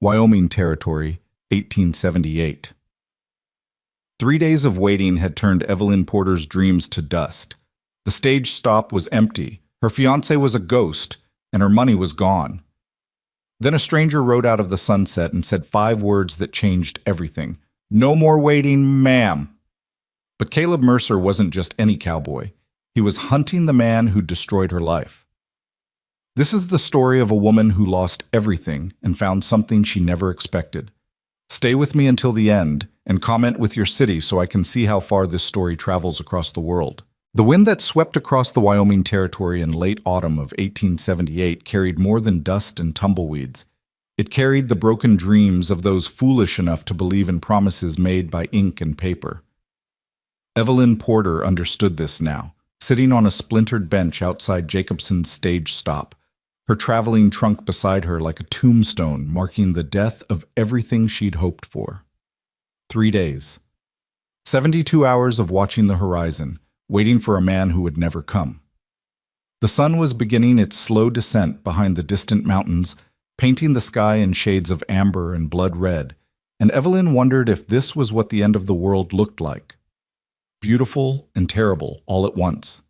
Wyoming Territory, 1878. 3 days of waiting had turned Evelyn Porter's dreams to dust. The stage stop was empty, her fiancé was a ghost, and her money was gone. Then a stranger rode out of the sunset and said 5 words that changed everything. "No more waiting, ma'am." But Caleb Mercer wasn't just any cowboy. He was hunting the man who destroyed her life. This is the story of a woman who lost everything and found something she never expected. Stay with me until the end and comment with your city so I can see how far this story travels across the world. The wind that swept across the Wyoming Territory in late autumn of 1878 carried more than dust and tumbleweeds. It carried the broken dreams of those foolish enough to believe in promises made by ink and paper. Evelyn Porter understood this now, sitting on a splintered bench outside Jacobson's stage stop, her traveling trunk beside her like a tombstone marking the death of everything she'd hoped for. 3 days. 72 hours of watching the horizon, waiting for a man who would never come. The sun was beginning its slow descent behind the distant mountains, painting the sky in shades of amber and blood red, and Evelyn wondered if this was what the end of the world looked like. Beautiful and terrible all at once.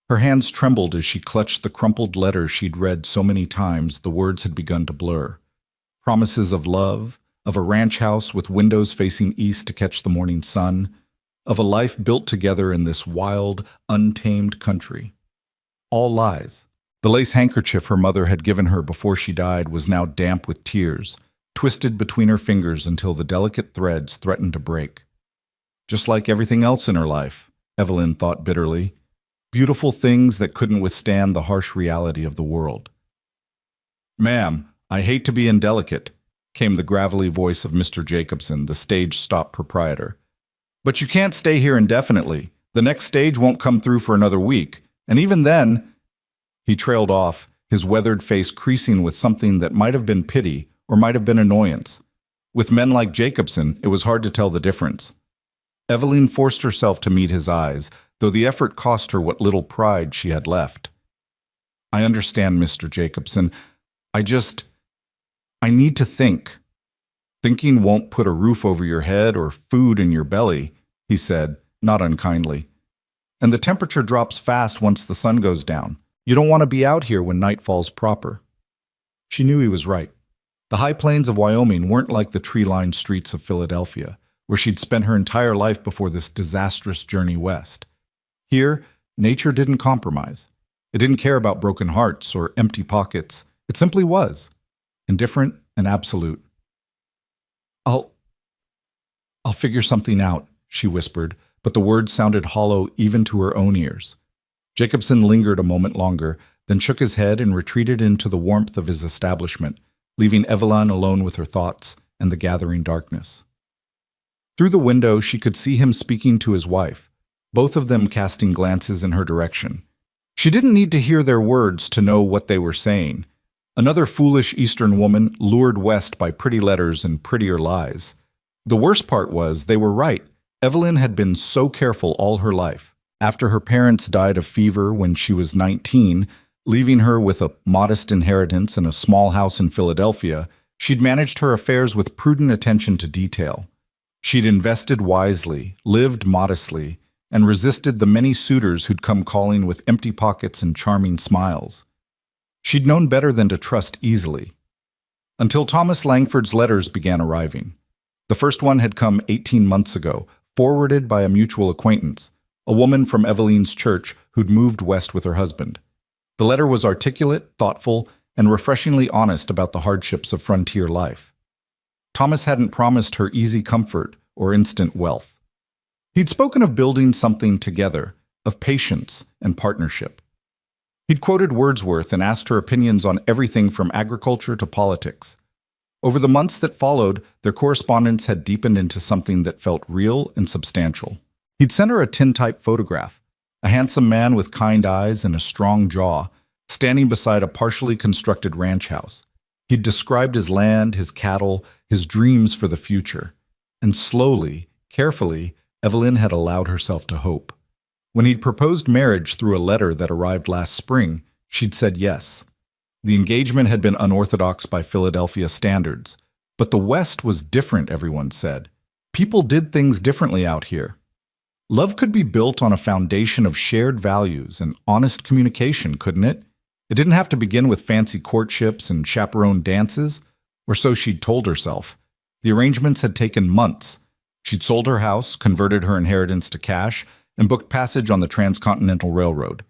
Her hands trembled as she clutched the crumpled letters she'd read so many times the words had begun to blur. Promises of love, of a ranch house with windows facing east to catch the morning sun, of a life built together in this wild, untamed country. All lies. The lace handkerchief her mother had given her before she died was now damp with tears, twisted between her fingers until the delicate threads threatened to break. Just like everything else in her life, Evelyn thought bitterly. Beautiful things that couldn't withstand the harsh reality of the world. "Ma'am, I hate to be indelicate," came the gravelly voice of Mr. Jacobson, the stage stop proprietor. "But you can't stay here indefinitely. The next stage won't come through for another week, and even then—" He trailed off, his weathered face creasing with something that might have been pity or might have been annoyance. With men like Jacobson, it was hard to tell the difference. Evelyn forced herself to meet his eyes, though the effort cost her what little pride she had left. "I understand, Mr. Jacobson. I need to think." "Thinking won't put a roof over your head or food in your belly," he said, not unkindly. "And the temperature drops fast once the sun goes down. You don't want to be out here when night falls proper." She knew he was right. The high plains of Wyoming weren't like the tree-lined streets of Philadelphia, where she'd spent her entire life before this disastrous journey west. Here, nature didn't compromise. It didn't care about broken hearts or empty pockets. It simply was, indifferent and absolute. I'll figure something out," she whispered, but the words sounded hollow even to her own ears. Jacobson lingered a moment longer, then shook his head and retreated into the warmth of his establishment, leaving Evelyn alone with her thoughts and the gathering darkness. Through the window, she could see him speaking to his wife, both of them casting glances in her direction. She didn't need to hear their words to know what they were saying. Another foolish Eastern woman lured west by pretty letters and prettier lies. The worst part was they were right. Evelyn had been so careful all her life. After her parents died of fever when she was 19, leaving her with a modest inheritance and a small house in Philadelphia, she'd managed her affairs with prudent attention to detail. She'd invested wisely, lived modestly, and resisted the many suitors who'd come calling with empty pockets and charming smiles. She'd known better than to trust easily. Until Thomas Langford's letters began arriving. The first one had come 18 months ago, forwarded by a mutual acquaintance, a woman from Evelyn's church who'd moved west with her husband. The letter was articulate, thoughtful, and refreshingly honest about the hardships of frontier life. Thomas hadn't promised her easy comfort or instant wealth. He'd spoken of building something together, of patience and partnership. He'd quoted Wordsworth and asked her opinions on everything from agriculture to politics. Over the months that followed, their correspondence had deepened into something that felt real and substantial. He'd sent her a tintype photograph, a handsome man with kind eyes and a strong jaw, standing beside a partially constructed ranch house. He'd described his land, his cattle, his dreams for the future. And slowly, carefully, Evelyn had allowed herself to hope. When he'd proposed marriage through a letter that arrived last spring, she'd said yes. The engagement had been unorthodox by Philadelphia standards. But the West was different, everyone said. People did things differently out here. Love could be built on a foundation of shared values and honest communication, couldn't it? It didn't have to begin with fancy courtships and chaperone dances, or so she'd told herself. The arrangements had taken months. She'd sold her house, converted her inheritance to cash, and booked passage on the Transcontinental Railroad.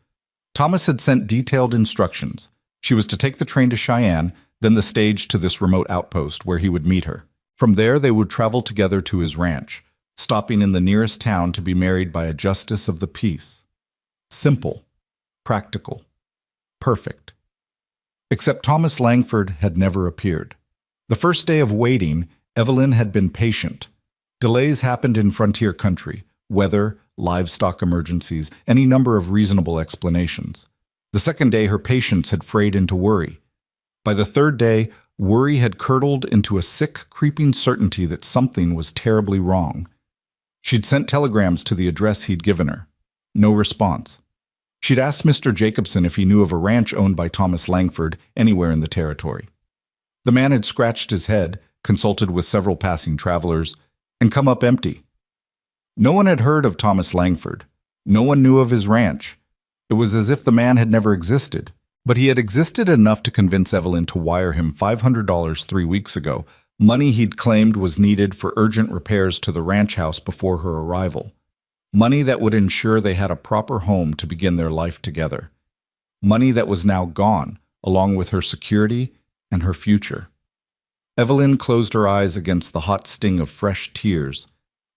Thomas had sent detailed instructions. She was to take the train to Cheyenne, then the stage to this remote outpost where he would meet her. From there, they would travel together to his ranch, stopping in the nearest town to be married by a justice of the peace. Simple, practical, perfect. Except Thomas Langford had never appeared. The first day of waiting, Evelyn had been patient. Delays happened in frontier country, weather, livestock emergencies, any number of reasonable explanations. The second day, her patience had frayed into worry. By the third day, worry had curdled into a sick, creeping certainty that something was terribly wrong. She'd sent telegrams to the address he'd given her. No response. She'd asked Mr. Jacobson if he knew of a ranch owned by Thomas Langford anywhere in the territory. The man had scratched his head, consulted with several passing travelers, and come up empty. No one had heard of Thomas Langford. No one knew of his ranch. It was as if the man had never existed. But he had existed enough to convince Evelyn to wire him $500 3 weeks ago, money he'd claimed was needed for urgent repairs to the ranch house before her arrival. Money that would ensure they had a proper home to begin their life together. Money that was now gone, along with her security and her future. Evelyn closed her eyes against the hot sting of fresh tears.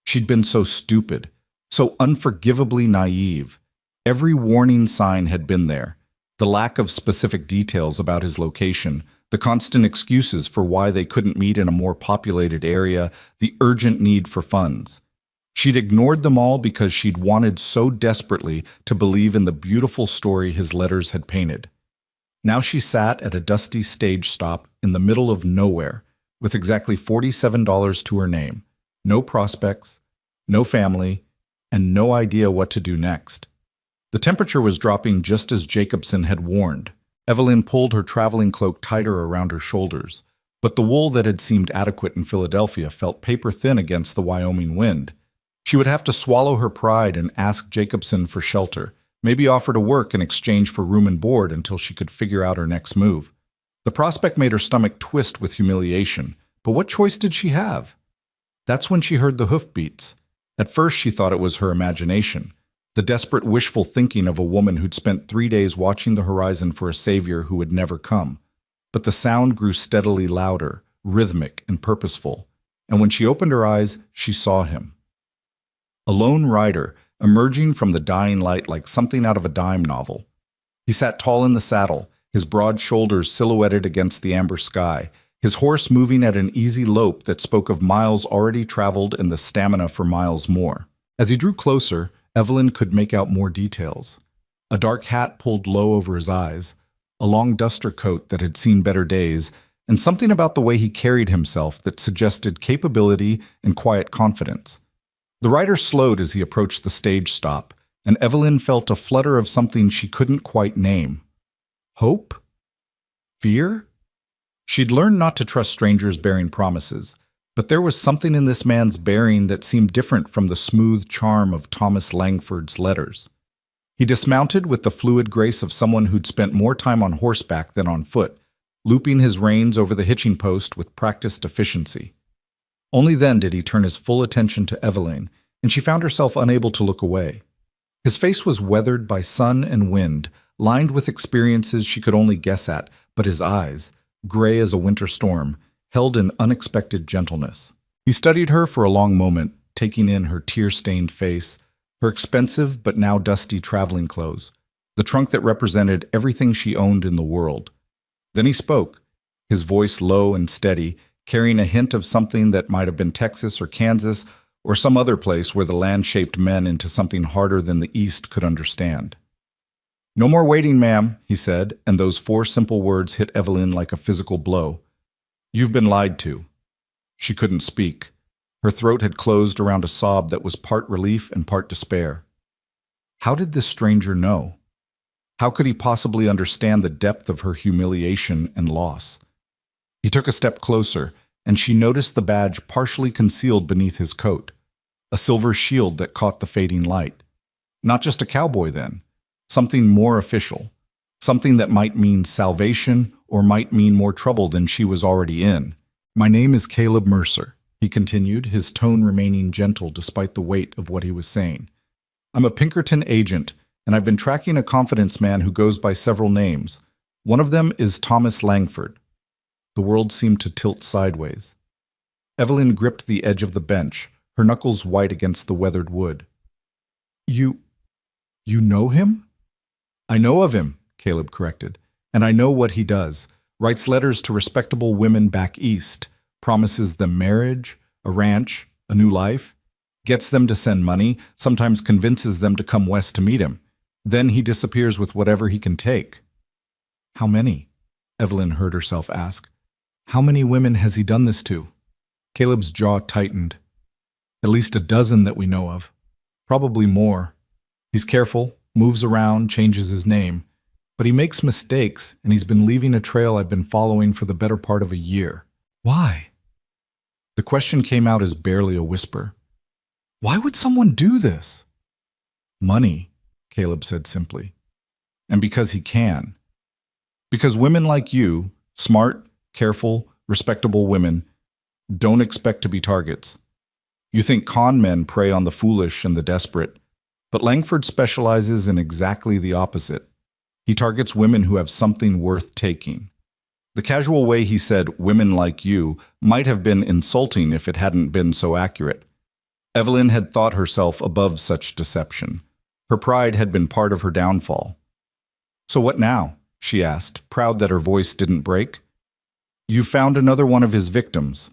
She'd been so stupid, so unforgivably naive. Every warning sign had been there. The lack of specific details about his location, the constant excuses for why they couldn't meet in a more populated area, the urgent need for funds. She'd ignored them all because she'd wanted so desperately to believe in the beautiful story his letters had painted. Now she sat at a dusty stage stop in the middle of nowhere, with exactly $47 to her name, no prospects, no family, and no idea what to do next. The temperature was dropping just as Jacobson had warned. Evelyn pulled her traveling cloak tighter around her shoulders, but the wool that had seemed adequate in Philadelphia felt paper-thin against the Wyoming wind. She would have to swallow her pride and ask Jacobson for shelter, maybe offer to work in exchange for room and board until she could figure out her next move. The prospect made her stomach twist with humiliation, but what choice did she have? That's when she heard the hoofbeats. At first she thought it was her imagination, the desperate wishful thinking of a woman who'd spent 3 days watching the horizon for a savior who would never come. But the sound grew steadily louder, rhythmic and purposeful, and when she opened her eyes, she saw him. A lone rider, emerging from the dying light like something out of a dime novel. He sat tall in the saddle, his broad shoulders silhouetted against the amber sky, his horse moving at an easy lope that spoke of miles already traveled and the stamina for miles more. As he drew closer, Evelyn could make out more details. A dark hat pulled low over his eyes, a long duster coat that had seen better days, and something about the way he carried himself that suggested capability and quiet confidence. The rider slowed as he approached the stage stop, and Evelyn felt a flutter of something she couldn't quite name. Hope? Fear? She'd learned not to trust strangers bearing promises, but there was something in this man's bearing that seemed different from the smooth charm of Thomas Langford's letters. He dismounted with the fluid grace of someone who'd spent more time on horseback than on foot, looping his reins over the hitching post with practiced efficiency. Only then did he turn his full attention to Evelyn, and she found herself unable to look away. His face was weathered by sun and wind, lined with experiences she could only guess at, but his eyes, gray as a winter storm, held an unexpected gentleness. He studied her for a long moment, taking in her tear-stained face, her expensive but now dusty traveling clothes, the trunk that represented everything she owned in the world. Then he spoke, his voice low and steady, carrying a hint of something that might have been Texas or Kansas or some other place where the land shaped men into something harder than the East could understand. "No more waiting, ma'am," he said, and those 4 simple words hit Evelyn like a physical blow. "You've been lied to." She couldn't speak. Her throat had closed around a sob that was part relief and part despair. How did this stranger know? How could he possibly understand the depth of her humiliation and loss? He took a step closer, and she noticed the badge partially concealed beneath his coat, a silver shield that caught the fading light. Not just a cowboy, then. Something more official. Something that might mean salvation or might mean more trouble than she was already in. "My name is Caleb Mercer," he continued, his tone remaining gentle despite the weight of what he was saying. "I'm a Pinkerton agent, and I've been tracking a confidence man who goes by several names. One of them is Thomas Langford." The world seemed to tilt sideways. Evelyn gripped the edge of the bench, her knuckles white against the weathered wood. You know him?" "I know of him," Caleb corrected, "and I know what he does. Writes letters to respectable women back east, promises them marriage, a ranch, a new life, gets them to send money, sometimes convinces them to come west to meet him. Then he disappears with whatever he can take." "How many?" Evelyn heard herself ask. "How many women has he done this to?" Caleb's jaw tightened. "At least a dozen that we know of. Probably more. He's careful, moves around, changes his name. But he makes mistakes, and he's been leaving a trail I've been following for the better part of a year." "Why?" The question came out as barely a whisper. "Why would someone do this?" "Money," Caleb said simply. "And because he can. Because women like you, smart, careful, respectable women, don't expect to be targets. You think con men prey on the foolish and the desperate, but Langford specializes in exactly the opposite. He targets women who have something worth taking." The casual way he said "women like you" might have been insulting if it hadn't been so accurate. Evelyn had thought herself above such deception. Her pride had been part of her downfall. "So what now?" she asked, proud that her voice didn't break. "You found another one of his victims.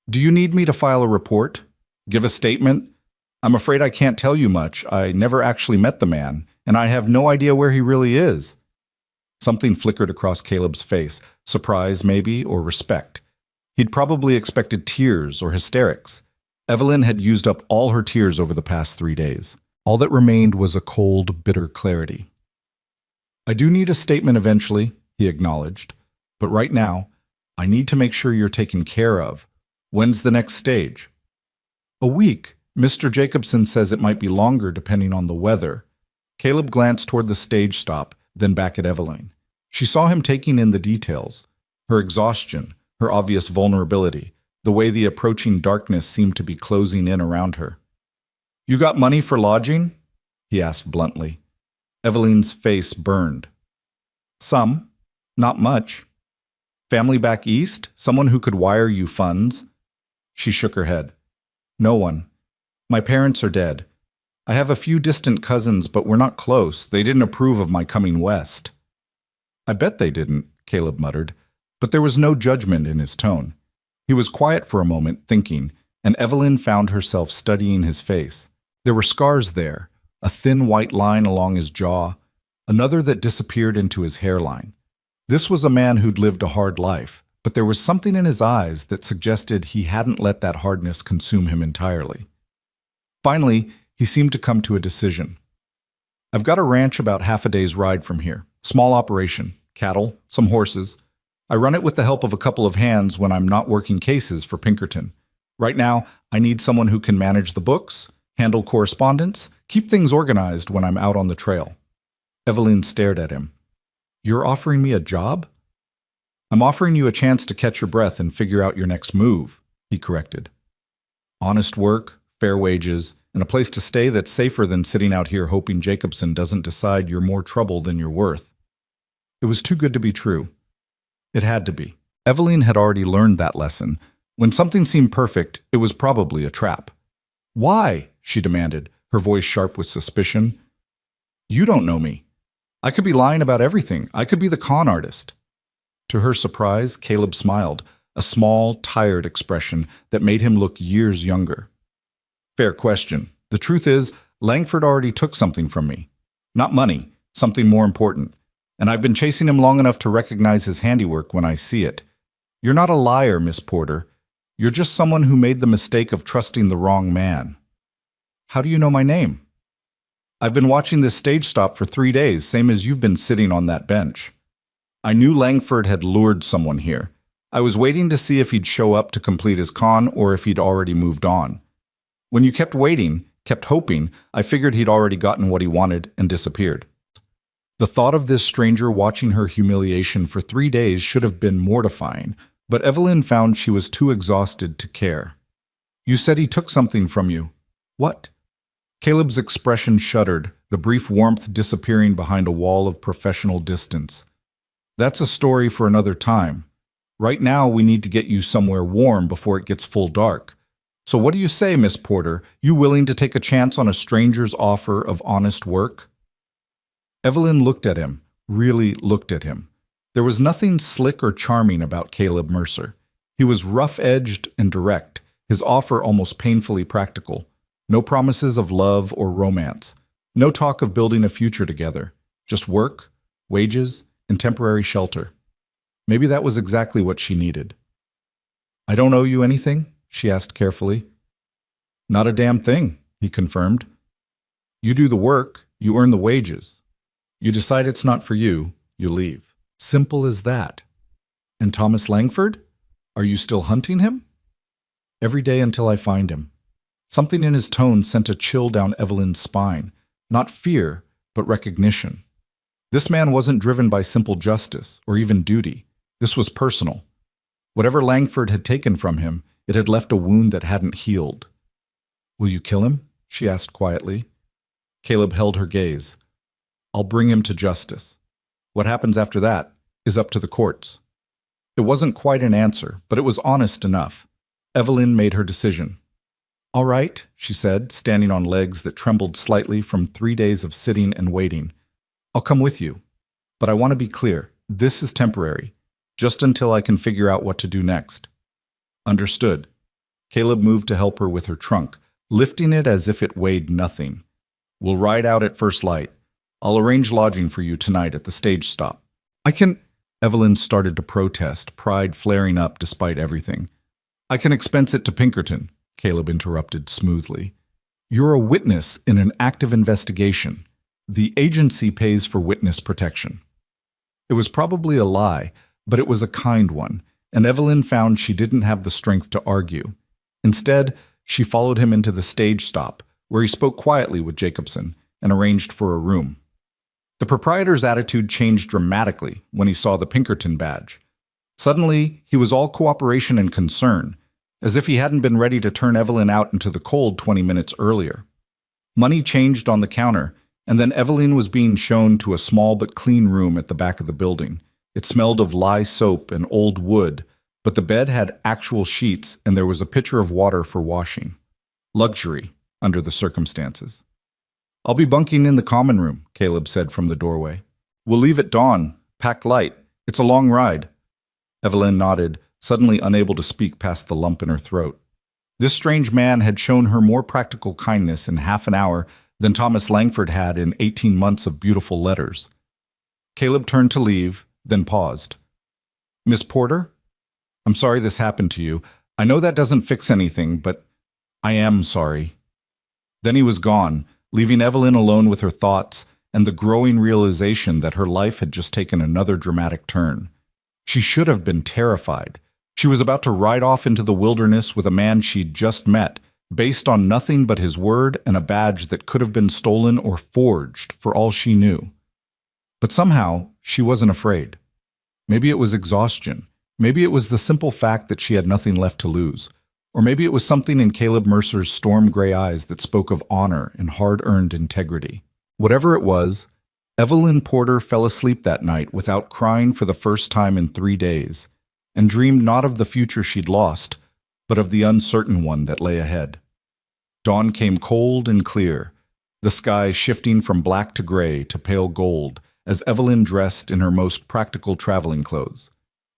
Do you need me to file a report? Give a statement? I'm afraid I can't tell you much. I never actually met the man, and I have no idea where he really is." Something flickered across Caleb's face, surprise maybe, or respect. He'd probably expected tears or hysterics. Evelyn had used up all her tears over the past 3 days. All that remained was a cold, bitter clarity. "I do need a statement eventually," he acknowledged. "But right now, I need to make sure you're taken care of. When's the next stage?" "A week. Mr. Jacobson says it might be longer depending on the weather." Caleb glanced toward the stage stop, then back at Evelyn. She saw him taking in the details. Her exhaustion, her obvious vulnerability, the way the approaching darkness seemed to be closing in around her. "You got money for lodging?" he asked bluntly. Evelyn's face burned. "Some. Not much." "Family back east? Someone who could wire you funds?" She shook her head. "No one. My parents are dead. I have a few distant cousins, but we're not close. They didn't approve of my coming west." "I bet they didn't," Caleb muttered, but there was no judgment in his tone. He was quiet for a moment, thinking, and Evelyn found herself studying his face. There were scars there, a thin white line along his jaw, another that disappeared into his hairline. This was a man who'd lived a hard life, but there was something in his eyes that suggested he hadn't let that hardness consume him entirely. Finally, he seemed to come to a decision. "I've got a ranch about half a day's ride from here. Small operation, cattle, some horses. I run it with the help of a couple of hands when I'm not working cases for Pinkerton. Right now, I need someone who can manage the books, handle correspondence, keep things organized when I'm out on the trail." Evelyn stared at him. "You're offering me a job?" "I'm offering you a chance to catch your breath and figure out your next move," he corrected. "Honest work, fair wages, and a place to stay that's safer than sitting out here hoping Jacobson doesn't decide you're more trouble than you're worth." It was too good to be true. It had to be. Evelyn had already learned that lesson. When something seemed perfect, it was probably a trap. "Why?" she demanded, her voice sharp with suspicion. "You don't know me. I could be lying about everything. I could be the con artist." To her surprise, Caleb smiled, a small, tired expression that made him look years younger. "Fair question. The truth is, Langford already took something from me. Not money, something more important. And I've been chasing him long enough to recognize his handiwork when I see it. You're not a liar, Miss Porter. You're just someone who made the mistake of trusting the wrong man." "How do you know my name?" "I've been watching this stage stop for 3 days, same as you've been sitting on that bench. I knew Langford had lured someone here. I was waiting to see if he'd show up to complete his con or if he'd already moved on. When you kept waiting, kept hoping, I figured he'd already gotten what he wanted and disappeared. The thought of this stranger watching her humiliation for 3 days should have been mortifying, but Evelyn found she was too exhausted to care. You said he took something from you. What? Caleb's expression shuddered, the brief warmth disappearing behind a wall of professional distance. That's a story for another time. Right now, we need to get you somewhere warm before it gets full dark. So what do you say, Miss Porter? You willing to take a chance on a stranger's offer of honest work? Evelyn looked at him, really looked at him. There was nothing slick or charming about Caleb Mercer. He was rough-edged and direct, his offer almost painfully practical. No promises of love or romance. No talk of building a future together. Just work, wages, and temporary shelter. Maybe that was exactly what she needed. I don't owe you anything? She asked carefully. Not a damn thing, he confirmed. You do the work, you earn the wages. You decide it's not for you, you leave. Simple as that. And Thomas Langford? Are you still hunting him? Every day until I find him. Something in his tone sent a chill down Evelyn's spine. Not fear, but recognition. This man wasn't driven by simple justice or even duty. This was personal. Whatever Langford had taken from him, it had left a wound that hadn't healed. Will you kill him? She asked quietly. Caleb held her gaze. I'll bring him to justice. What happens after that is up to the courts. It wasn't quite an answer, but it was honest enough. Evelyn made her decision. All right, she said, standing on legs that trembled slightly from 3 days of sitting and waiting. I'll come with you. But I want to be clear, this is temporary, just until I can figure out what to do next. Understood. Caleb moved to help her with her trunk, lifting it as if it weighed nothing. We'll ride out at first light. I'll arrange lodging for you tonight at the stage stop. I can... Evelyn started to protest, pride flaring up despite everything. I can expense it to Pinkerton, Caleb interrupted smoothly. You're a witness in an active investigation. The agency pays for witness protection. It was probably a lie, but it was a kind one, and Evelyn found she didn't have the strength to argue. Instead, she followed him into the stage stop, where he spoke quietly with Jacobson and arranged for a room. The proprietor's attitude changed dramatically when he saw the Pinkerton badge. Suddenly, he was all cooperation and concern, as if he hadn't been ready to turn Evelyn out into the cold 20 minutes earlier. Money changed on the counter, and then Evelyn was being shown to a small but clean room at the back of the building. It smelled of lye soap and old wood, but the bed had actual sheets and there was a pitcher of water for washing. Luxury, under the circumstances. I'll be bunking in the common room, Caleb said from the doorway. We'll leave at dawn, pack light. It's a long ride. Evelyn nodded, suddenly unable to speak past the lump in her throat. This strange man had shown her more practical kindness in half an hour than Thomas Langford had in 18 months of beautiful letters. Caleb turned to leave, then paused. Miss Porter? I'm sorry this happened to you. I know that doesn't fix anything, but I am sorry. Then he was gone, leaving Evelyn alone with her thoughts and the growing realization that her life had just taken another dramatic turn. She should have been terrified. She was about to ride off into the wilderness with a man she'd just met, based on nothing but his word and a badge that could have been stolen or forged for all she knew. But somehow, she wasn't afraid. Maybe it was exhaustion. Maybe it was the simple fact that she had nothing left to lose. Or maybe it was something in Caleb Mercer's storm-gray eyes that spoke of honor and hard-earned integrity. Whatever it was, Evelyn Porter fell asleep that night without crying for the first time in 3 days, and dreamed not of the future she'd lost, but of the uncertain one that lay ahead. Dawn came cold and clear, the sky shifting from black to gray to pale gold as Evelyn dressed in her most practical traveling clothes.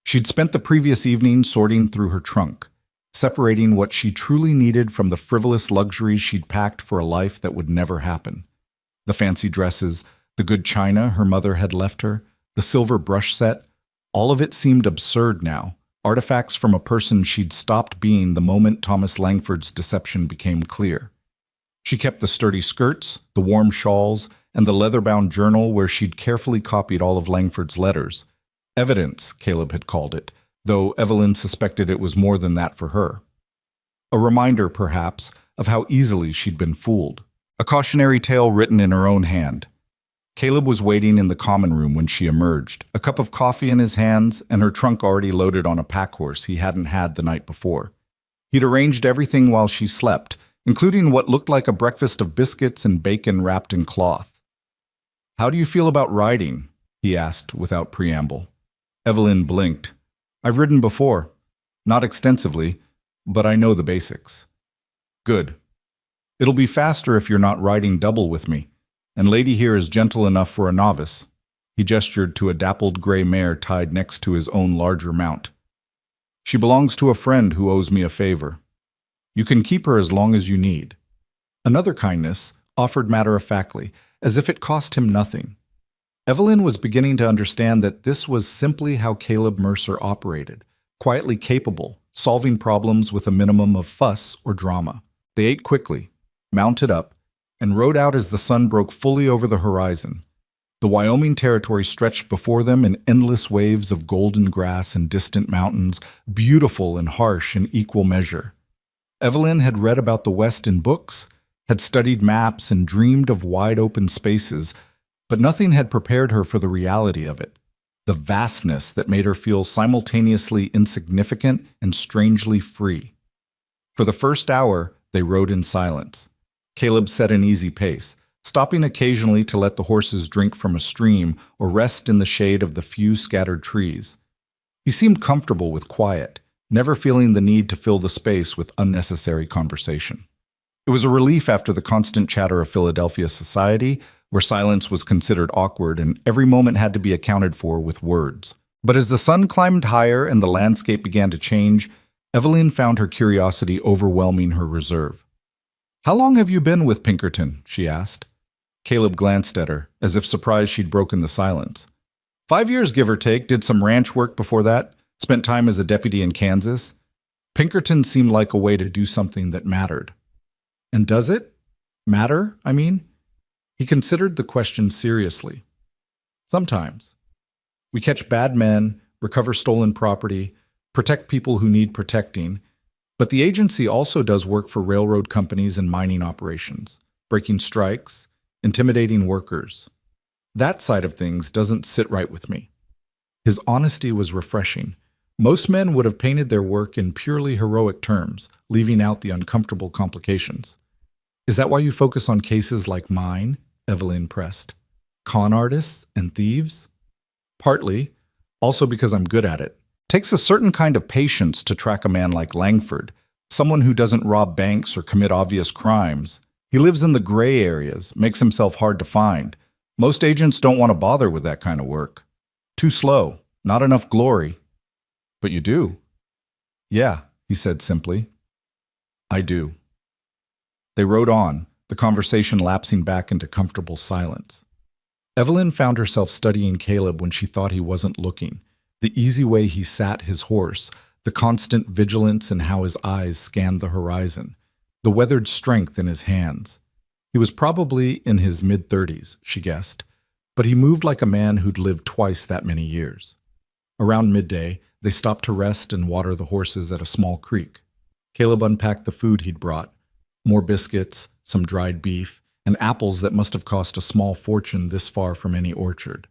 She'd spent the previous evening sorting through her trunk, separating what she truly needed from the frivolous luxuries she'd packed for a life that would never happen. The fancy dresses, the good china her mother had left her, the silver brush set, all of it seemed absurd now, artifacts from a person she'd stopped being the moment Thomas Langford's deception became clear. She kept the sturdy skirts, the warm shawls, and the leather-bound journal where she'd carefully copied all of Langford's letters. Evidence, Caleb had called it, though Evelyn suspected it was more than that for her. A reminder, perhaps, of how easily she'd been fooled. A cautionary tale written in her own hand. Caleb was waiting in the common room when she emerged, a cup of coffee in his hands and her trunk already loaded on a pack horse he hadn't had the night before. He'd arranged everything while she slept, including what looked like a breakfast of biscuits and bacon wrapped in cloth. "How do you feel about riding?" he asked without preamble. Evelyn blinked. "I've ridden before. Not extensively, but I know the basics." "Good. It'll be faster if you're not riding double with me, and Lady here is gentle enough for a novice." He gestured to a dappled gray mare tied next to his own larger mount. "She belongs to a friend who owes me a favor. You can keep her as long as you need." Another kindness, offered matter-of-factly, as if it cost him nothing. Evelyn was beginning to understand that this was simply how Caleb Mercer operated, quietly capable, solving problems with a minimum of fuss or drama. They ate quickly, mounted up, and rode out as the sun broke fully over the horizon. The Wyoming territory stretched before them in endless waves of golden grass and distant mountains, beautiful and harsh in equal measure. Evelyn had read about the West in books, had studied maps and dreamed of wide-open spaces, but nothing had prepared her for the reality of it, the vastness that made her feel simultaneously insignificant and strangely free. For the first hour, they rode in silence. Caleb set an easy pace, stopping occasionally to let the horses drink from a stream or rest in the shade of the few scattered trees. He seemed comfortable with quiet, never feeling the need to fill the space with unnecessary conversation. It was a relief after the constant chatter of Philadelphia society, where silence was considered awkward and every moment had to be accounted for with words. But as the sun climbed higher and the landscape began to change, Evelyn found her curiosity overwhelming her reserve. "How long have you been with Pinkerton?" she asked. Caleb glanced at her, as if surprised she'd broken the silence. 5 years, give or take, did some ranch work before that, spent time as a deputy in Kansas. Pinkerton seemed like a way to do something that mattered. And does it? Matter, I mean? He considered the question seriously. Sometimes. We catch bad men, recover stolen property, protect people who need protecting, but the agency also does work for railroad companies and mining operations, breaking strikes, intimidating workers. That side of things doesn't sit right with me. His honesty was refreshing. Most men would have painted their work in purely heroic terms, leaving out the uncomfortable complications. "Is that why you focus on cases like mine?" Evelyn pressed. "Con artists and thieves?" "Partly. Also because I'm good at it. Takes a certain kind of patience to track a man like Langford, someone who doesn't rob banks or commit obvious crimes. He lives in the gray areas, makes himself hard to find. Most agents don't want to bother with that kind of work. Too slow, not enough glory." "But you do." "Yeah," he said simply. "I do." They rode on, the conversation lapsing back into comfortable silence. Evelyn found herself studying Caleb when she thought he wasn't looking, the easy way he sat his horse, the constant vigilance in how his eyes scanned the horizon, the weathered strength in his hands. He was probably in his mid-30s, she guessed, but he moved like a man who'd lived twice that many years. Around midday, they stopped to rest and water the horses at a small creek. Caleb unpacked the food he'd brought, more biscuits, some dried beef, and apples that must have cost a small fortune this far from any orchard.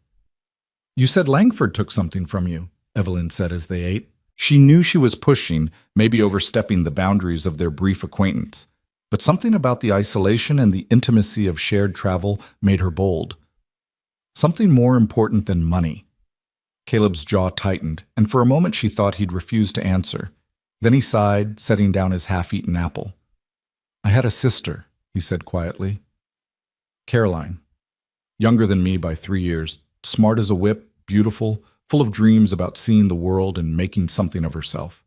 "You said Langford took something from you," Evelyn said as they ate. She knew she was pushing, maybe overstepping the boundaries of their brief acquaintance, but something about the isolation and the intimacy of shared travel made her bold. Something more important than money. Caleb's jaw tightened, and for a moment she thought he'd refuse to answer. Then he sighed, setting down his half-eaten apple. "I had a sister," he said quietly. "Caroline. Younger than me by 3 years, smart as a whip, beautiful, full of dreams about seeing the world and making something of herself.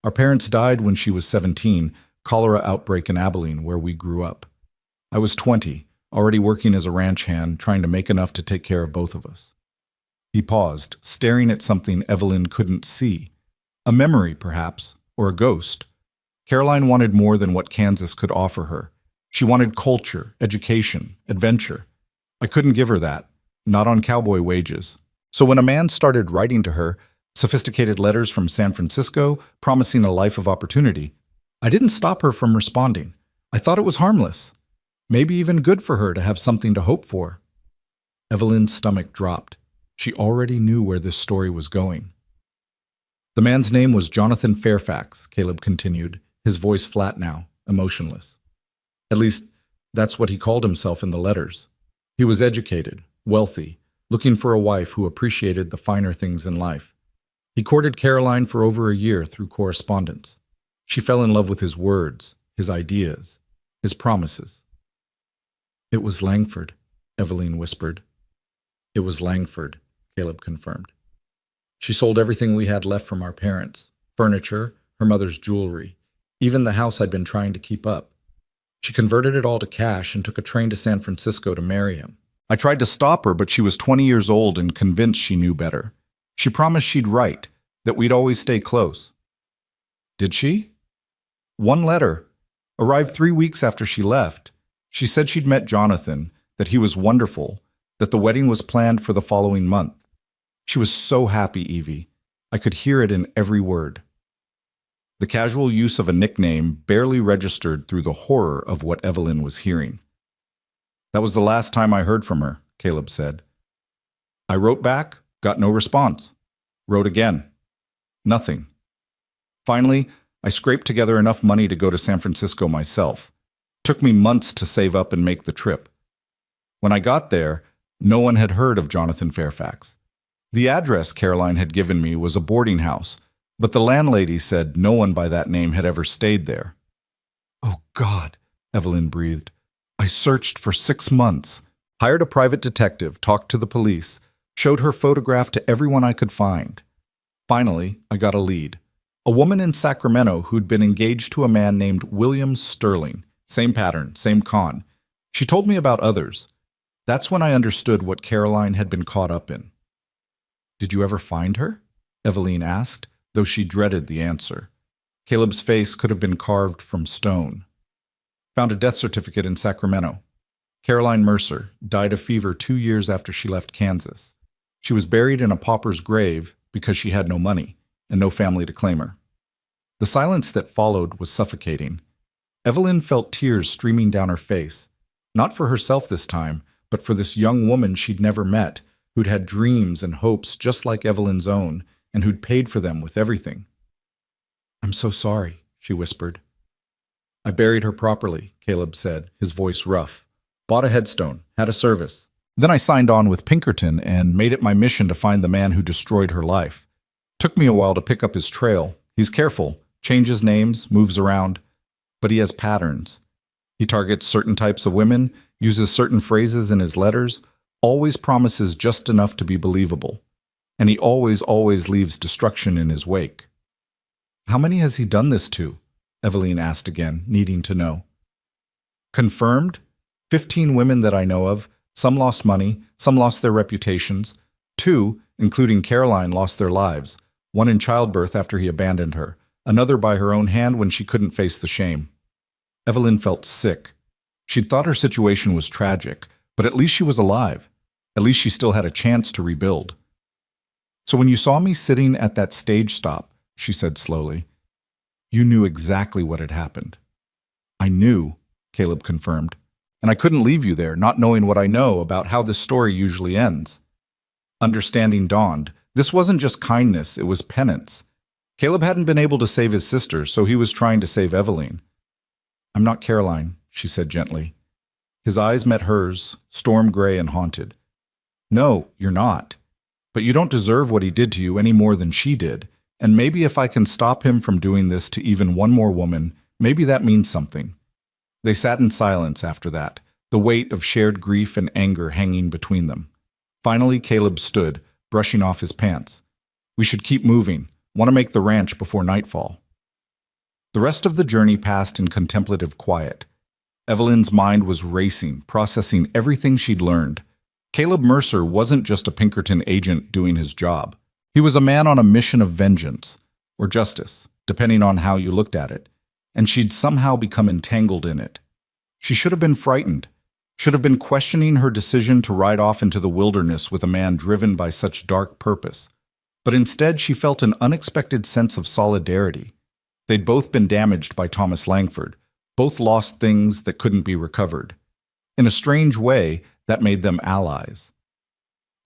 Our parents died when she was 17, cholera outbreak in Abilene, where we grew up. I was 20, already working as a ranch hand, trying to make enough to take care of both of us." He paused, staring at something Evelyn couldn't see. A memory, perhaps, or a ghost. Caroline wanted more than what Kansas could offer her. She wanted culture, education, adventure. I couldn't give her that, not on cowboy wages. So when a man started writing to her, Sophisticated letters from San Francisco promising a life of opportunity. I didn't stop her from responding. I thought it was harmless. Maybe even good for her to have something to hope for. Evelyn's stomach dropped. She already knew where this story was going. The man's name was Jonathan Fairfax, Caleb continued, his voice flat now, emotionless. At least, that's what he called himself in the letters. He was educated, wealthy, looking for a wife who appreciated the finer things in life. He courted Caroline for over a year through correspondence. She fell in love with his words, his ideas, his promises. "It was Langford," Evelyn whispered. "It was Langford," Caleb confirmed. "She sold everything we had left from our parents, furniture, her mother's jewelry, even the house I'd been trying to keep up. She converted it all to cash and took a train to San Francisco to marry him. I tried to stop her, but she was 20 years old and convinced she knew better. She promised she'd write, that we'd always stay close." "Did she?" "One letter. Arrived 3 weeks after she left. She said she'd met Jonathan, that he was wonderful, that the wedding was planned for the following month. She was so happy, Evie. I could hear it in every word." The casual use of a nickname barely registered through the horror of what Evelyn was hearing. "That was the last time I heard from her," Caleb said. "I wrote back, got no response. Wrote again. Nothing. Finally, I scraped together enough money to go to San Francisco myself. Took me months to save up and make the trip. When I got there, no one had heard of Jonathan Fairfax. The address Caroline had given me was a boarding house, but the landlady said no one by that name had ever stayed there." "Oh, God," Evelyn breathed. "I searched for 6 months, hired a private detective, talked to the police, showed her photograph to everyone I could find. Finally, I got a lead. A woman in Sacramento who'd been engaged to a man named William Sterling. Same pattern, same con. She told me about others. That's when I understood what Caroline had been caught up in." "Did you ever find her?" Evelyn asked, though she dreaded the answer. Caleb's face could have been carved from stone. "Found a death certificate in Sacramento. Caroline Mercer died of fever 2 years after she left Kansas. She was buried in a pauper's grave because she had no money and no family to claim her." The silence that followed was suffocating. Evelyn felt tears streaming down her face, not for herself this time, but for this young woman she'd never met, who'd had dreams and hopes just like Evelyn's own, and who'd paid for them with everything. "I'm so sorry," she whispered. "I buried her properly," Caleb said, his voice rough. "Bought a headstone, had a service. Then I signed on with Pinkerton and made it my mission to find the man who destroyed her life. Took me a while to pick up his trail. He's careful, changes names, moves around, but he has patterns. He targets certain types of women, uses certain phrases in his letters, always promises just enough to be believable. And he always leaves destruction in his wake." "How many has he done this to?" Evelyn asked again, needing to know. "Confirmed? 15 women that I know of. Some lost money, some lost their reputations. 2, including Caroline, lost their lives. One in childbirth after he abandoned her. Another by her own hand when she couldn't face the shame." Evelyn felt sick. She'd thought her situation was tragic, but at least she was alive. At least she still had a chance to rebuild. "So when you saw me sitting at that stage stop," she said slowly, "you knew exactly what had happened." "I knew," Caleb confirmed. "And I couldn't leave you there, not knowing what I know about how this story usually ends." Understanding dawned. This wasn't just kindness, it was penance. Caleb hadn't been able to save his sister, so he was trying to save Evelyn. "I'm not Caroline," she said gently. His eyes met hers, storm gray and haunted. "No, you're not. But you don't deserve what he did to you any more than she did. And maybe if I can stop him from doing this to even one more woman, maybe that means something." They sat in silence after that, the weight of shared grief and anger hanging between them. Finally, Caleb stood, brushing off his pants. "We should keep moving. Want to make the ranch before nightfall." The rest of the journey passed in contemplative quiet. Evelyn's mind was racing, processing everything she'd learned. Caleb Mercer wasn't just a Pinkerton agent doing his job. He was a man on a mission of vengeance, or justice, depending on how you looked at it, and she'd somehow become entangled in it. She should have been frightened, should have been questioning her decision to ride off into the wilderness with a man driven by such dark purpose. But instead she felt an unexpected sense of solidarity. They'd both been damaged by Thomas Langford, both lost things that couldn't be recovered. In a strange way, that made them allies.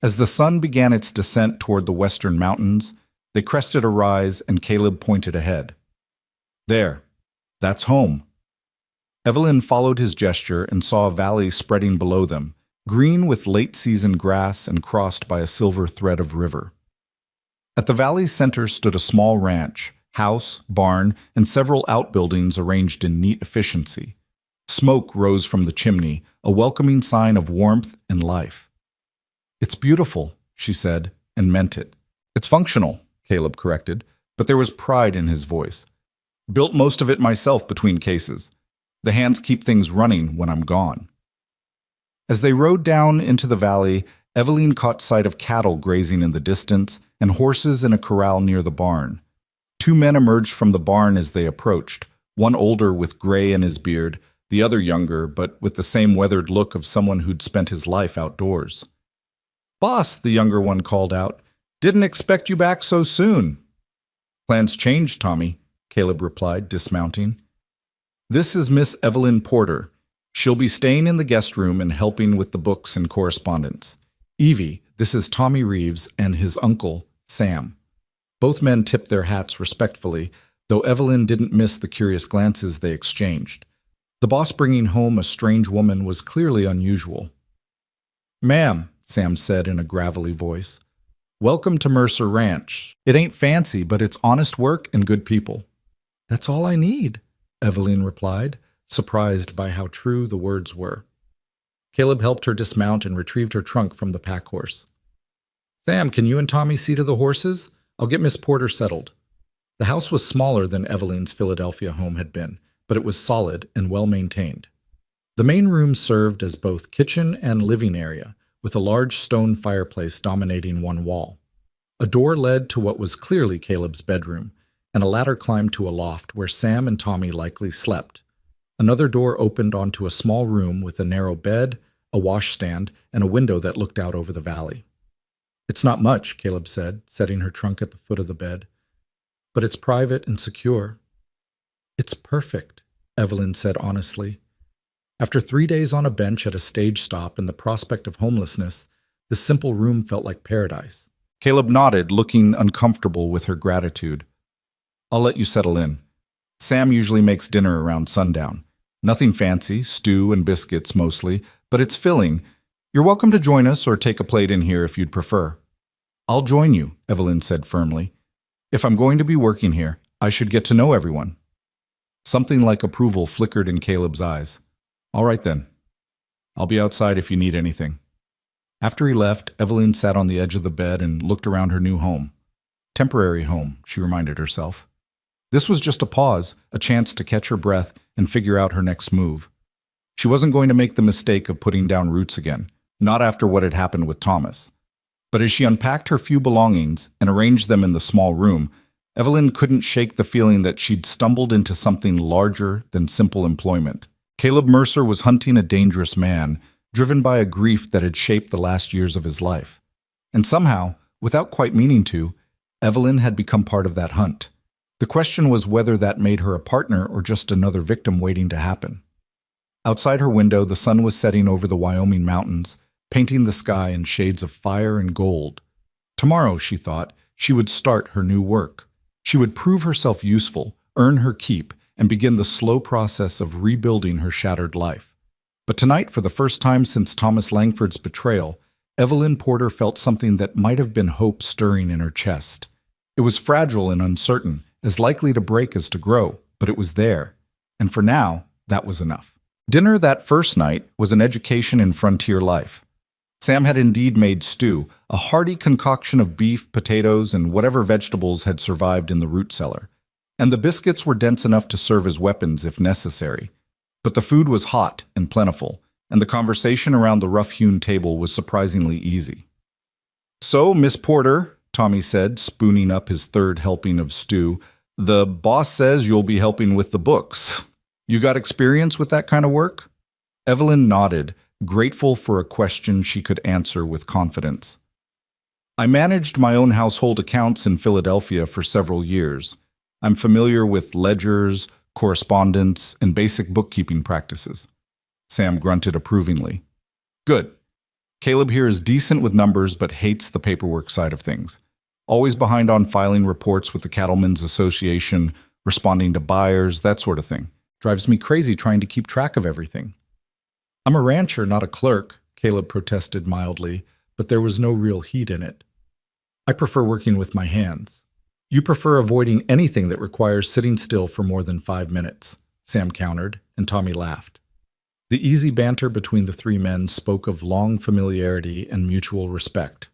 As the sun began its descent toward the western mountains, they crested a rise and Caleb pointed ahead. There, that's home. Evelyn followed his gesture and saw a valley spreading below them, green with late-season grass and crossed by a silver thread of river. At the valley's center stood a small ranch, house, barn, and several outbuildings arranged in neat efficiency. Smoke rose from the chimney, a welcoming sign of warmth and life. "It's beautiful," she said, and meant it. "It's functional," Caleb corrected, but there was pride in his voice. "Built most of it myself between cases. The hands keep things running when I'm gone." As they rode down into the valley, Evelyn caught sight of cattle grazing in the distance and horses in a corral near the barn. Two men emerged from the barn as they approached, one older with gray in his beard, the other younger, but with the same weathered look of someone who'd spent his life outdoors. "Boss," the younger one called out, "didn't expect you back so soon." "Plans changed, Tommy," Caleb replied, dismounting. "This is Miss Evelyn Porter. She'll be staying in the guest room and helping with the books and correspondence. Evie, this is Tommy Reeves and his uncle, Sam." Both men tipped their hats respectfully, though Evelyn didn't miss the curious glances they exchanged. The boss bringing home a strange woman was clearly unusual. "Ma'am," Sam said in a gravelly voice, "welcome to Mercer Ranch. It ain't fancy, but it's honest work and good people." "That's all I need," Evelyn replied, surprised by how true the words were. Caleb helped her dismount and retrieved her trunk from the pack horse. "Sam, can you and Tommy see to the horses? I'll get Miss Porter settled." The house was smaller than Evelyn's Philadelphia home had been, but it was solid and well-maintained. The main room served as both kitchen and living area, with a large stone fireplace dominating one wall. A door led to what was clearly Caleb's bedroom, and a ladder climbed to a loft where Sam and Tommy likely slept. Another door opened onto a small room with a narrow bed, a washstand, and a window that looked out over the valley. "It's not much," Caleb said, setting her trunk at the foot of the bed. "But it's private and secure." "It's perfect," Evelyn said honestly. After 3 days on a bench at a stage stop and the prospect of homelessness, the simple room felt like paradise. Caleb nodded, looking uncomfortable with her gratitude. "I'll let you settle in. Sam usually makes dinner around sundown. Nothing fancy, stew and biscuits mostly, but it's filling. You're welcome to join us or take a plate in here if you'd prefer." "I'll join you," Evelyn said firmly. "If I'm going to be working here, I should get to know everyone." Something like approval flickered in Caleb's eyes. "All right then. I'll be outside if you need anything." After he left, Evelyn sat on the edge of the bed and looked around her new home. Temporary home, she reminded herself. This was just a pause, a chance to catch her breath and figure out her next move. She wasn't going to make the mistake of putting down roots again, not after what had happened with Thomas. But as she unpacked her few belongings and arranged them in the small room, Evelyn couldn't shake the feeling that she'd stumbled into something larger than simple employment. Caleb Mercer was hunting a dangerous man, driven by a grief that had shaped the last years of his life. And somehow, without quite meaning to, Evelyn had become part of that hunt. The question was whether that made her a partner or just another victim waiting to happen. Outside her window, the sun was setting over the Wyoming mountains, painting the sky in shades of fire and gold. Tomorrow, she thought, she would start her new work. She would prove herself useful, earn her keep, and begin the slow process of rebuilding her shattered life. But tonight, for the first time since Thomas Langford's betrayal, Evelyn Porter felt something that might have been hope stirring in her chest. It was fragile and uncertain, as likely to break as to grow, but it was there. And for now, that was enough. Dinner that first night was an education in frontier life. Sam had indeed made stew, a hearty concoction of beef, potatoes, and whatever vegetables had survived in the root cellar. And the biscuits were dense enough to serve as weapons if necessary. But the food was hot and plentiful, and the conversation around the rough-hewn table was surprisingly easy. "So, Miss Porter," Tommy said, spooning up his third helping of stew, "the boss says you'll be helping with the books. You got experience with that kind of work?" Evelyn nodded, grateful for a question she could answer with confidence. I managed my own household accounts in Philadelphia for several years. I'm familiar with ledgers, correspondence, and basic bookkeeping practices. Sam grunted approvingly. Good. Caleb here is decent with numbers but hates the paperwork side of things. Always behind on filing reports with the Cattlemen's Association, responding to buyers, that sort of thing. Drives me crazy trying to keep track of everything. I'm a rancher, not a clerk, Caleb protested mildly, but there was no real heat in it. I prefer working with my hands. You prefer avoiding anything that requires sitting still for more than 5 minutes, Sam countered, and Tommy laughed. The easy banter between the three men spoke of long familiarity and mutual respect.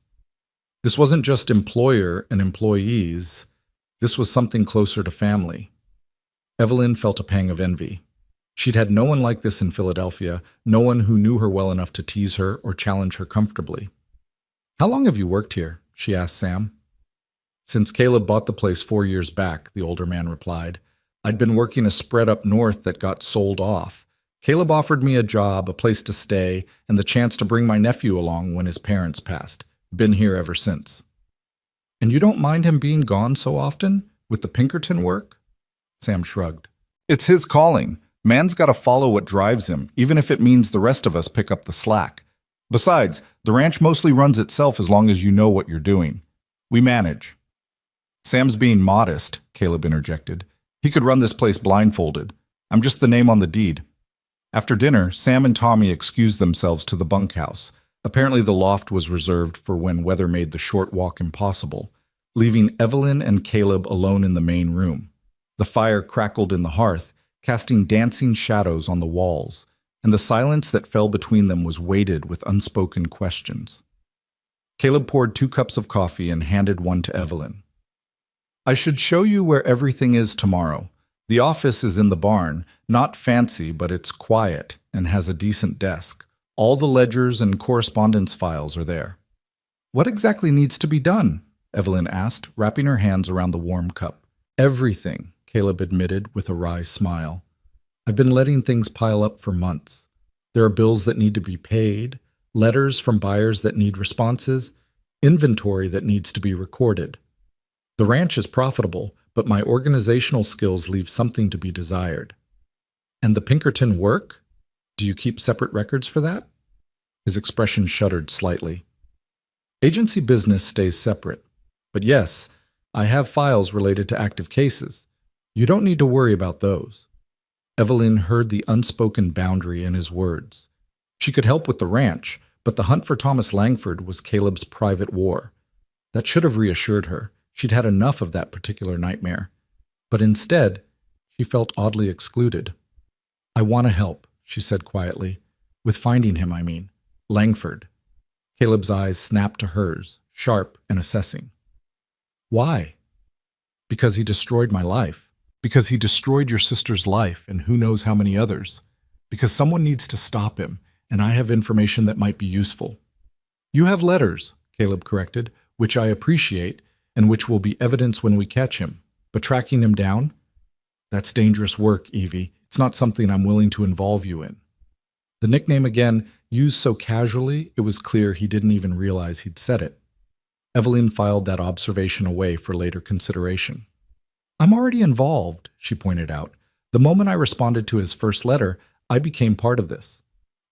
This wasn't just employer and employees, this was something closer to family. Evelyn felt a pang of envy. She'd had no one like this in Philadelphia, no one who knew her well enough to tease her or challenge her comfortably. How long have you worked here? She asked Sam. Since Caleb bought the place 4 years back, the older man replied. I'd been working a spread up north that got sold off. Caleb offered me a job, a place to stay, and the chance to bring my nephew along when his parents passed. Been here ever since. And you don't mind him being gone so often? With the Pinkerton work? Sam shrugged. It's his calling. Man's got to follow what drives him, even if it means the rest of us pick up the slack. Besides, the ranch mostly runs itself as long as you know what you're doing. We manage. Sam's being modest, Caleb interjected. He could run this place blindfolded. I'm just the name on the deed. After dinner, Sam and Tommy excused themselves to the bunkhouse. Apparently the loft was reserved for when weather made the short walk impossible, leaving Evelyn and Caleb alone in the main room. The fire crackled in the hearth, casting dancing shadows on the walls, and the silence that fell between them was weighted with unspoken questions. Caleb poured 2 cups of coffee and handed one to Evelyn. I should show you where everything is tomorrow. The office is in the barn, not fancy, but it's quiet and has a decent desk. All the ledgers and correspondence files are there. What exactly needs to be done? Evelyn asked, wrapping her hands around the warm cup. Everything, Caleb admitted with a wry smile. I've been letting things pile up for months. There are bills that need to be paid, letters from buyers that need responses, inventory that needs to be recorded. The ranch is profitable, but my organizational skills leave something to be desired. And the Pinkerton work? Do you keep separate records for that? His expression shuddered slightly. Agency business stays separate. But yes, I have files related to active cases. You don't need to worry about those. Evelyn heard the unspoken boundary in his words. She could help with the ranch, but the hunt for Thomas Langford was Caleb's private war. That should have reassured her. She'd had enough of that particular nightmare. But instead, she felt oddly excluded. I want to help, she said quietly. With finding him, I mean. Langford. Caleb's eyes snapped to hers, sharp and assessing. Why? Because he destroyed my life. Because he destroyed your sister's life and who knows how many others. Because someone needs to stop him, and I have information that might be useful. You have letters, Caleb corrected, which I appreciate, and which will be evidence when we catch him. But tracking him down? That's dangerous work, Evie. It's not something I'm willing to involve you in. The nickname again, used so casually, it was clear he didn't even realize he'd said it. Evelyn filed that observation away for later consideration. I'm already involved, she pointed out. The moment I responded to his first letter, I became part of this.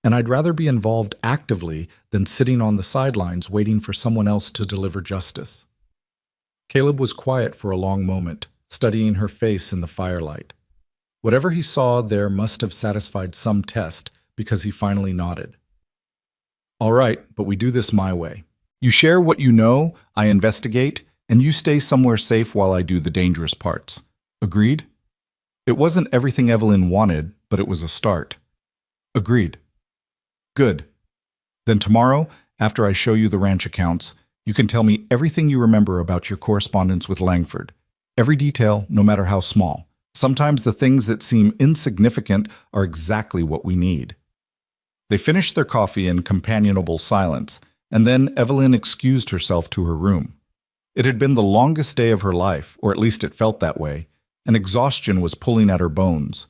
And I'd rather be involved actively than sitting on the sidelines waiting for someone else to deliver justice. Caleb was quiet for a long moment, studying her face in the firelight. Whatever he saw there must have satisfied some test, because he finally nodded. All right, but we do this my way. You share what you know, I investigate, and you stay somewhere safe while I do the dangerous parts. Agreed? It wasn't everything Evelyn wanted, but it was a start. Agreed. Good. Then tomorrow, after I show you the ranch accounts, you can tell me everything you remember about your correspondence with Langford. Every detail, no matter how small. Sometimes the things that seem insignificant are exactly what we need. They finished their coffee in companionable silence, and then Evelyn excused herself to her room. It had been the longest day of her life, or at least it felt that way, and exhaustion was pulling at her bones.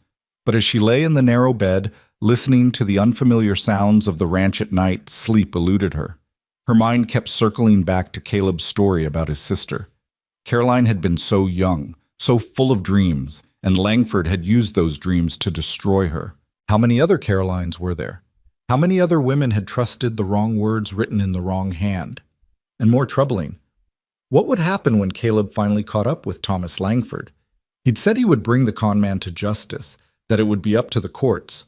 But as she lay in the narrow bed, listening to the unfamiliar sounds of the ranch at night, sleep eluded her. Her mind kept circling back to Caleb's story about his sister. Caroline had been so young, so full of dreams, and Langford had used those dreams to destroy her. How many other Carolines were there? How many other women had trusted the wrong words written in the wrong hand? And more troubling, what would happen when Caleb finally caught up with Thomas Langford? He'd said he would bring the con man to justice, that it would be up to the courts,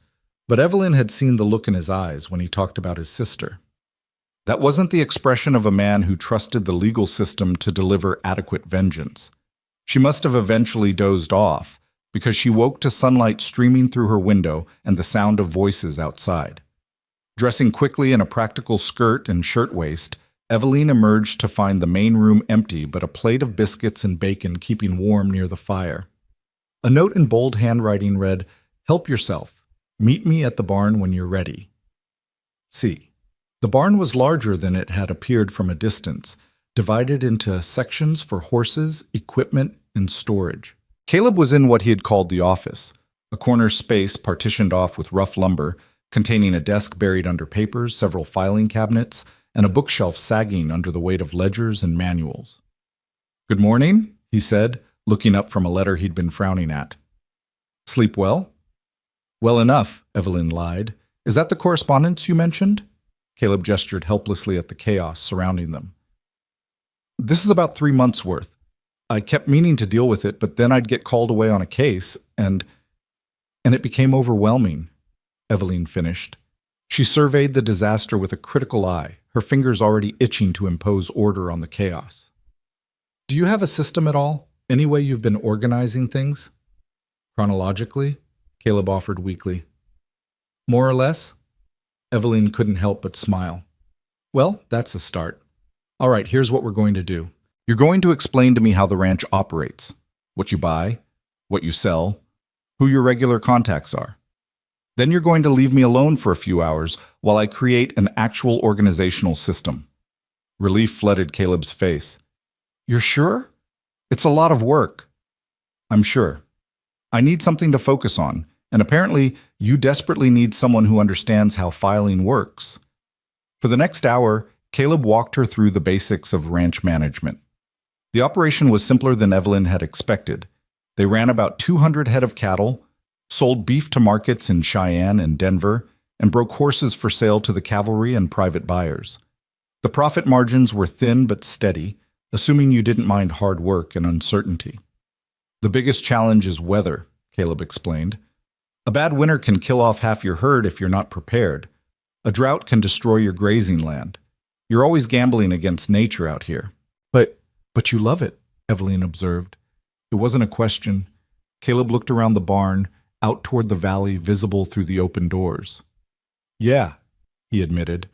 but Evelyn had seen the look in his eyes when he talked about his sister. That wasn't the expression of a man who trusted the legal system to deliver adequate vengeance. She must have eventually dozed off, because she woke to sunlight streaming through her window and the sound of voices outside. Dressing quickly in a practical skirt and shirtwaist, Evelyn emerged to find the main room empty but a plate of biscuits and bacon keeping warm near the fire. A note in bold handwriting read, "Help yourself. Meet me at the barn when you're ready." See, the barn was larger than it had appeared from a distance, divided into sections for horses, equipment, and storage. Caleb was in what he had called the office, a corner space partitioned off with rough lumber, containing a desk buried under papers, several filing cabinets, and a bookshelf sagging under the weight of ledgers and manuals. "Good morning," he said, looking up from a letter he'd been frowning at. "Sleep well?" "Well enough," Evelyn lied. "Is that the correspondence you mentioned?" Caleb gestured helplessly at the chaos surrounding them. "This is about 3 months' worth. I kept meaning to deal with it, but then I'd get called away on a case, and it became overwhelming," Evelyn finished. She surveyed the disaster with a critical eye, her fingers already itching to impose order on the chaos. "Do you have a system at all? Any way you've been organizing things?" "Chronologically?" Caleb offered weakly. "More or less?" Evelyn couldn't help but smile. "Well, that's a start. All right, here's what we're going to do. You're going to explain to me how the ranch operates, what you buy, what you sell, who your regular contacts are. Then you're going to leave me alone for a few hours while I create an actual organizational system." Relief flooded Caleb's face. "You're sure? It's a lot of work." "I'm sure. I need something to focus on, and apparently you desperately need someone who understands how filing works." For the next hour, Caleb walked her through the basics of ranch management. The operation was simpler than Evelyn had expected. They ran about 200 head of cattle, sold beef to markets in Cheyenne and Denver, and broke horses for sale to the cavalry and private buyers. The profit margins were thin but steady, assuming you didn't mind hard work and uncertainty. "The biggest challenge is weather," Caleb explained. "A bad winter can kill off half your herd if you're not prepared. A drought can destroy your grazing land. You're always gambling against nature out here." But you love it," Evelyn observed. It wasn't a question. Caleb looked around the barn, out toward the valley visible through the open doors. "Yeah," he admitted.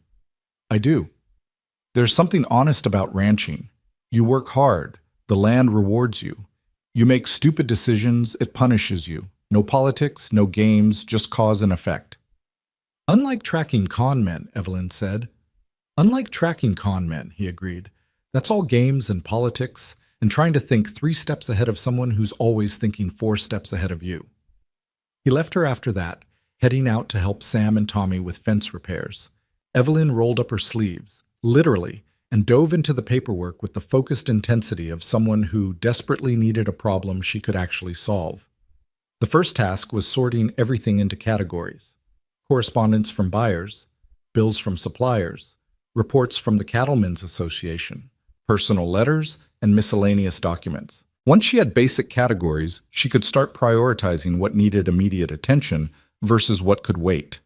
"I do. There's something honest about ranching. You work hard. The land rewards you. You make stupid decisions, it punishes you. No politics, no games, just cause and effect." "Unlike tracking con men," Evelyn said. "Unlike tracking con men," he agreed. "That's all games and politics, and trying to think 3 steps ahead of someone who's always thinking 4 steps ahead of you." He left her after that, heading out to help Sam and Tommy with fence repairs. Evelyn rolled up her sleeves, literally, and dove into the paperwork with the focused intensity of someone who desperately needed a problem she could actually solve. The first task was sorting everything into categories: correspondence from buyers, bills from suppliers, reports from the Cattlemen's Association, personal letters, and miscellaneous documents. Once she had basic categories, she could start prioritizing what needed immediate attention versus what could wait.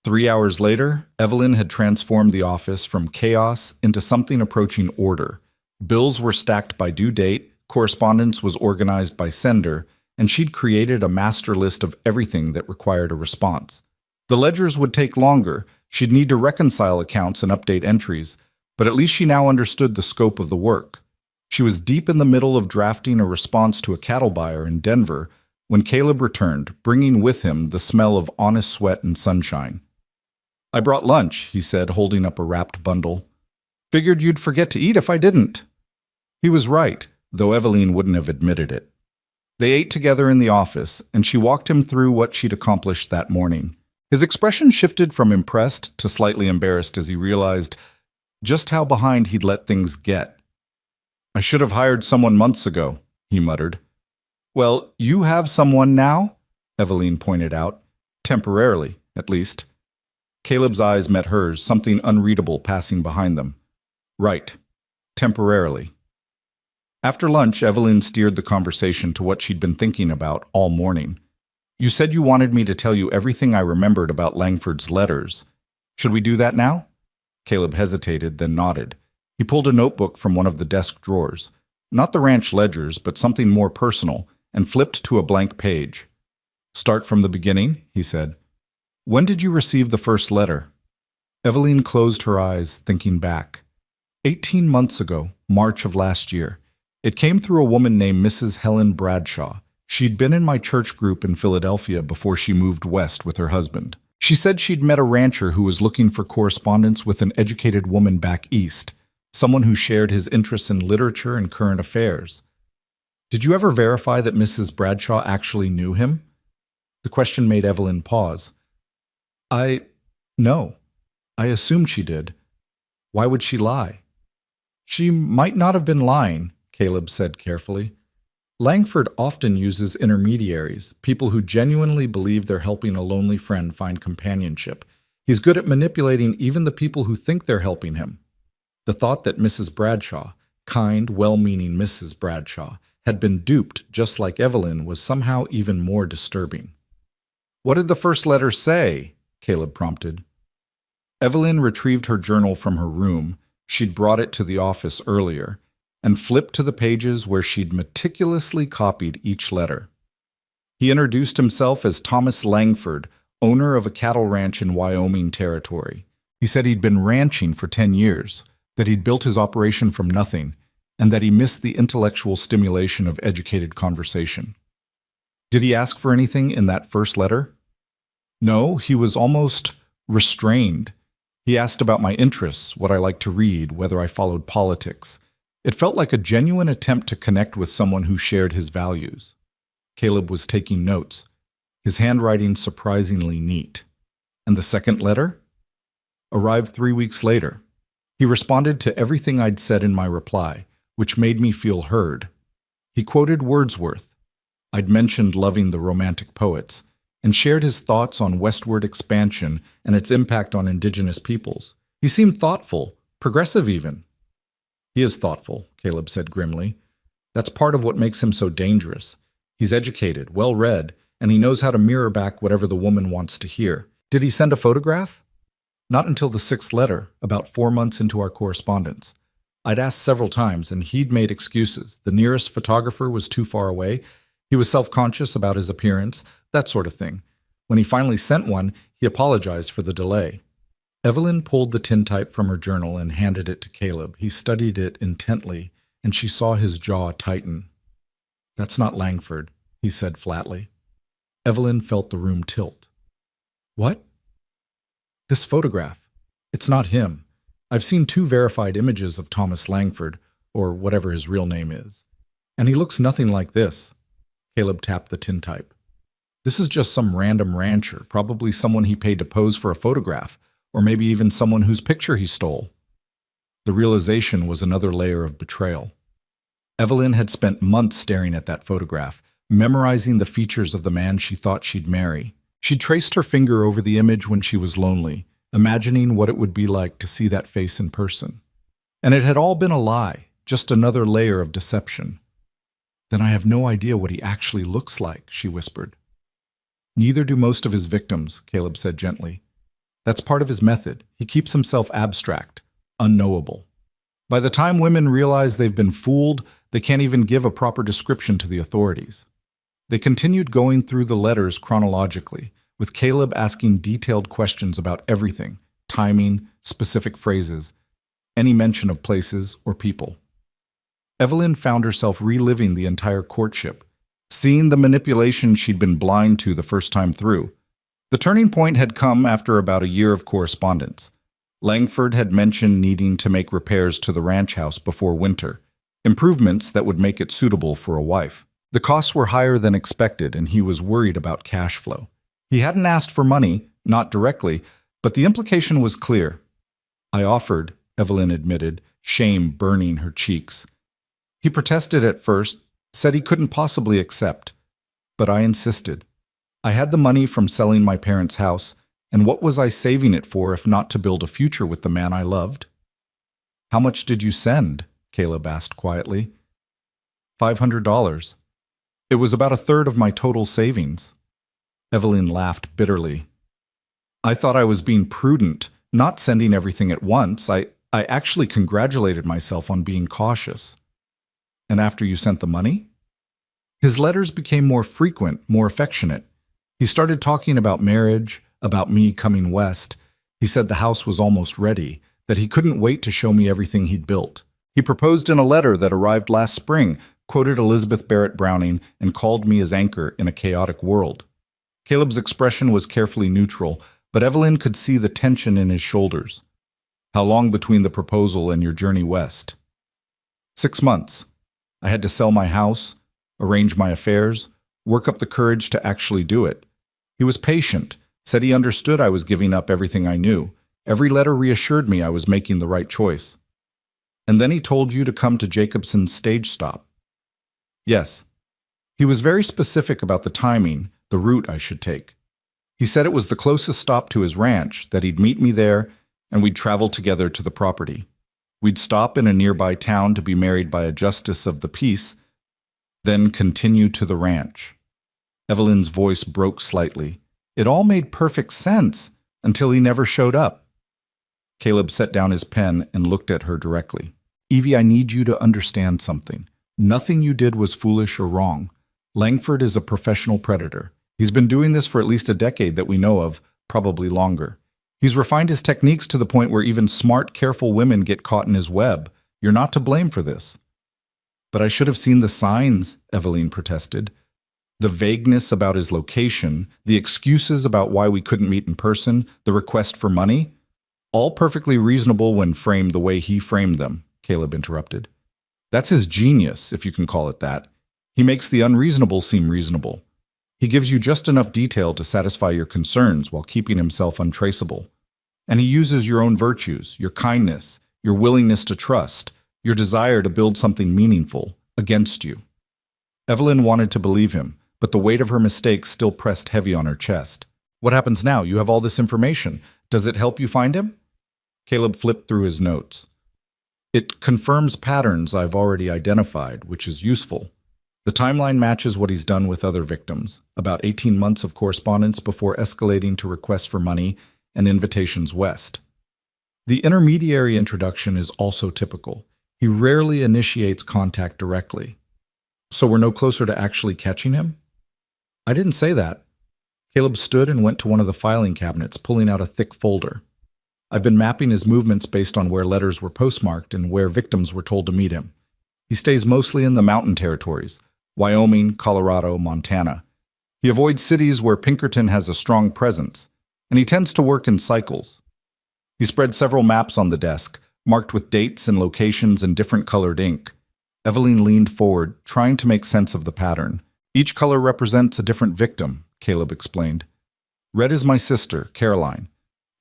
3 hours later, Evelyn had transformed the office from chaos into something approaching order. Bills were stacked by due date, correspondence was organized by sender, and she'd created a master list of everything that required a response. The ledgers would take longer. She'd need to reconcile accounts and update entries, but at least she now understood the scope of the work. She was deep in the middle of drafting a response to a cattle buyer in Denver when Caleb returned, bringing with him the smell of honest sweat and sunshine. "I brought lunch," he said, holding up a wrapped bundle. "Figured you'd forget to eat if I didn't." He was right, though Evelyn wouldn't have admitted it. They ate together in the office, and she walked him through what she'd accomplished that morning. His expression shifted from impressed to slightly embarrassed as he realized Just how behind he'd let things get. "I should have hired someone months ago," he muttered. "Well, you have someone now," Eveline pointed out. "Temporarily, at least." Caleb's eyes met hers, something unreadable passing behind them. "Right. Temporarily." After lunch, Evelyn steered the conversation to what she'd been thinking about all morning. "You said you wanted me to tell you everything I remembered about Langford's letters. Should we do that now?" Caleb hesitated, then nodded. He pulled a notebook from one of the desk drawers. Not the ranch ledgers, but something more personal, and flipped to a blank page. "Start from the beginning," he said. "When did you receive the first letter?" Eveline closed her eyes, thinking back. 18 months ago, March of last year. It came through a woman named Mrs. Helen Bradshaw. She'd been in my church group in Philadelphia before she moved west with her husband. She said she'd met a rancher who was looking for correspondence with an educated woman back east, someone who shared his interests in literature and current affairs. "Did you ever verify that Mrs. Bradshaw actually knew him?" The question made Evelyn pause. No. I assumed she did. Why would she lie?" "She might not have been lying," Caleb said carefully. "Langford often uses intermediaries, people who genuinely believe they're helping a lonely friend find companionship. He's good at manipulating even the people who think they're helping him." The thought that Mrs. Bradshaw, kind, well-meaning Mrs. Bradshaw, had been duped just like Evelyn was somehow even more disturbing. "What did the first letter say?" Caleb prompted. Evelyn retrieved her journal from her room. She'd brought it to the office earlier, and flipped to the pages where she'd meticulously copied each letter. He introduced himself as Thomas Langford, owner of a cattle ranch in Wyoming Territory. He said he'd been ranching for 10 years, that he'd built his operation from nothing, and that he missed the intellectual stimulation of educated conversation. Did he ask for anything in that first letter? No, he was almost restrained. He asked about my interests, what I liked to read, whether I followed politics. It felt like a genuine attempt to connect with someone who shared his values. Caleb was taking notes, his handwriting surprisingly neat. And the second letter? Arrived 3 weeks later. He responded to everything I'd said in my reply, which made me feel heard. He quoted Wordsworth. I'd mentioned loving the Romantic poets, and shared his thoughts on westward expansion and its impact on indigenous peoples. He seemed thoughtful, progressive even. "He is thoughtful," Caleb said grimly. "That's part of what makes him so dangerous. He's educated, well-read, and he knows how to mirror back whatever the woman wants to hear." "Did he send a photograph?" "Not until the 6th letter, about 4 months into our correspondence. I'd asked several times, and he'd made excuses. The nearest photographer was too far away. He was self-conscious about his appearance, that sort of thing. When he finally sent one, he apologized for the delay." Evelyn pulled the tintype from her journal and handed it to Caleb. He studied it intently, and she saw his jaw tighten. "That's not Langford," he said flatly. Evelyn felt the room tilt. "What?" "This photograph. It's not him. I've seen 2 verified images of Thomas Langford, or whatever his real name is, and he looks nothing like this." Caleb tapped the tintype. "This is just some random rancher, probably someone he paid to pose for a photograph, or maybe even someone whose picture he stole." The realization was another layer of betrayal. Evelyn had spent months staring at that photograph, memorizing the features of the man she thought she'd marry. She traced her finger over the image when she was lonely, imagining what it would be like to see that face in person. And it had all been a lie, just another layer of deception. "Then I have no idea what he actually looks like," she whispered. "Neither do most of his victims," Caleb said gently. "That's part of his method. He keeps himself abstract, unknowable. By the time women realize they've been fooled, they can't even give a proper description to the authorities." They continued going through the letters chronologically, with Caleb asking detailed questions about everything, timing, specific phrases, any mention of places or people. Evelyn found herself reliving the entire courtship, seeing the manipulation she'd been blind to the first time through. The turning point had come after about a year of correspondence. Langford had mentioned needing to make repairs to the ranch house before winter, improvements that would make it suitable for a wife. The costs were higher than expected, and he was worried about cash flow. He hadn't asked for money, not directly, but the implication was clear. "I offered, Evelyn admitted, shame burning her cheeks. He protested at first, said he couldn't possibly accept. But I insisted. I had the money from selling my parents' house, and what was I saving it for if not to build a future with the man I loved? How much did you send? Caleb asked quietly. $500. It was about a third of my total savings. Evelyn laughed bitterly. I thought I was being prudent, not sending everything at once. I actually congratulated myself on being cautious. And after you sent the money? His letters became more frequent, more affectionate. He started talking about marriage, about me coming west. He said the house was almost ready, that he couldn't wait to show me everything he'd built. He proposed in a letter that arrived last spring, quoted Elizabeth Barrett Browning, and called me his anchor in a chaotic world. Caleb's expression was carefully neutral, but Evelyn could see the tension in his shoulders. How long between the proposal and your journey west? 6 months. I had to sell my house, arrange my affairs, work up the courage to actually do it. He was patient, said he understood I was giving up everything I knew. Every letter reassured me I was making the right choice. And then he told you to come to Jacobson's stage stop. Yes. He was very specific about the timing, the route I should take. He said it was the closest stop to his ranch, that he'd meet me there, and we'd travel together to the property. We'd stop in a nearby town to be married by a justice of the peace, then continue to the ranch. Evelyn's voice broke slightly. It all made perfect sense, until he never showed up. Caleb set down his pen and looked at her directly. Evie, I need you to understand something. Nothing you did was foolish or wrong. Langford is a professional predator. He's been doing this for at least a decade that we know of, probably longer. He's refined his techniques to the point where even smart, careful women get caught in his web. You're not to blame for this. But I should have seen the signs, Evelyn protested. The vagueness about his location, the excuses about why we couldn't meet in person, the request for money, all perfectly reasonable when framed the way he framed them, Caleb interrupted. That's his genius, if you can call it that. He makes the unreasonable seem reasonable. He gives you just enough detail to satisfy your concerns while keeping himself untraceable. And he uses your own virtues, your kindness, your willingness to trust, your desire to build something meaningful, against you. Evelyn wanted to believe him, but the weight of her mistakes still pressed heavy on her chest. What happens now? You have all this information. Does it help you find him? Caleb flipped through his notes. It confirms patterns I've already identified, which is useful. The timeline matches what he's done with other victims, about 18 months of correspondence before escalating to requests for money and invitations west. The intermediary introduction is also typical. He rarely initiates contact directly. So we're no closer to actually catching him? I didn't say that. Caleb stood and went to one of the filing cabinets, pulling out a thick folder. I've been mapping his movements based on where letters were postmarked and where victims were told to meet him. He stays mostly in the mountain territories, Wyoming, Colorado, Montana. He avoids cities where Pinkerton has a strong presence, and he tends to work in cycles. He spread several maps on the desk, marked with dates and locations in different colored ink. Evelyn leaned forward, trying to make sense of the pattern. Each color represents a different victim, Caleb explained. Red is my sister, Caroline.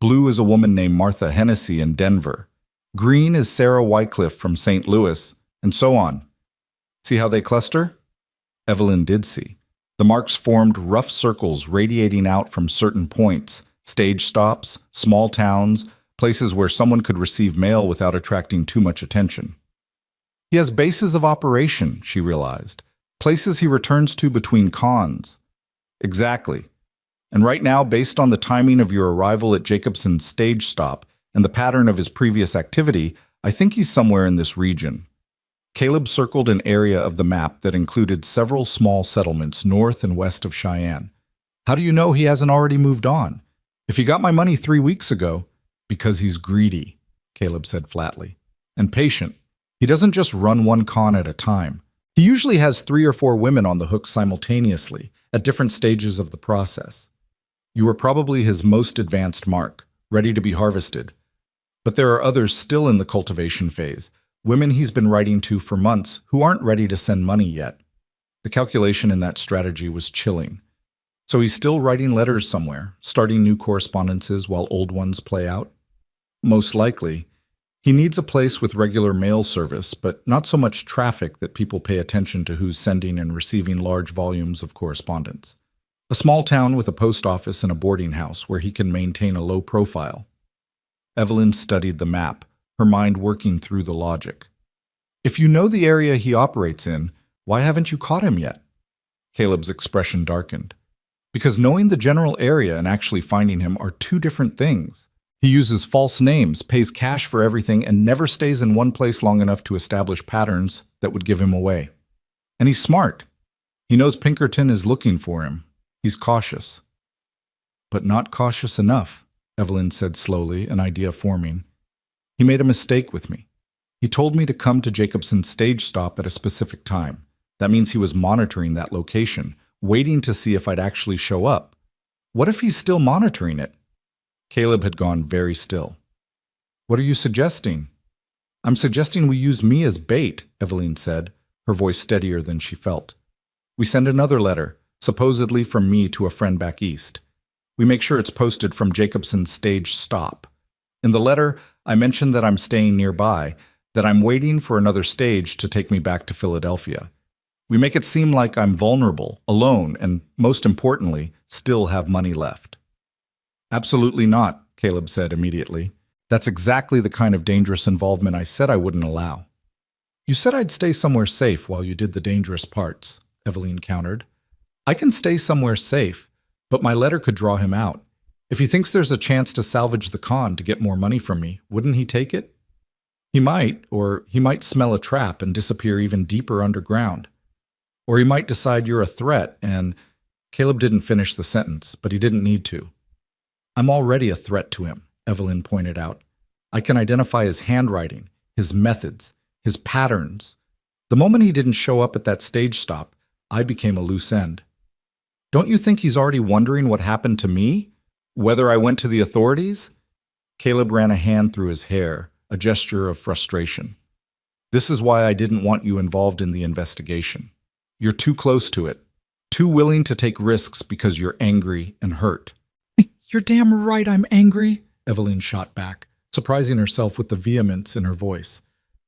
Blue is a woman named Martha Hennessy in Denver. Green is Sarah Wycliffe from St. Louis, and so on. See how they cluster? Evelyn did see. The marks formed rough circles radiating out from certain points, stage stops, small towns, places where someone could receive mail without attracting too much attention. He has bases of operation, she realized, places he returns to between cons. Exactly. And right now, based on the timing of your arrival at Jacobson's stage stop and the pattern of his previous activity, I think he's somewhere in this region. Caleb circled an area of the map that included several small settlements north and west of Cheyenne. How do you know he hasn't already moved on? If he got my money 3 weeks ago, because he's greedy, Caleb said flatly, and patient. He doesn't just run one con at a time. He usually has 3 or 4 women on the hook simultaneously, at different stages of the process. You were probably his most advanced mark, ready to be harvested. But there are others still in the cultivation phase, women he's been writing to for months who aren't ready to send money yet. The calculation in that strategy was chilling. So he's still writing letters somewhere, starting new correspondences while old ones play out? Most likely. He needs a place with regular mail service, but not so much traffic that people pay attention to who's sending and receiving large volumes of correspondence. A small town with a post office and a boarding house where he can maintain a low profile. Evelyn studied the map, her mind working through the logic. If you know the area he operates in, why haven't you caught him yet? Caleb's expression darkened. Because knowing the general area and actually finding him are two different things. He uses false names, pays cash for everything, and never stays in one place long enough to establish patterns that would give him away. And he's smart. He knows Pinkerton is looking for him. He's cautious. But not cautious enough, Evelyn said slowly, an idea forming. He made a mistake with me. He told me to come to Jacobson's stage stop at a specific time. That means he was monitoring that location, waiting to see if I'd actually show up. What if he's still monitoring it? Caleb had gone very still. What are you suggesting? I'm suggesting we use me as bait, Evelyn said, her voice steadier than she felt. We send another letter, supposedly from me to a friend back east. We make sure it's posted from Jacobson's stage stop. In the letter, I mention that I'm staying nearby, that I'm waiting for another stage to take me back to Philadelphia. We make it seem like I'm vulnerable, alone, and, most importantly, still have money left. Absolutely not, Caleb said immediately. That's exactly the kind of dangerous involvement I said I wouldn't allow. You said I'd stay somewhere safe while you did the dangerous parts, Evelyn countered. I can stay somewhere safe, but my letter could draw him out. If he thinks there's a chance to salvage the con to get more money from me, wouldn't he take it? He might, or he might smell a trap and disappear even deeper underground. Or he might decide you're a threat and… Caleb didn't finish the sentence, but he didn't need to. I'm already a threat to him, Evelyn pointed out. I can identify his handwriting, his methods, his patterns. The moment he didn't show up at that stage stop, I became a loose end. Don't you think he's already wondering what happened to me? Whether I went to the authorities? Caleb ran a hand through his hair, a gesture of frustration. This is why I didn't want you involved in the investigation. You're too close to it, too willing to take risks because you're angry and hurt. You're damn right I'm angry, Evelyn shot back, surprising herself with the vehemence in her voice.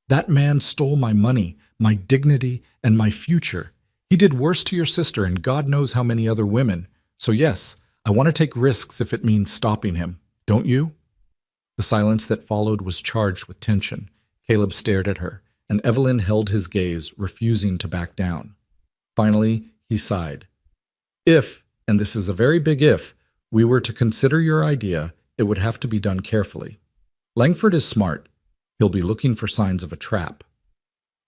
That man stole my money, my dignity, and my future. He did worse to your sister and God knows how many other women. So yes, I want to take risks if it means stopping him. Don't you? The silence that followed was charged with tension. Caleb stared at her, and Evelyn held his gaze, refusing to back down. Finally, he sighed. If, and this is a very big if, we were to consider your idea, it would have to be done carefully. Langford is smart. He'll be looking for signs of a trap.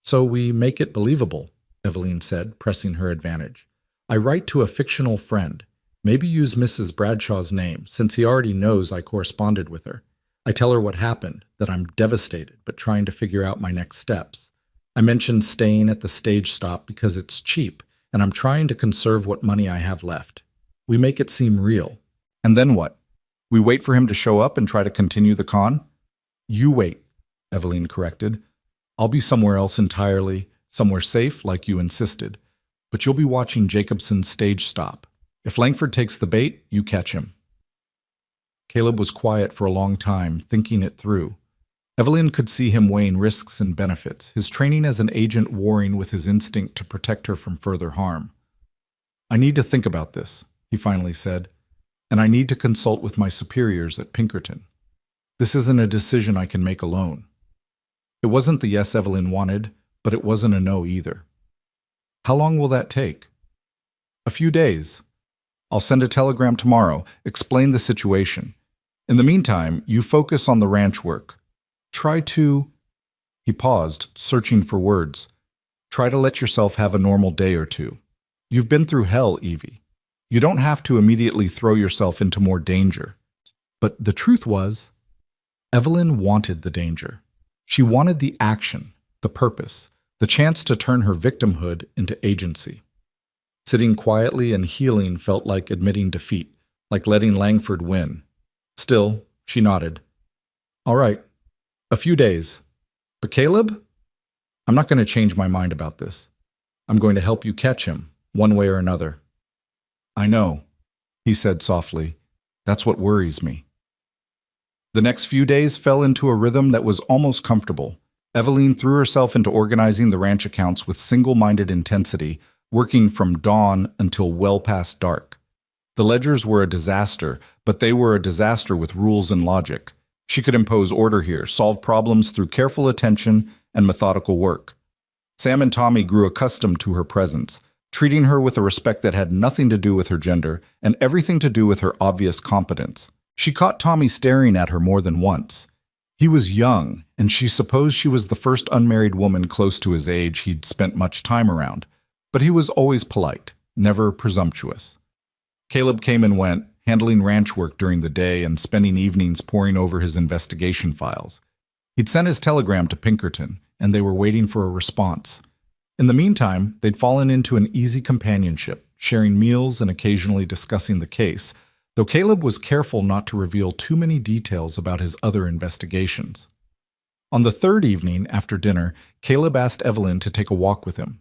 So we make it believable, Evelyn said, pressing her advantage. I write to a fictional friend. Maybe use Mrs. Bradshaw's name, since he already knows I corresponded with her. I tell her what happened, that I'm devastated, but trying to figure out my next steps. I mentioned staying at the stage stop because it's cheap, and I'm trying to conserve what money I have left. We make it seem real. And then what? We wait for him to show up and try to continue the con? You wait, Evelyn corrected. I'll be somewhere else entirely, somewhere safe like you insisted. But you'll be watching Jacobson's stage stop. If Langford takes the bait, you catch him. Caleb was quiet for a long time, thinking it through. Evelyn could see him weighing risks and benefits, his training as an agent warring with his instinct to protect her from further harm. I need to think about this, he finally said, and I need to consult with my superiors at Pinkerton. This isn't a decision I can make alone. It wasn't the yes Evelyn wanted, but it wasn't a no either. How long will that take? A few days. I'll send a telegram tomorrow, explain the situation. In the meantime, you focus on the ranch work. Try to… He paused, searching for words. Try to let yourself have a normal day or two. You've been through hell, Evie. You don't have to immediately throw yourself into more danger. But the truth was, Evelyn wanted the danger. She wanted the action, the purpose, the chance to turn her victimhood into agency. Sitting quietly and healing felt like admitting defeat, like letting Langford win. Still, she nodded. All right, a few days. But Caleb? I'm not going to change my mind about this. I'm going to help you catch him, one way or another. I know, he said softly. That's what worries me. The next few days fell into a rhythm that was almost comfortable. Evelyn threw herself into organizing the ranch accounts with single-minded intensity, working from dawn until well past dark. The ledgers were a disaster, but they were a disaster with rules and logic. She could impose order here, solve problems through careful attention and methodical work. Sam and Tommy grew accustomed to her presence, treating her with a respect that had nothing to do with her gender and everything to do with her obvious competence. She caught Tommy staring at her more than once. He was young, and she supposed she was the first unmarried woman close to his age he'd spent much time around. But he was always polite, never presumptuous. Caleb came and went, handling ranch work during the day and spending evenings poring over his investigation files. He'd sent his telegram to Pinkerton, and they were waiting for a response. In the meantime, they'd fallen into an easy companionship, sharing meals and occasionally discussing the case, though Caleb was careful not to reveal too many details about his other investigations. On the third evening, after dinner, Caleb asked Evelyn to take a walk with him.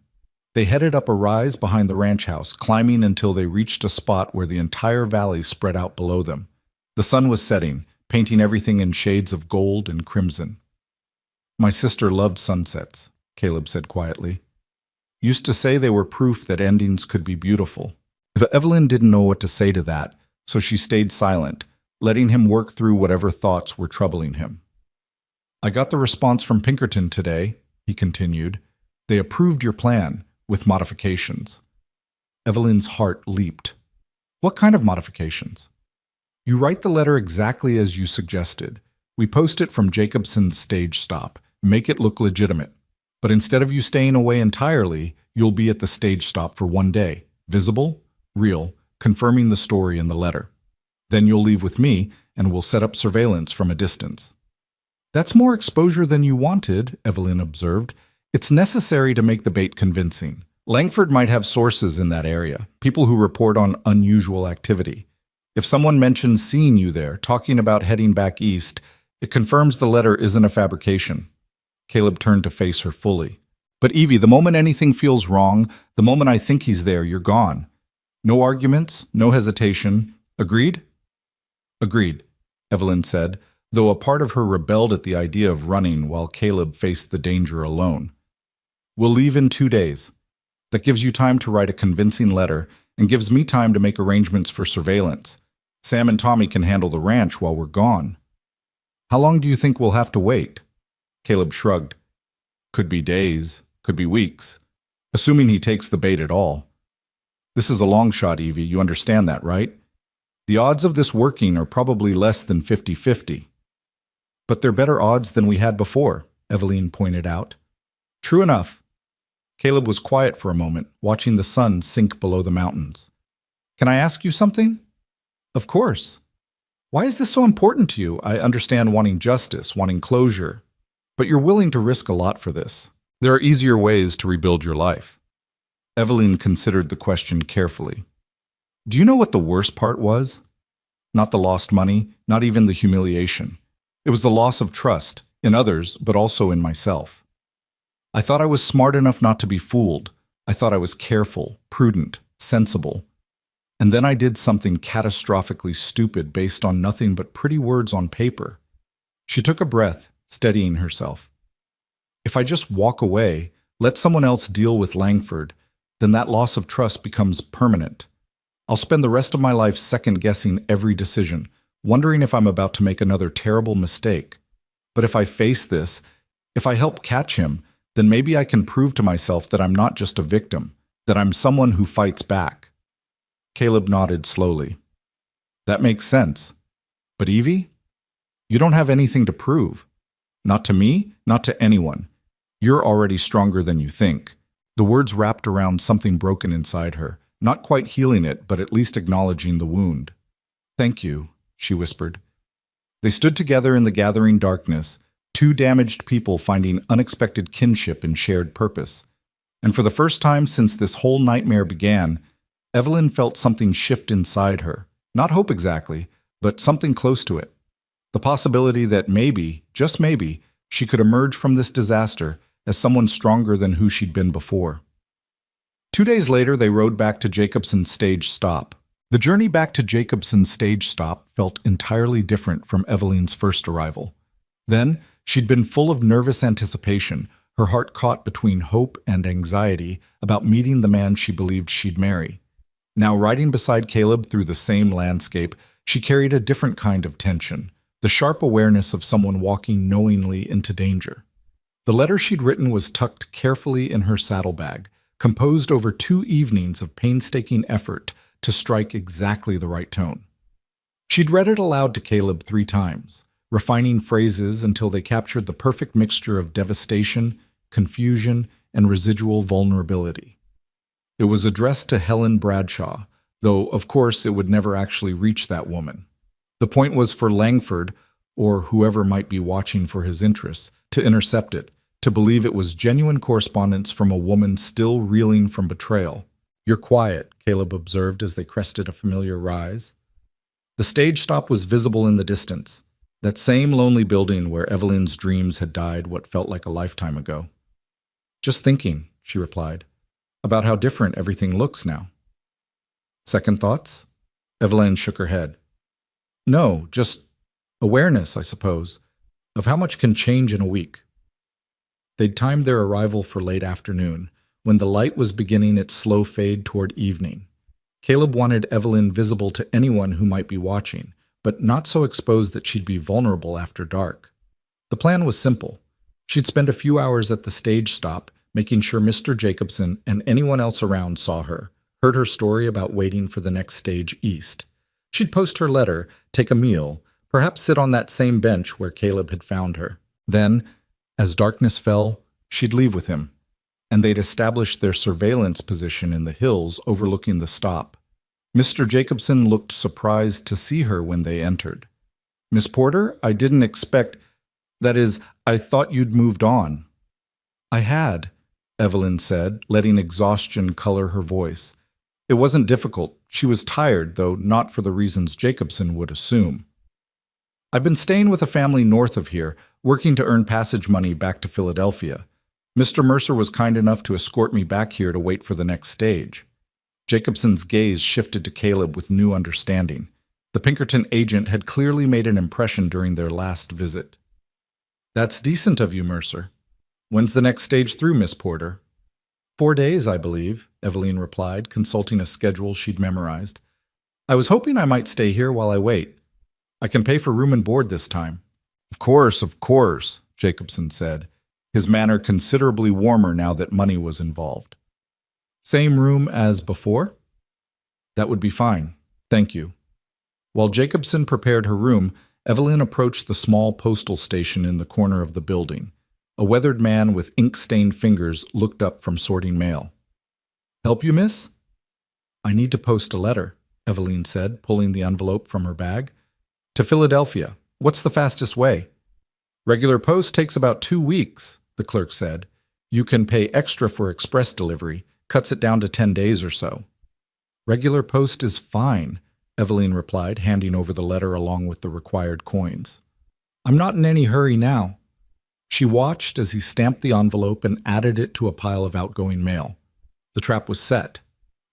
They headed up a rise behind the ranch house, climbing until they reached a spot where the entire valley spread out below them. The sun was setting, painting everything in shades of gold and crimson. "My sister loved sunsets," Caleb said quietly. "Used to say they were proof that endings could be beautiful." Evelyn didn't know what to say to that, so she stayed silent, letting him work through whatever thoughts were troubling him. "I got the response from Pinkerton today," he continued. "They approved your plan, with modifications." Evelyn's heart leaped. "What kind of modifications?" "You write the letter exactly as you suggested. We post it from Jacobson's stage stop, make it look legitimate. But instead of you staying away entirely, you'll be at the stage stop for 1 day, visible, real, confirming the story in the letter. Then you'll leave with me, and we'll set up surveillance from a distance." "That's more exposure than you wanted," Evelyn observed. "It's necessary to make the bait convincing. Langford might have sources in that area, people who report on unusual activity. If someone mentions seeing you there, talking about heading back east, it confirms the letter isn't a fabrication." Caleb turned to face her fully. "But Evie, the moment anything feels wrong, the moment I think he's there, you're gone. No arguments, no hesitation. Agreed?" "Agreed," Evelyn said, though a part of her rebelled at the idea of running while Caleb faced the danger alone. "We'll leave in 2 days. That gives you time to write a convincing letter and gives me time to make arrangements for surveillance. Sam and Tommy can handle the ranch while we're gone." "How long do you think we'll have to wait?" Caleb shrugged. "Could be days, could be weeks, assuming he takes the bait at all. This is a long shot, Evie, you understand that, right? The odds of this working are probably less than 50-50. "But they're better odds than we had before," Evelyn pointed out. "True enough." Caleb was quiet for a moment, watching the sun sink below the mountains. "Can I ask you something?" "Of course." "Why is this so important to you? I understand wanting justice, wanting closure. But you're willing to risk a lot for this. There are easier ways to rebuild your life." Evelyn considered the question carefully. "Do you know what the worst part was? Not the lost money, not even the humiliation. It was the loss of trust, in others, but also in myself. I thought I was smart enough not to be fooled. I thought I was careful, prudent, sensible. And then I did something catastrophically stupid based on nothing but pretty words on paper." She took a breath, steadying herself. "If I just walk away, let someone else deal with Langford, then that loss of trust becomes permanent. I'll spend the rest of my life second-guessing every decision, wondering if I'm about to make another terrible mistake. But if I face this, if I help catch him, then maybe I can prove to myself that I'm not just a victim, that I'm someone who fights back." Caleb nodded slowly. "That makes sense. But Evie, you don't have anything to prove. Not to me, not to anyone. You're already stronger than you think." The words wrapped around something broken inside her, not quite healing it, but at least acknowledging the wound. "Thank you," she whispered. They stood together in the gathering darkness, two damaged people finding unexpected kinship and shared purpose. And for the first time since this whole nightmare began, Evelyn felt something shift inside her. Not hope exactly, but something close to it. The possibility that maybe, just maybe, she could emerge from this disaster as someone stronger than who she'd been before. 2 days later, they rode back to Jacobson's stage stop. The journey back to Jacobson's stage stop felt entirely different from Evelyn's first arrival. Then, she'd been full of nervous anticipation, her heart caught between hope and anxiety about meeting the man she believed she'd marry. Now, riding beside Caleb through the same landscape, she carried a different kind of tension, the sharp awareness of someone walking knowingly into danger. The letter she'd written was tucked carefully in her saddlebag, composed over 2 evenings of painstaking effort to strike exactly the right tone. She'd read it aloud to Caleb 3 times, refining phrases until they captured the perfect mixture of devastation, confusion, and residual vulnerability. It was addressed to Helen Bradshaw, though of course it would never actually reach that woman. The point was for Langford, or whoever might be watching for his interests, to intercept it, to believe it was genuine correspondence from a woman still reeling from betrayal. "You're quiet," Caleb observed as they crested a familiar rise. The stage stop was visible in the distance, that same lonely building where Evelyn's dreams had died what felt like a lifetime ago. "Just thinking," she replied, "about how different everything looks now." "Second thoughts?" Evelyn shook her head. "No, just awareness, I suppose, of how much can change in a week." They'd timed their arrival for late afternoon, when the light was beginning its slow fade toward evening. Caleb wanted Evelyn visible to anyone who might be watching, but not so exposed that she'd be vulnerable after dark. The plan was simple. She'd spend a few hours at the stage stop, making sure Mr. Jacobson and anyone else around saw her, heard her story about waiting for the next stage east. She'd post her letter, take a meal, perhaps sit on that same bench where Caleb had found her. Then, as darkness fell, she'd leave with him, and they'd establish their surveillance position in the hills overlooking the stop. Mr. Jacobson looked surprised to see her when they entered. "Miss Porter, I didn't expect— that is, I thought you'd moved on." "I had," Evelyn said, letting exhaustion color her voice. It wasn't difficult. She was tired, though not for the reasons Jacobson would assume. "I've been staying with a family north of here, working to earn passage money back to Philadelphia. Mr. Mercer was kind enough to escort me back here to wait for the next stage." Jacobson's gaze shifted to Caleb with new understanding. The Pinkerton agent had clearly made an impression during their last visit. "That's decent of you, Mercer. When's the next stage through, Miss Porter?" 4 days, I believe," Evelyn replied, consulting a schedule she'd memorized. "I was hoping I might stay here while I wait. I can pay for room and board this time." Of course," Jacobson said, his manner considerably warmer now that money was involved. "Same room as before?" "That would be fine. Thank you." While Jacobson prepared her room, Evelyn approached the small postal station in the corner of the building. A weathered man with ink-stained fingers looked up from sorting mail. "Help you, miss?" "I need to post a letter," Evelyn said, pulling the envelope from her bag. "To Philadelphia. What's the fastest way?" "Regular post takes about 2 weeks," the clerk said. "You can pay extra for express delivery. Cuts it down to 10 days or so." "Regular post is fine," Evelyn replied, handing over the letter along with the required coins. "I'm not in any hurry now." She watched as he stamped the envelope and added it to a pile of outgoing mail. The trap was set.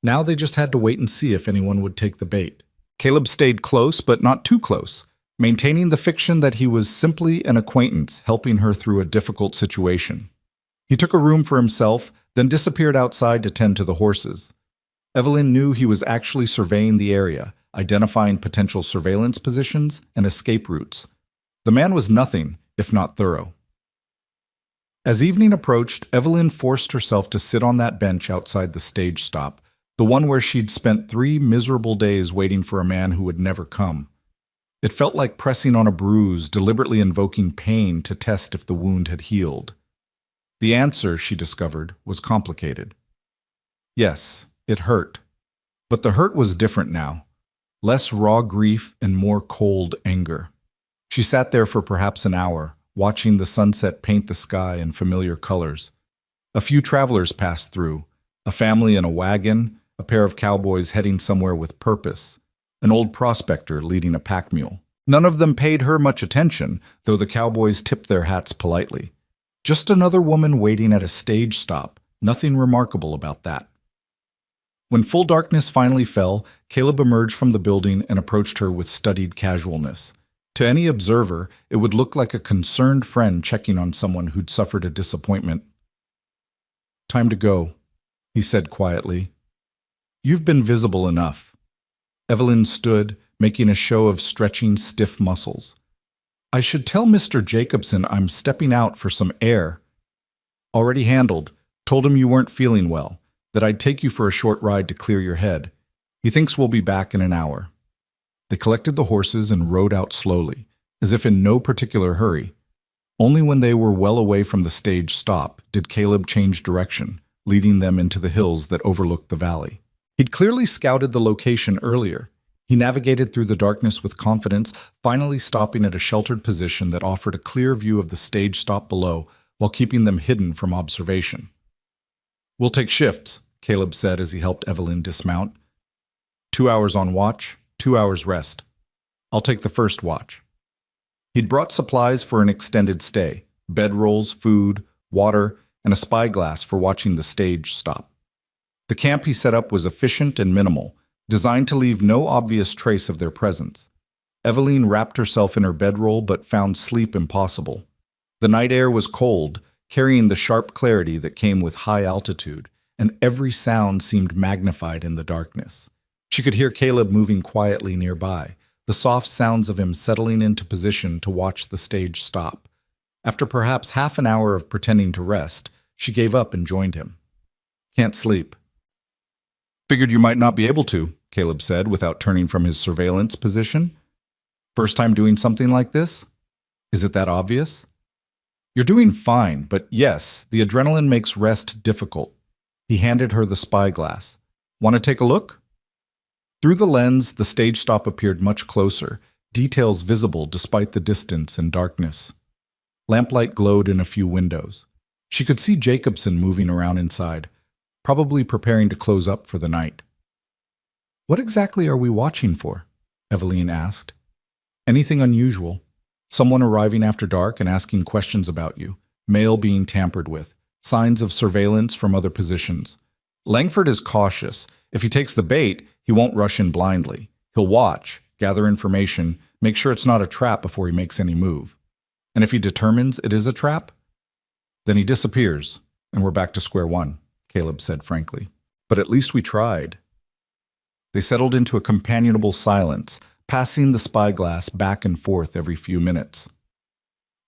Now they just had to wait and see if anyone would take the bait. Caleb stayed close, but not too close, maintaining the fiction that he was simply an acquaintance helping her through a difficult situation. He took a room for himself, then disappeared outside to tend to the horses. Evelyn knew he was actually surveying the area, identifying potential surveillance positions and escape routes. The man was nothing if not thorough. As evening approached, Evelyn forced herself to sit on that bench outside the stage stop, the one where she'd spent 3 miserable days waiting for a man who would never come. It felt like pressing on a bruise, deliberately invoking pain to test if the wound had healed. The answer, she discovered, was complicated. Yes, it hurt. But the hurt was different now. Less raw grief and more cold anger. She sat there for perhaps an hour, watching the sunset paint the sky in familiar colors. A few travelers passed through, a family in a wagon, a pair of cowboys heading somewhere with purpose, an old prospector leading a pack mule. None of them paid her much attention, though the cowboys tipped their hats politely. Just another woman waiting at a stage stop, nothing remarkable about that. When full darkness finally fell, Caleb emerged from the building and approached her with studied casualness. To any observer, it would look like a concerned friend checking on someone who'd suffered a disappointment. "Time to go," he said quietly. "You've been visible enough." Evelyn stood, making a show of stretching stiff muscles. "I should tell Mr. Jacobson I'm stepping out for some air." "Already handled. Told him you weren't feeling well, that I'd take you for a short ride to clear your head. He thinks we'll be back in an hour." They collected the horses and rode out slowly, as if in no particular hurry. Only when they were well away from the stage stop did Caleb change direction, leading them into the hills that overlooked the valley. He'd clearly scouted the location earlier. He navigated through the darkness with confidence, finally stopping at a sheltered position that offered a clear view of the stage stop below while keeping them hidden from observation. "We'll take shifts," Caleb said as he helped Evelyn dismount. 2 hours on watch, 2 hours rest. I'll take the first watch." He'd brought supplies for an extended stay: bedrolls, food, water, and a spyglass for watching the stage stop. The camp he set up was efficient and minimal, designed to leave no obvious trace of their presence. Evelyn wrapped herself in her bedroll but found sleep impossible. The night air was cold, carrying the sharp clarity that came with high altitude, and every sound seemed magnified in the darkness. She could hear Caleb moving quietly nearby, the soft sounds of him settling into position to watch the stage stop. After perhaps half an hour of pretending to rest, she gave up and joined him. "Can't sleep." "Figured you might not be able to," Caleb said without turning from his surveillance position. "First time doing something like this? Is it that obvious?" "You're doing fine, but yes, the adrenaline makes rest difficult." He handed her the spyglass. "Want to take a look?" Through the lens, the stage stop appeared much closer, details visible despite the distance and darkness. Lamplight glowed in a few windows. She could see Jacobson moving around inside, probably preparing to close up for the night. "What exactly are we watching for?" Evelyn asked. "Anything unusual. Someone arriving after dark and asking questions about you, mail being tampered with, signs of surveillance from other positions. Langford is cautious. If he takes the bait, he won't rush in blindly. He'll watch, gather information, make sure it's not a trap before he makes any move. And if he determines it is a trap, then he disappears, and we're back to square one," Caleb said frankly. "But at least we tried." They settled into a companionable silence, passing the spyglass back and forth every few minutes.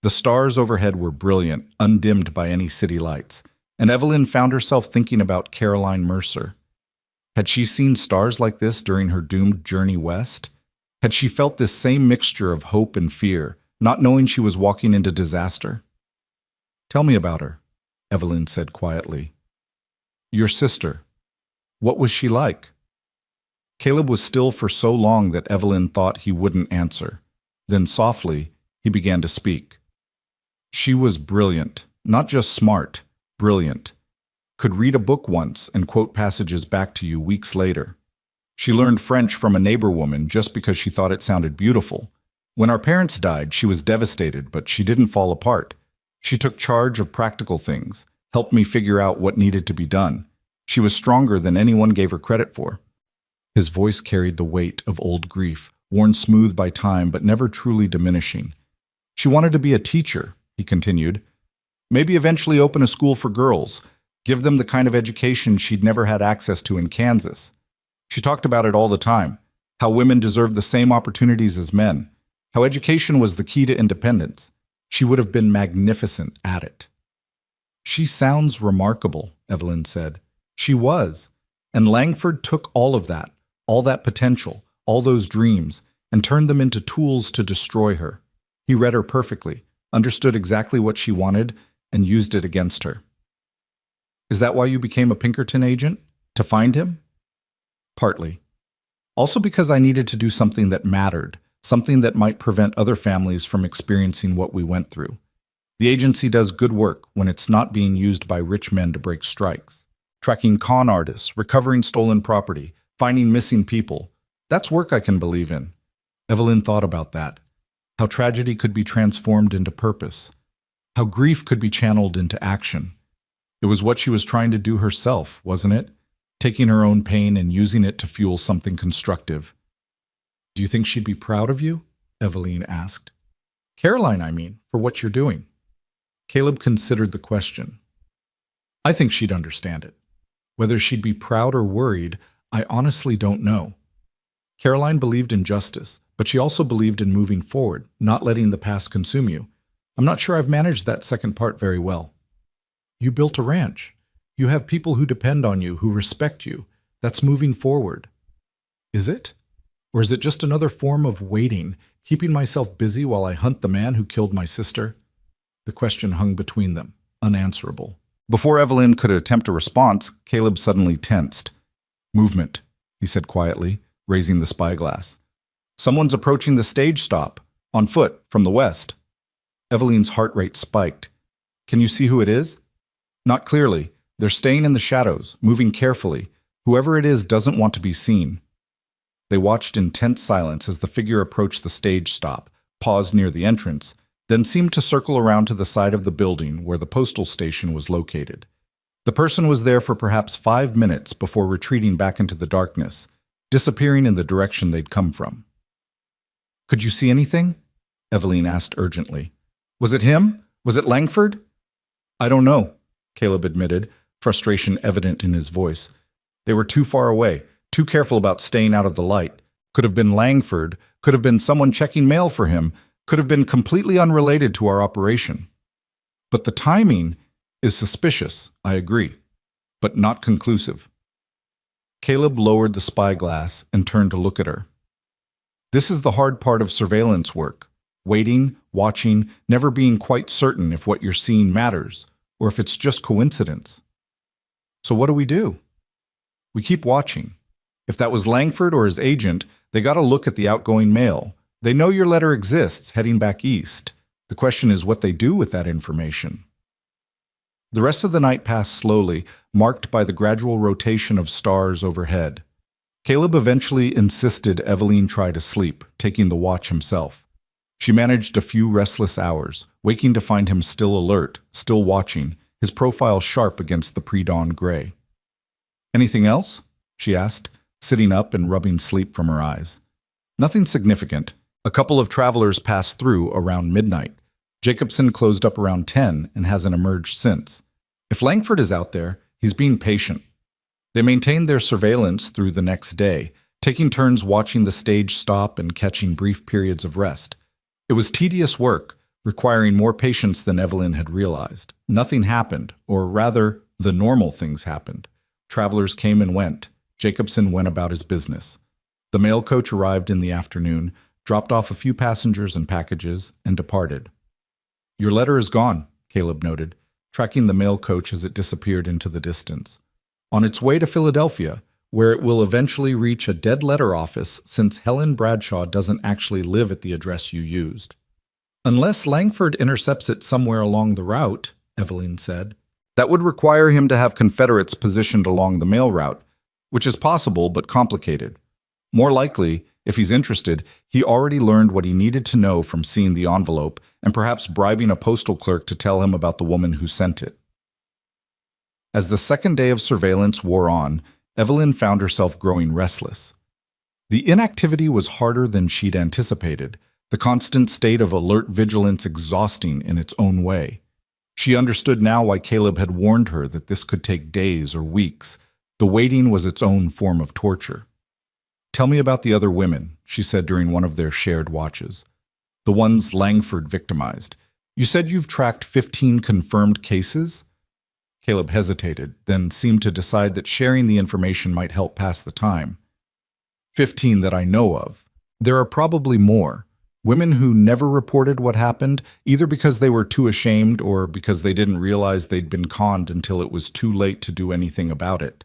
The stars overhead were brilliant, undimmed by any city lights, and Evelyn found herself thinking about Caroline Mercer. Had she seen stars like this during her doomed journey west? Had she felt this same mixture of hope and fear, not knowing she was walking into disaster? "Tell me about her," Evelyn said quietly. "Your sister. What was she like?" Caleb was still for so long that Evelyn thought he wouldn't answer. Then softly, he began to speak. "She was brilliant, not just smart, brilliant. Could read a book once and quote passages back to you weeks later. She learned French from a neighbor woman just because she thought it sounded beautiful. When our parents died, she was devastated, but she didn't fall apart. She took charge of practical things, helped me figure out what needed to be done. She was stronger than anyone gave her credit for." His voice carried the weight of old grief, worn smooth by time but never truly diminishing. "She wanted to be a teacher," he continued. "Maybe eventually open a school for girls, give them the kind of education she'd never had access to in Kansas. She talked about it all the time, how women deserved the same opportunities as men, how education was the key to independence. She would have been magnificent at it." "She sounds remarkable," Evelyn said. "She was. And Langford took all of that, all that potential, all those dreams, and turned them into tools to destroy her. He read her perfectly, understood exactly what she wanted, and used it against her." "Is that why you became a Pinkerton agent? To find him?" "Partly. Also because I needed to do something that mattered, something that might prevent other families from experiencing what we went through. The agency does good work when it's not being used by rich men to break strikes. Tracking con artists, recovering stolen property, finding missing people. That's work I can believe in." Evelyn thought about that. How tragedy could be transformed into purpose. How grief could be channeled into action. It was what she was trying to do herself, wasn't it? taking her own pain and using it to fuel something constructive. Do you think she'd be proud of you? Eveline asked. Caroline, I mean, for what you're doing. Caleb considered the question. I think she'd understand it. Whether she'd be proud or worried, I honestly don't know. Caroline believed in justice, but she also believed in moving forward, not letting the past consume you. I'm not sure I've managed that second part very well. You built a ranch. You have people who depend on you, who respect you. That's moving forward. Is it? Or is it just another form of waiting, keeping myself busy while I hunt the man who killed my sister? The question hung between them, unanswerable. Before Eveline could attempt a response, Caleb suddenly tensed. Movement, he said quietly, raising the spyglass. Someone's approaching the stage stop, on foot, from the west. Eveline's heart rate spiked. Can you see who it is? Not clearly. They're staying in the shadows, moving carefully. Whoever it is doesn't want to be seen. They watched in tense silence as the figure approached the stage stop, paused near the entrance, then seemed to circle around to the side of the building where the postal station was located. The person was there for perhaps 5 minutes before retreating back into the darkness, disappearing in the direction they'd come from. Could you see anything? Eveline asked urgently. Was it him? Was it Langford? I don't know, Caleb admitted, frustration evident in his voice. They were too far away, too careful about staying out of the light. Could have been Langford, could have been someone checking mail for him, could have been completely unrelated to our operation. But the timing is suspicious, I agree, but not conclusive. Caleb lowered the spyglass and turned to look at her. This is the hard part of surveillance work. Waiting, watching, never being quite certain if what you're seeing matters, or if it's just coincidence. So what do? We keep watching. If that was Langford or his agent, they got a look at the outgoing mail. They know your letter exists, heading back east. The question is what they do with that information. The rest of the night passed slowly, marked by the gradual rotation of stars overhead. Caleb eventually insisted Eveline try to sleep, taking the watch himself. She managed a few restless hours, waking to find him still alert, still watching, his profile sharp against the pre-dawn gray. Anything else? She asked, sitting up and rubbing sleep from her eyes. Nothing significant. A couple of travelers passed through around midnight. Jacobson closed up around 10 and hasn't emerged since. If Langford is out there, he's being patient. They maintained their surveillance through the next day, taking turns watching the stage stop and catching brief periods of rest. It was tedious work, requiring more patience than Eveline had realized. Nothing happened, or rather, the normal things happened. Travelers came and went. Jacobson went about his business. The mail coach arrived in the afternoon, dropped off a few passengers and packages, and departed. Your letter is gone, Caleb noted, tracking the mail coach as it disappeared into the distance. On its way to Philadelphia, where it will eventually reach a dead letter office since Helen Bradshaw doesn't actually live at the address you used. Unless Langford intercepts it somewhere along the route, Eveline said. That would require him to have Confederates positioned along the mail route, which is possible but complicated. More likely, if he's interested, he already learned what he needed to know from seeing the envelope and perhaps bribing a postal clerk to tell him about the woman who sent it. As the second day of surveillance wore on, Eveline found herself growing restless. The inactivity was harder than she'd anticipated, the constant state of alert vigilance exhausting in its own way. She understood now why Caleb had warned her that this could take days or weeks. The waiting was its own form of torture. Tell me about the other women, she said during one of their shared watches. The ones Langford victimized. You said you've tracked 15 confirmed cases? Caleb hesitated, then seemed to decide that sharing the information might help pass the time. 15 that I know of. There are probably more. Women who never reported what happened, either because they were too ashamed or because they didn't realize they'd been conned until it was too late to do anything about it.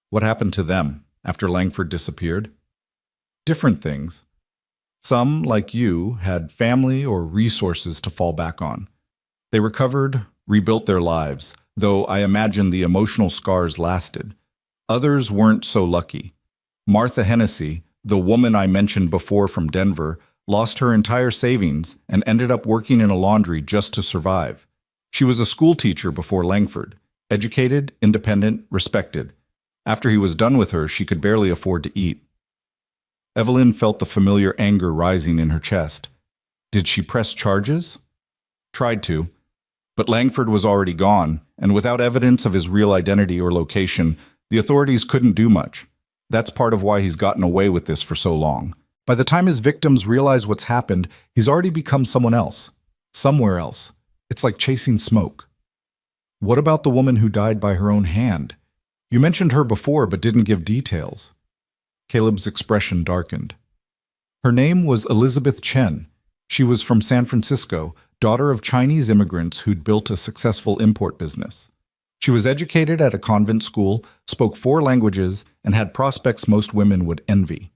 What happened to them after Langford disappeared? Different things. Some, like you, had family or resources to fall back on. They recovered, rebuilt their lives, though I imagine the emotional scars lasted. Others weren't so lucky. Martha Hennessy, the woman I mentioned before from Denver, lost her entire savings and ended up working in a laundry just to survive. She was a school teacher before Langford, educated, independent, respected. After he was done with her, she could barely afford to eat. Evelyn felt the familiar anger rising in her chest. Did she press charges? Tried to. But Langford was already gone, and without evidence of his real identity or location, the authorities couldn't do much. That's part of why he's gotten away with this for so long. By the time his victims realize what's happened, he's already become someone else. Somewhere else. It's like chasing smoke. What about the woman who died by her own hand? You mentioned her before but didn't give details. Caleb's expression darkened. Her name was Elizabeth Chen. She was from San Francisco, daughter of Chinese immigrants who'd built a successful import business. She was educated at a convent school, spoke 4 languages, and had prospects most women would envy.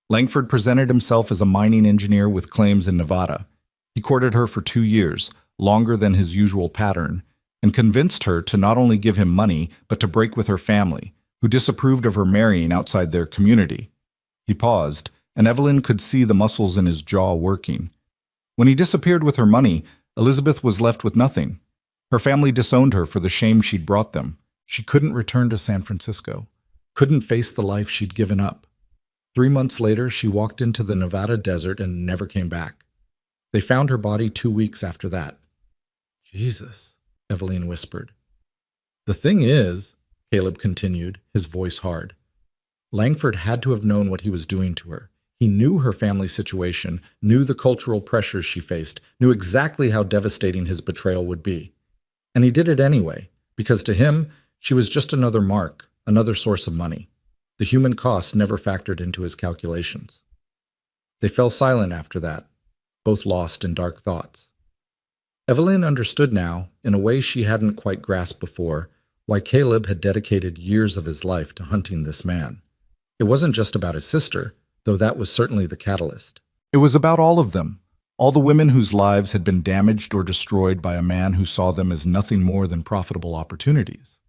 Langford presented himself as a mining engineer with claims in Nevada. He courted her for 2 years, longer than his usual pattern, and convinced her to not only give him money, but to break with her family, who disapproved of her marrying outside their community. He paused, and Evelyn could see the muscles in his jaw working. When he disappeared with her money, Elizabeth was left with nothing. Her family disowned her for the shame she'd brought them. She couldn't return to San Francisco, couldn't face the life she'd given up. 3 months later, she walked into the Nevada desert and never came back. They found her body 2 weeks after that. Jesus, Evelyn whispered. The thing is, Caleb continued, his voice hard, Langford had to have known what he was doing to her. He knew her family situation, knew the cultural pressures she faced, knew exactly how devastating his betrayal would be. And he did it anyway, because to him, she was just another mark, another source of money. The human cost never factored into his calculations. They fell silent after that, both lost in dark thoughts. Evelyn understood now, in a way she hadn't quite grasped before, why Caleb had dedicated years of his life to hunting this man. It wasn't just about his sister, though that was certainly the catalyst. It was about all of them, all the women whose lives had been damaged or destroyed by a man who saw them as nothing more than profitable opportunities.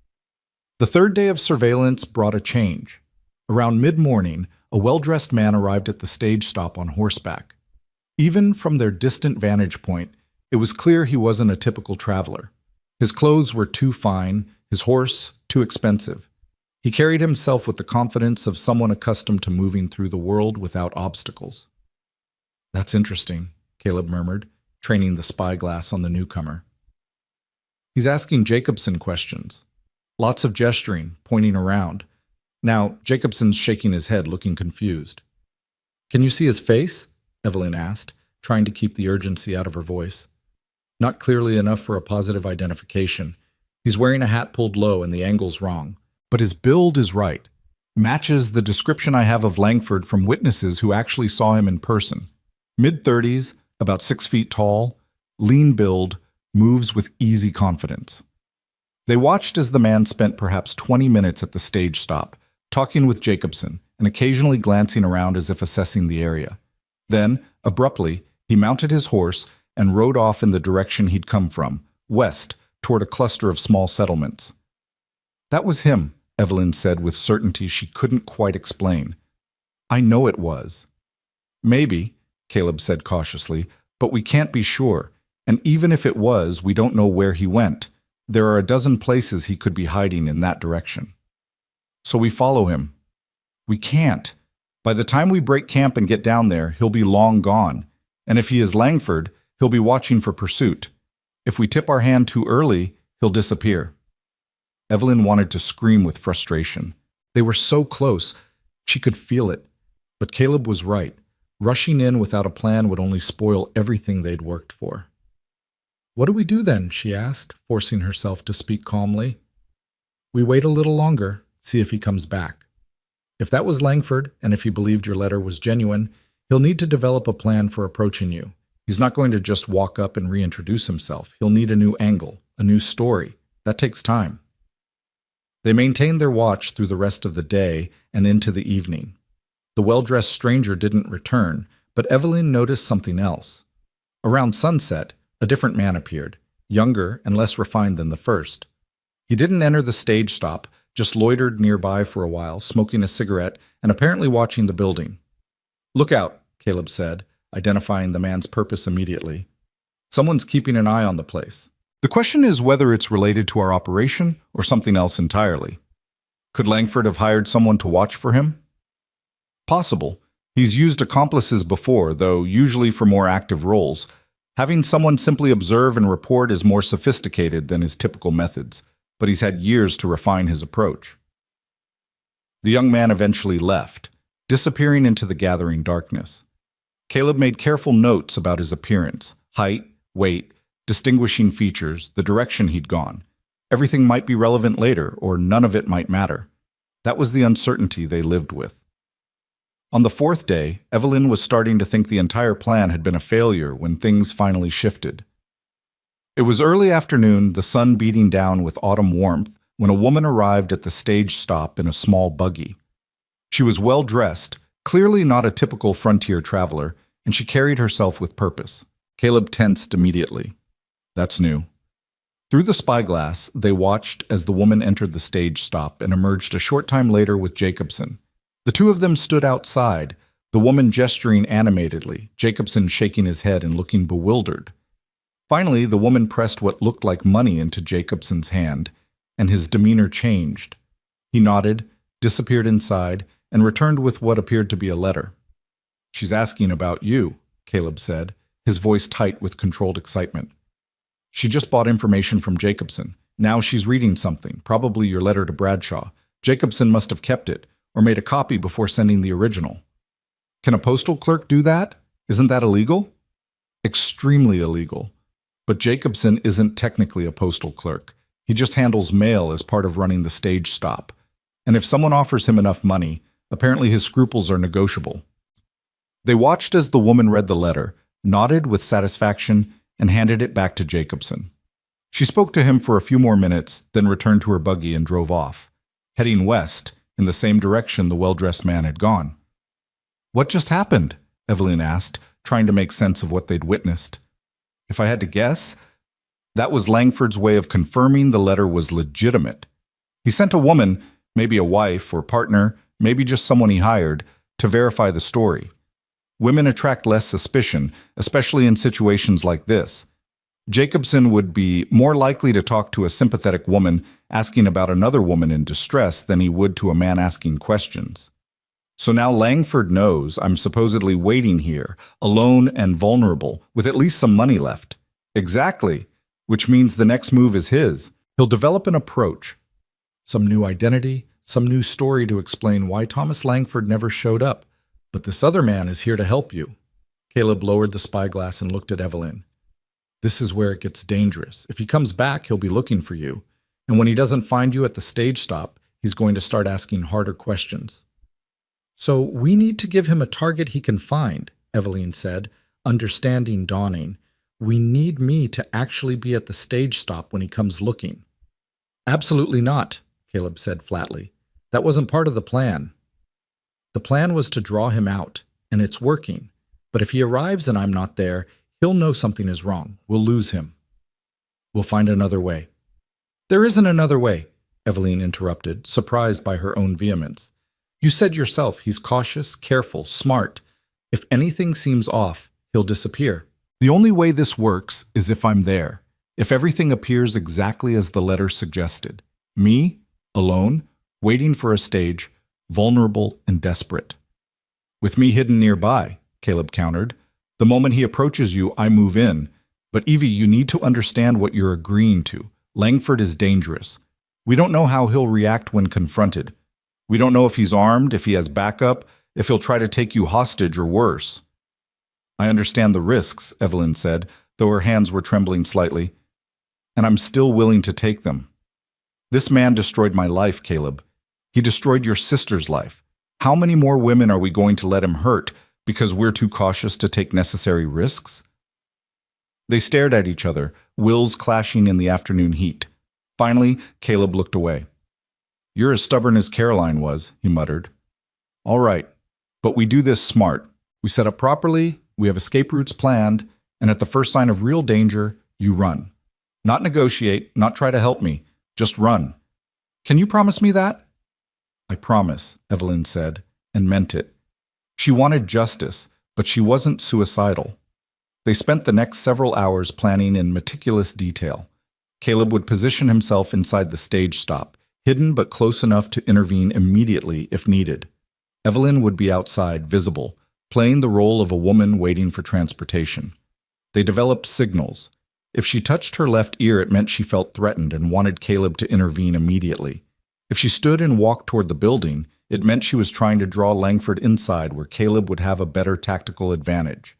The 3rd day of surveillance brought a change. Around mid-morning, a well-dressed man arrived at the stage stop on horseback. Even from their distant vantage point, it was clear he wasn't a typical traveler. His clothes were too fine, his horse too expensive. He carried himself with the confidence of someone accustomed to moving through the world without obstacles. That's interesting, Caleb murmured, training the spyglass on the newcomer. He's asking Jacobson questions. Lots of gesturing, pointing around. Now, Jacobson's shaking his head, looking confused. Can you see his face? Evelyn asked, trying to keep the urgency out of her voice. Not clearly enough for a positive identification. He's wearing a hat pulled low and the angle's wrong. But his build is right. Matches the description I have of Langford from witnesses who actually saw him in person. Mid-30s, about 6 feet tall, lean build, moves with easy confidence. They watched as the man spent perhaps 20 minutes at the stage stop, talking with Jacobson and occasionally glancing around as if assessing the area. Then, abruptly, he mounted his horse and rode off in the direction he'd come from, west, toward a cluster of small settlements. That was him, Evelyn said with certainty she couldn't quite explain. I know it was. Maybe, Caleb said cautiously, but we can't be sure, and even if it was, we don't know where he went. There are a dozen places he could be hiding in that direction. So we follow him. We can't. By the time we break camp and get down there, he'll be long gone, and if he is Langford, he'll be watching for pursuit. If we tip our hand too early, he'll disappear. Evelyn wanted to scream with frustration. They were so close. She could feel it. But Caleb was right. Rushing in without a plan would only spoil everything they'd worked for. What do we do then? She asked, forcing herself to speak calmly. We wait a little longer, see if he comes back. If that was Langford, and if he believed your letter was genuine, he'll need to develop a plan for approaching you. He's not going to just walk up and reintroduce himself. He'll need a new angle, a new story. That takes time. They maintained their watch through the rest of the day and into the evening. The well-dressed stranger didn't return, but Evelyn noticed something else. Around sunset, a different man appeared, younger and less refined than the first. He didn't enter the stage stop, just loitered nearby for a while, smoking a cigarette and apparently watching the building. Look out, Caleb said, identifying the man's purpose immediately. Someone's keeping an eye on the place. The question is whether it's related to our operation or something else entirely. Could Langford have hired someone to watch for him? Possible. He's used accomplices before, though usually for more active roles. Having someone simply observe and report is more sophisticated than his typical methods, but he's had years to refine his approach. The young man eventually left, disappearing into the gathering darkness. Caleb made careful notes about his appearance, height, weight, distinguishing features, the direction he'd gone. Everything might be relevant later, or none of it might matter. That was the uncertainty they lived with. On the fourth day, Evelyn was starting to think the entire plan had been a failure when things finally shifted. It was early afternoon, the sun beating down with autumn warmth, when a woman arrived at the stage stop in a small buggy. She was well dressed, clearly not a typical frontier traveler, and she carried herself with purpose. Caleb tensed immediately. That's new. Through the spyglass, they watched as the woman entered the stage stop and emerged a short time later with Jacobson. The two of them stood outside, the woman gesturing animatedly, Jacobson shaking his head and looking bewildered. Finally, the woman pressed what looked like money into Jacobson's hand, and his demeanor changed. He nodded, disappeared inside, and returned with what appeared to be a letter. "She's asking about you," Caleb said, his voice tight with controlled excitement. "She just bought information from Jacobson. Now she's reading something, probably your letter to Bradshaw. Jacobson must have kept it, or made a copy before sending the original." "Can a postal clerk do that? Isn't that illegal?" "Extremely illegal. But Jacobson isn't technically a postal clerk. He just handles mail as part of running the stage stop. And if someone offers him enough money, apparently his scruples are negotiable." They watched as the woman read the letter, nodded with satisfaction, and handed it back to Jacobson. She spoke to him for a few more minutes, then returned to her buggy and drove off, heading west, in the same direction the well-dressed man had gone. "What just happened?" Evelyn asked, trying to make sense of what they'd witnessed. If I had to guess, that was Langford's way of confirming the letter was legitimate. He sent a woman, maybe a wife or partner, maybe just someone he hired, to verify the story. Women attract less suspicion, especially in situations like this. Jacobson would be more likely to talk to a sympathetic woman asking about another woman in distress than he would to a man asking questions. So now Langford knows I'm supposedly waiting here, alone and vulnerable, with at least some money left. Exactly, which means the next move is his. He'll develop an approach. Some new identity, some new story to explain why Thomas Langford never showed up. But this other man is here to help you. Caleb lowered the spyglass and looked at Evelyn. This is where it gets dangerous. If he comes back, he'll be looking for you. And when he doesn't find you at the stage stop, he's going to start asking harder questions. So we need to give him a target he can find, Evelyn said, understanding dawning. We need me to actually be at the stage stop when he comes looking. Absolutely not, Caleb said flatly. That wasn't part of the plan. The plan was to draw him out, and it's working. But if he arrives and I'm not there, he'll know something is wrong. We'll lose him. We'll find another way. There isn't another way, Evelyn interrupted, surprised by her own vehemence. You said yourself he's cautious, careful, smart. If anything seems off, he'll disappear. The only way this works is if I'm there, if everything appears exactly as the letter suggested. Me, alone, waiting for a stage, vulnerable and desperate. With me hidden nearby, Caleb countered. The moment he approaches you, I move in. But Evie, you need to understand what you're agreeing to. Langford is dangerous. We don't know how he'll react when confronted. We don't know if he's armed, if he has backup, if he'll try to take you hostage or worse. I understand the risks, Evelyn said, though her hands were trembling slightly. And I'm still willing to take them. This man destroyed my life, Caleb. He destroyed your sister's life. How many more women are we going to let him hurt because we're too cautious to take necessary risks? They stared at each other, wills clashing in the afternoon heat. Finally, Caleb looked away. You're as stubborn as Caroline was, he muttered. All right, but we do this smart. We set up properly, we have escape routes planned, and at the first sign of real danger, you run. Not negotiate, not try to help me, just run. Can you promise me that? I promise, Evelyn said, and meant it. She wanted justice, but she wasn't suicidal. They spent the next several hours planning in meticulous detail. Caleb would position himself inside the stage stop, hidden but close enough to intervene immediately if needed. Evelyn would be outside, visible, playing the role of a woman waiting for transportation. They developed signals. If she touched her left ear, it meant she felt threatened and wanted Caleb to intervene immediately. If she stood and walked toward the building, it meant she was trying to draw Langford inside where Caleb would have a better tactical advantage.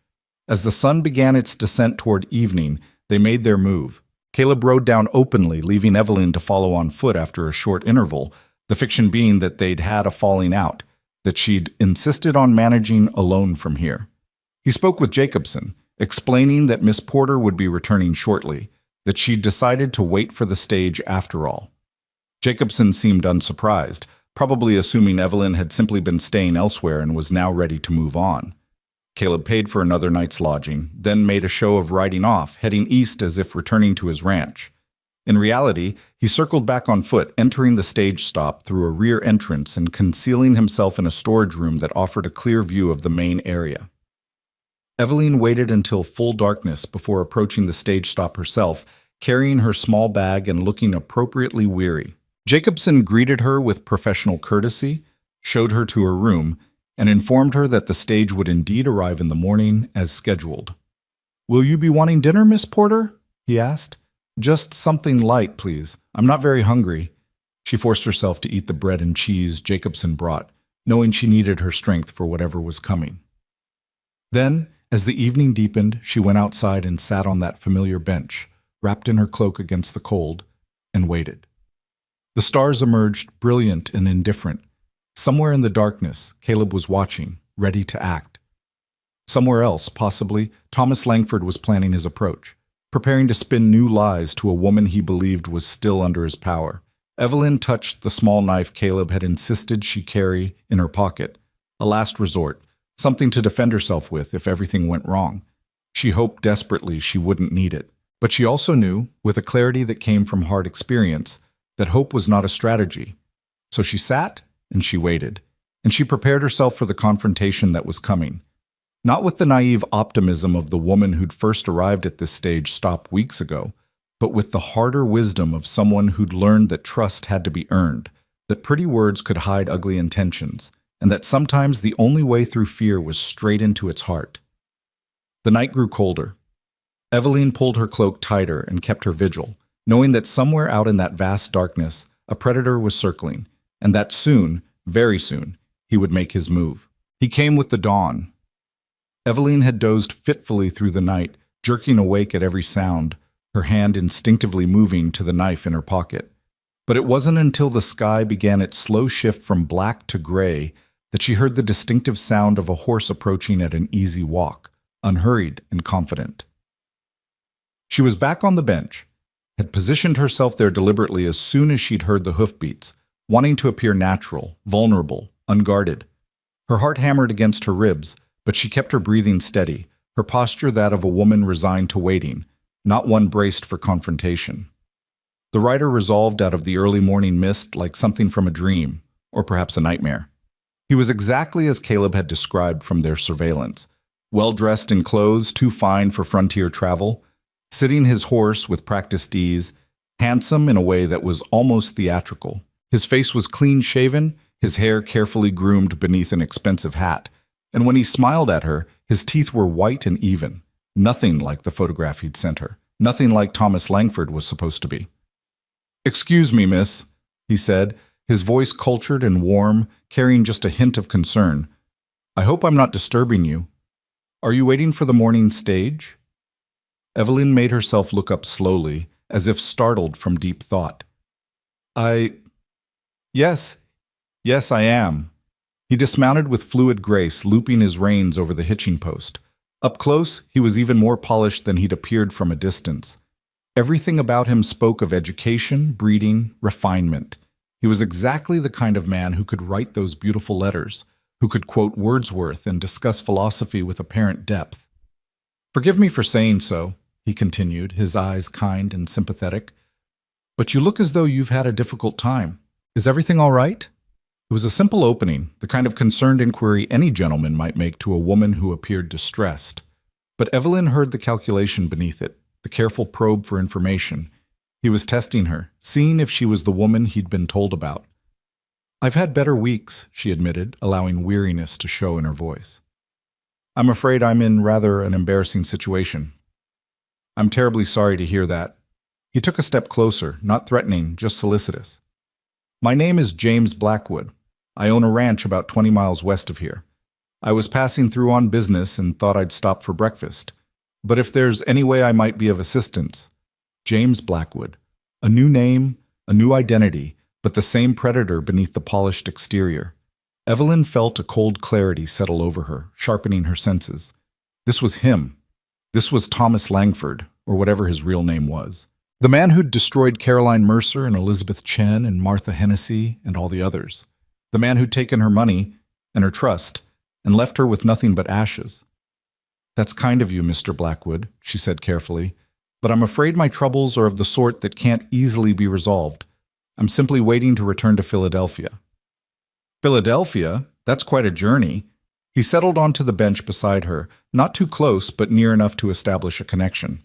As the sun began its descent toward evening, they made their move. Caleb rode down openly, leaving Evelyn to follow on foot after a short interval, the fiction being that they'd had a falling out, that she'd insisted on managing alone from here. He spoke with Jacobson, explaining that Miss Porter would be returning shortly, that she'd decided to wait for the stage after all. Jacobson seemed unsurprised, probably assuming Evelyn had simply been staying elsewhere and was now ready to move on. Caleb paid for another night's lodging, then made a show of riding off, heading east as if returning to his ranch. In reality, he circled back on foot, entering the stage stop through a rear entrance and concealing himself in a storage room that offered a clear view of the main area. Evelyn waited until full darkness before approaching the stage stop herself, carrying her small bag and looking appropriately weary. Jacobson greeted her with professional courtesy, showed her to her room, and informed her that the stage would indeed arrive in the morning as scheduled. "Will you be wanting dinner, Miss Porter?" he asked. "Just something light, please. I'm not very hungry." She forced herself to eat the bread and cheese Jacobson brought, knowing she needed her strength for whatever was coming. Then, as the evening deepened, she went outside and sat on that familiar bench, wrapped in her cloak against the cold, and waited. The stars emerged, brilliant and indifferent. Somewhere in the darkness, Caleb was watching, ready to act. Somewhere else, possibly, Thomas Langford was planning his approach, preparing to spin new lies to a woman he believed was still under his power. Evelyn touched the small knife Caleb had insisted she carry in her pocket, a last resort, something to defend herself with if everything went wrong. She hoped desperately she wouldn't need it, but she also knew, with a clarity that came from hard experience, that hope was not a strategy. So she sat and she waited, and she prepared herself for the confrontation that was coming. Not with the naive optimism of the woman who'd first arrived at this stage stop weeks ago, but with the harder wisdom of someone who'd learned that trust had to be earned, that pretty words could hide ugly intentions, and that sometimes the only way through fear was straight into its heart. The night grew colder. Evelyn pulled her cloak tighter and kept her vigil, knowing that somewhere out in that vast darkness, a predator was circling, and that soon, very soon, he would make his move. He came with the dawn. Evelyn had dozed fitfully through the night, jerking awake at every sound, her hand instinctively moving to the knife in her pocket. But it wasn't until the sky began its slow shift from black to gray that she heard the distinctive sound of a horse approaching at an easy walk, unhurried and confident. She was back on the bench, had positioned herself there deliberately as soon as she'd heard the hoofbeats, wanting to appear natural, vulnerable, unguarded. Her heart hammered against her ribs, but she kept her breathing steady, her posture that of a woman resigned to waiting, not one braced for confrontation. The rider resolved out of the early morning mist like something from a dream, or perhaps a nightmare. He was exactly as Caleb had described from their surveillance, well-dressed in clothes too fine for frontier travel, sitting his horse with practiced ease, handsome in a way that was almost theatrical. His face was clean-shaven, his hair carefully groomed beneath an expensive hat, and when he smiled at her, his teeth were white and even, nothing like the photograph he'd sent her, nothing like Thomas Langford was supposed to be. "Excuse me, miss," he said, his voice cultured and warm, carrying just a hint of concern. "I hope I'm not disturbing you. Are you waiting for the morning stage?" Evelyn made herself look up slowly, as if startled from deep thought. Yes, I am." He dismounted with fluid grace, looping his reins over the hitching post. Up close, he was even more polished than he'd appeared from a distance. Everything about him spoke of education, breeding, refinement. He was exactly the kind of man who could write those beautiful letters, who could quote Wordsworth and discuss philosophy with apparent depth. "Forgive me for saying so," he continued, his eyes kind and sympathetic, "but you look as though you've had a difficult time. Is everything all right?" It was a simple opening, the kind of concerned inquiry any gentleman might make to a woman who appeared distressed. But Evelyn heard the calculation beneath it, the careful probe for information. He was testing her, seeing if she was the woman he'd been told about. "I've had better weeks," she admitted, allowing weariness to show in her voice. "I'm afraid I'm in rather an embarrassing situation." "I'm terribly sorry to hear that." He took a step closer, not threatening, just solicitous. "My name is James Blackwood. I own a ranch about 20 miles west of here. I was passing through on business and thought I'd stop for breakfast. But if there's any way I might be of assistance..." James Blackwood. A new name, a new identity, but the same predator beneath the polished exterior. Evelyn felt a cold clarity settle over her, sharpening her senses. This was him. This was Thomas Langford, or whatever his real name was. The man who'd destroyed Caroline Mercer and Elizabeth Chen and Martha Hennessy and all the others. The man who'd taken her money and her trust and left her with nothing but ashes. "That's kind of you, Mr. Blackwood," she said carefully, "but I'm afraid my troubles are of the sort that can't easily be resolved. I'm simply waiting to return to Philadelphia." "Philadelphia? That's quite a journey." He settled onto the bench beside her, not too close but near enough to establish a connection.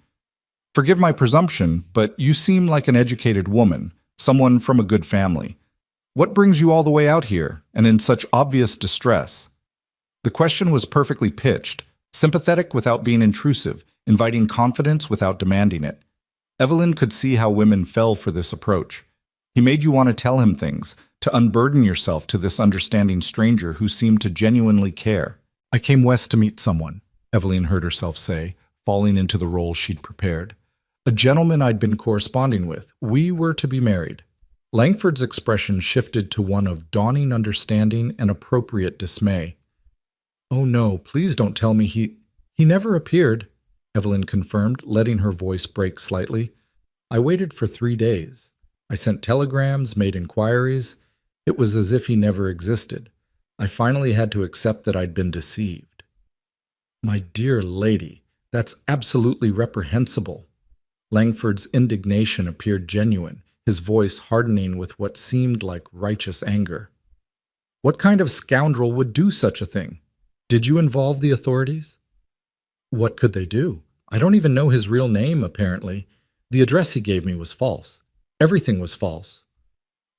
"Forgive my presumption, but you seem like an educated woman, someone from a good family. What brings you all the way out here, and in such obvious distress?" The question was perfectly pitched, sympathetic without being intrusive, inviting confidence without demanding it. Evelyn could see how women fell for this approach. He made you want to tell him things, to unburden yourself to this understanding stranger who seemed to genuinely care. "I came west to meet someone," Evelyn heard herself say, falling into the role she'd prepared. "A gentleman I'd been corresponding with. We were to be married." Langford's expression shifted to one of dawning understanding and appropriate dismay. "Oh no, please don't tell me he never appeared," Evelyn confirmed, letting her voice break slightly. "I waited for 3 days. I sent telegrams, made inquiries. It was as if he never existed. I finally had to accept that I'd been deceived." "My dear lady, that's absolutely reprehensible." Langford's indignation appeared genuine, his voice hardening with what seemed like righteous anger. "What kind of scoundrel would do such a thing? Did you involve the authorities?" "What could they do? I don't even know his real name, apparently. The address he gave me was false. Everything was false."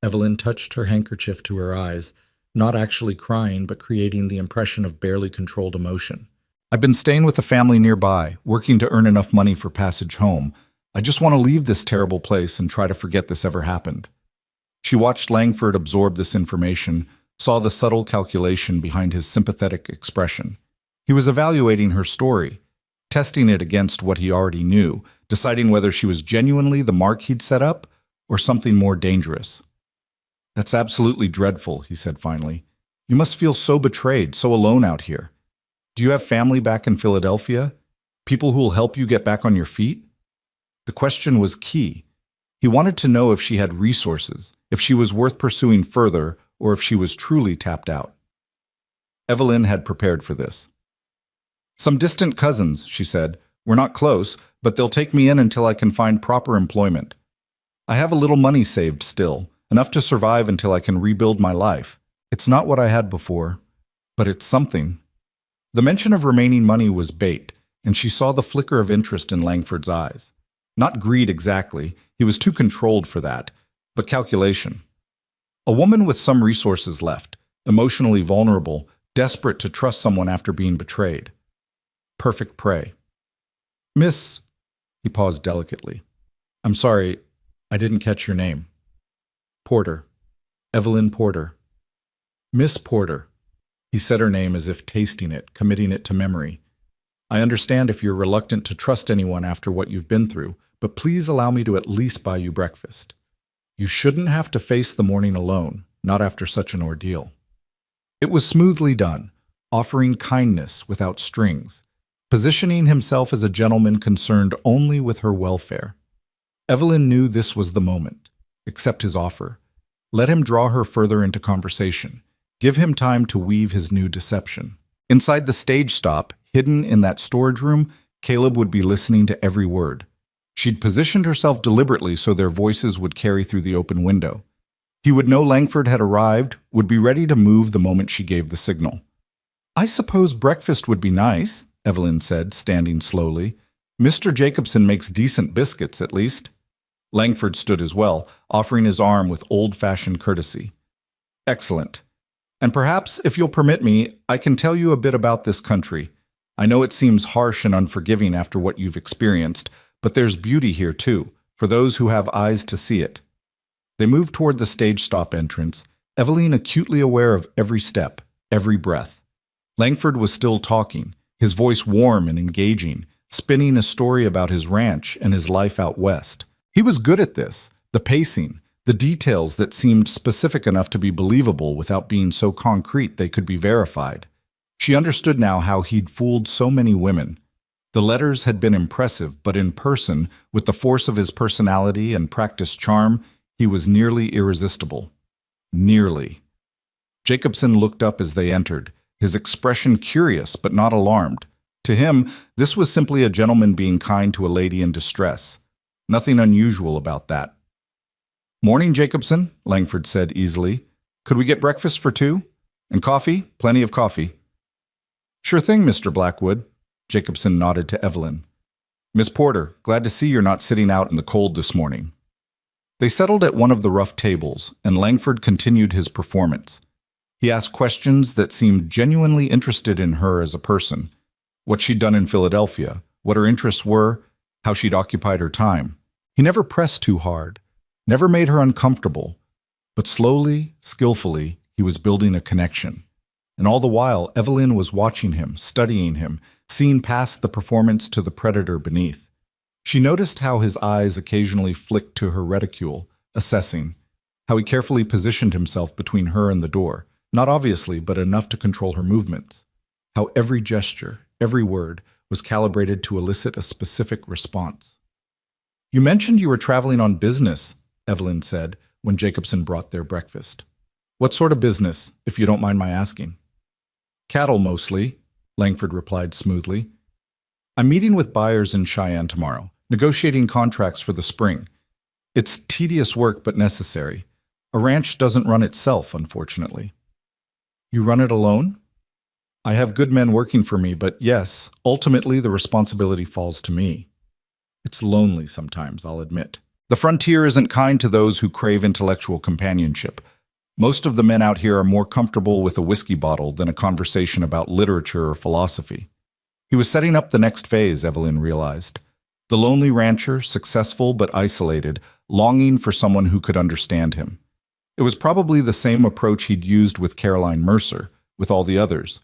Evelyn touched her handkerchief to her eyes, not actually crying, but creating the impression of barely controlled emotion. "I've been staying with a family nearby, working to earn enough money for passage home. I just want to leave this terrible place and try to forget this ever happened." She watched Langford absorb this information, saw the subtle calculation behind his sympathetic expression. He was evaluating her story, testing it against what he already knew, deciding whether she was genuinely the mark he'd set up or something more dangerous. "That's absolutely dreadful," he said finally. "You must feel so betrayed, so alone out here. Do you have family back in Philadelphia? People who'll help you get back on your feet?" The question was key. He wanted to know if she had resources, if she was worth pursuing further, or if she was truly tapped out. Evelyn had prepared for this. "Some distant cousins," she said. "We're not close, but they'll take me in until I can find proper employment. I have a little money saved still, enough to survive until I can rebuild my life. It's not what I had before, but it's something." The mention of remaining money was bait, and she saw the flicker of interest in Langford's eyes. Not greed exactly, he was too controlled for that, but calculation. A woman with some resources left, emotionally vulnerable, desperate to trust someone after being betrayed. Perfect prey. "Miss..." He paused delicately. "I'm sorry, I didn't catch your name." "Porter. Evelyn Porter." "Miss Porter." He said her name as if tasting it, committing it to memory. "I understand if you're reluctant to trust anyone after what you've been through, but please allow me to at least buy you breakfast. You shouldn't have to face the morning alone, not after such an ordeal." It was smoothly done, offering kindness without strings, positioning himself as a gentleman concerned only with her welfare. Evelyn knew this was the moment. Accept his offer. Let him draw her further into conversation. Give him time to weave his new deception. Inside the stage stop, hidden in that storage room, Caleb would be listening to every word. She'd positioned herself deliberately so their voices would carry through the open window. He would know Langford had arrived, would be ready to move the moment she gave the signal. "I suppose breakfast would be nice," Evelyn said, standing slowly. "Mr. Jacobson makes decent biscuits, at least." Langford stood as well, offering his arm with old-fashioned courtesy. Excellent. And perhaps, if you'll permit me, I can tell you a bit about this country. I know it seems harsh and unforgiving after what you've experienced, but there's beauty here too, for those who have eyes to see it. They moved toward the stage stop entrance, Eveline acutely aware of every step, every breath. Langford was still talking, his voice warm and engaging, spinning a story about his ranch and his life out west. He was good at this, the pacing, the details that seemed specific enough to be believable without being so concrete they could be verified. She understood now how he'd fooled so many women. The letters had been impressive, but in person, with the force of his personality and practiced charm, he was nearly irresistible. Nearly. Jacobson looked up as they entered, his expression curious but not alarmed. To him, this was simply a gentleman being kind to a lady in distress. Nothing unusual about that. "Morning, Jacobson," Langford said easily. "Could we get breakfast for two? And coffee? Plenty of coffee." "Sure thing, Mr. Blackwood." Jacobson nodded to Eveline. "Miss Porter, glad to see you're not sitting out in the cold this morning." They settled at one of the rough tables, and Langford continued his performance. He asked questions that seemed genuinely interested in her as a person. What she'd done in Philadelphia, what her interests were, how she'd occupied her time. He never pressed too hard, never made her uncomfortable, but slowly, skillfully, he was building a connection. And all the while, Eveline was watching him, studying him, seeing past the performance to the predator beneath. She noticed how his eyes occasionally flicked to her reticule, assessing, how he carefully positioned himself between her and the door, not obviously, but enough to control her movements, how every gesture, every word, was calibrated to elicit a specific response. "You mentioned you were traveling on business," Eveline said, when Jacobson brought their breakfast. "What sort of business, if you don't mind my asking?" "Cattle, mostly," Langford replied smoothly. "I'm meeting with buyers in Cheyenne tomorrow, negotiating contracts for the spring. It's tedious work but necessary. A ranch doesn't run itself, unfortunately." "You run it alone?" "I have good men working for me, but yes, ultimately the responsibility falls to me. It's lonely sometimes, I'll admit. The frontier isn't kind to those who crave intellectual companionship. Most of the men out here are more comfortable with a whiskey bottle than a conversation about literature or philosophy." He was setting up the next phase, Eveline realized. The lonely rancher, successful but isolated, longing for someone who could understand him. It was probably the same approach he'd used with Caroline Mercer, with all the others.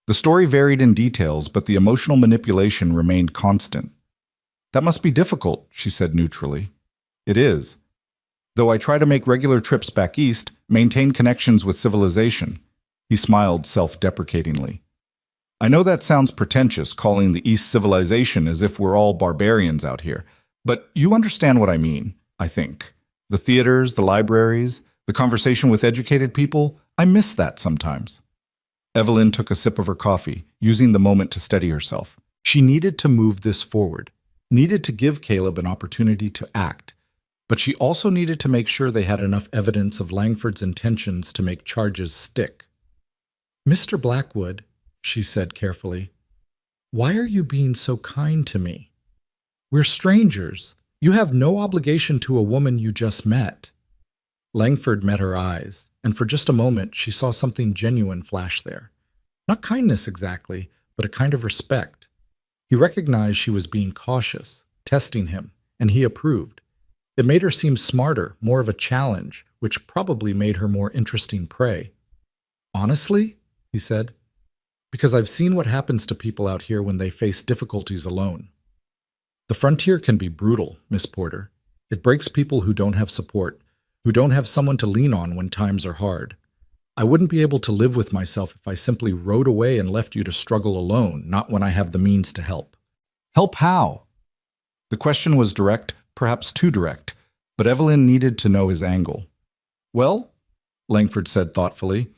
The story varied in details, but the emotional manipulation remained constant. "That must be difficult," she said neutrally. "It is. Though I try to make regular trips back east, maintain connections with civilization." He smiled self-deprecatingly. "I know that sounds pretentious, calling the East civilization as if we're all barbarians out here, but you understand what I mean, I think. The theaters, the libraries, the conversation with educated people, I miss that sometimes." Eveline took a sip of her coffee, using the moment to steady herself. She needed to move this forward, needed to give Caleb an opportunity to act, but she also needed to make sure they had enough evidence of Langford's intentions to make charges stick. "Mr. Blackwood," she said carefully, "why are you being so kind to me? We're strangers. You have no obligation to a woman you just met." Langford met her eyes, and for just a moment she saw something genuine flash there. Not kindness exactly, but a kind of respect. He recognized she was being cautious, testing him, and he approved. It made her seem smarter, more of a challenge, which probably made her more interesting prey. "Honestly," he said, "because I've seen what happens to people out here when they face difficulties alone. The frontier can be brutal, Miss Porter. It breaks people who don't have support, who don't have someone to lean on when times are hard. I wouldn't be able to live with myself if I simply rode away and left you to struggle alone, not when I have the means to help." "Help how?" The question was direct, perhaps too direct, but Eveline needed to know his angle. "Well," Langford said thoughtfully,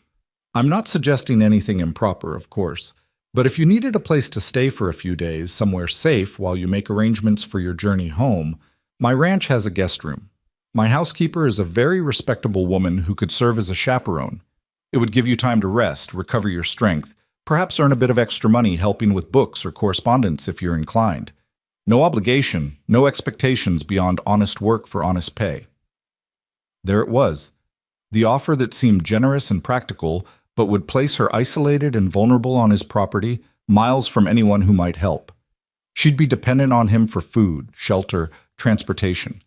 "I'm not suggesting anything improper, of course, but if you needed a place to stay for a few days, somewhere safe while you make arrangements for your journey home, my ranch has a guest room. My housekeeper is a very respectable woman who could serve as a chaperone. It would give you time to rest, recover your strength, perhaps earn a bit of extra money helping with books or correspondence if you're inclined. No obligation, no expectations beyond honest work for honest pay. There it was, the offer that seemed generous and practical, but would place her isolated and vulnerable on his property, miles from anyone who might help. She'd be dependent on him for food, shelter, transportation.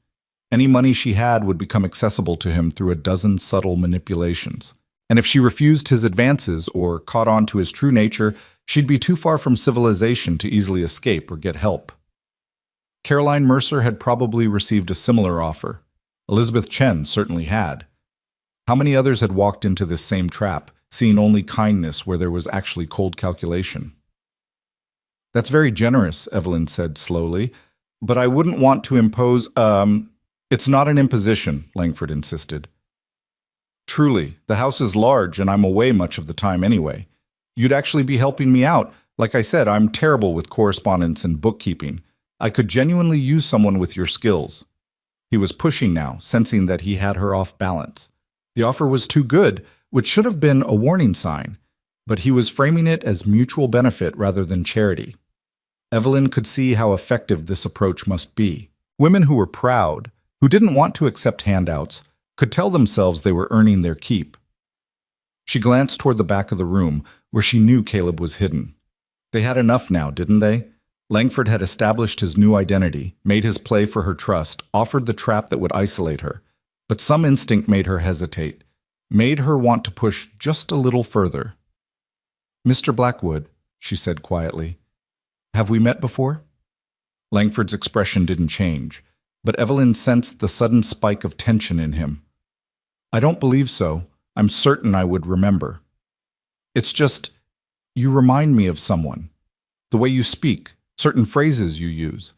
Any money she had would become accessible to him through a dozen subtle manipulations. And if she refused his advances or caught on to his true nature, she'd be too far from civilization to easily escape or get help. Caroline Mercer had probably received a similar offer. Elizabeth Chen certainly had. How many others had walked into this same trap, seeing only kindness where there was actually cold calculation? That's very generous, Evelyn said slowly, but I wouldn't want to impose, It's not an imposition, Langford insisted. Truly, the house is large and I'm away much of the time anyway. You'd actually be helping me out. Like I said, I'm terrible with correspondence and bookkeeping. I could genuinely use someone with your skills. He was pushing now, sensing that he had her off balance. The offer was too good, which should have been a warning sign, but he was framing it as mutual benefit rather than charity. Evelyn could see how effective this approach must be. Women who were proud, who didn't want to accept handouts, could tell themselves they were earning their keep. She glanced toward the back of the room, where she knew Caleb was hidden. They had enough now, didn't they? Langford had established his new identity, made his play for her trust, offered the trap that would isolate her. But some instinct made her hesitate, made her want to push just a little further. "Mr. Blackwood," she said quietly, "have we met before?" Langford's expression didn't change, but Evelyn sensed the sudden spike of tension in him. "I don't believe so. I'm certain I would remember. It's just, you remind me of someone. The way you speak, certain phrases you use.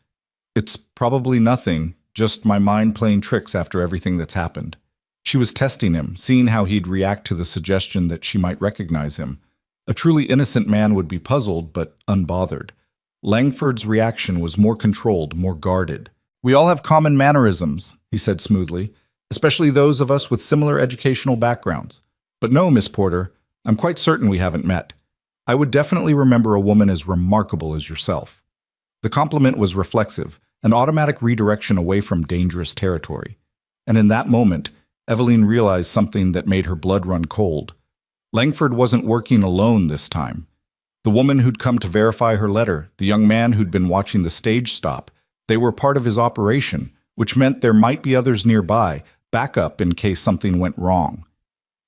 It's probably nothing, just my mind playing tricks after everything that's happened." She was testing him, seeing how he'd react to the suggestion that she might recognize him. A truly innocent man would be puzzled, but unbothered. Langford's reaction was more controlled, more guarded. "We all have common mannerisms," he said smoothly, "especially those of us with similar educational backgrounds. But no, Miss Porter, I'm quite certain we haven't met. I would definitely remember a woman as remarkable as yourself." The compliment was reflexive, an automatic redirection away from dangerous territory. And in that moment, Evelyn realized something that made her blood run cold. Langford wasn't working alone this time. The woman who'd come to verify her letter, the young man who'd been watching the stage stop, they were part of his operation, which meant there might be others nearby, backup in case something went wrong.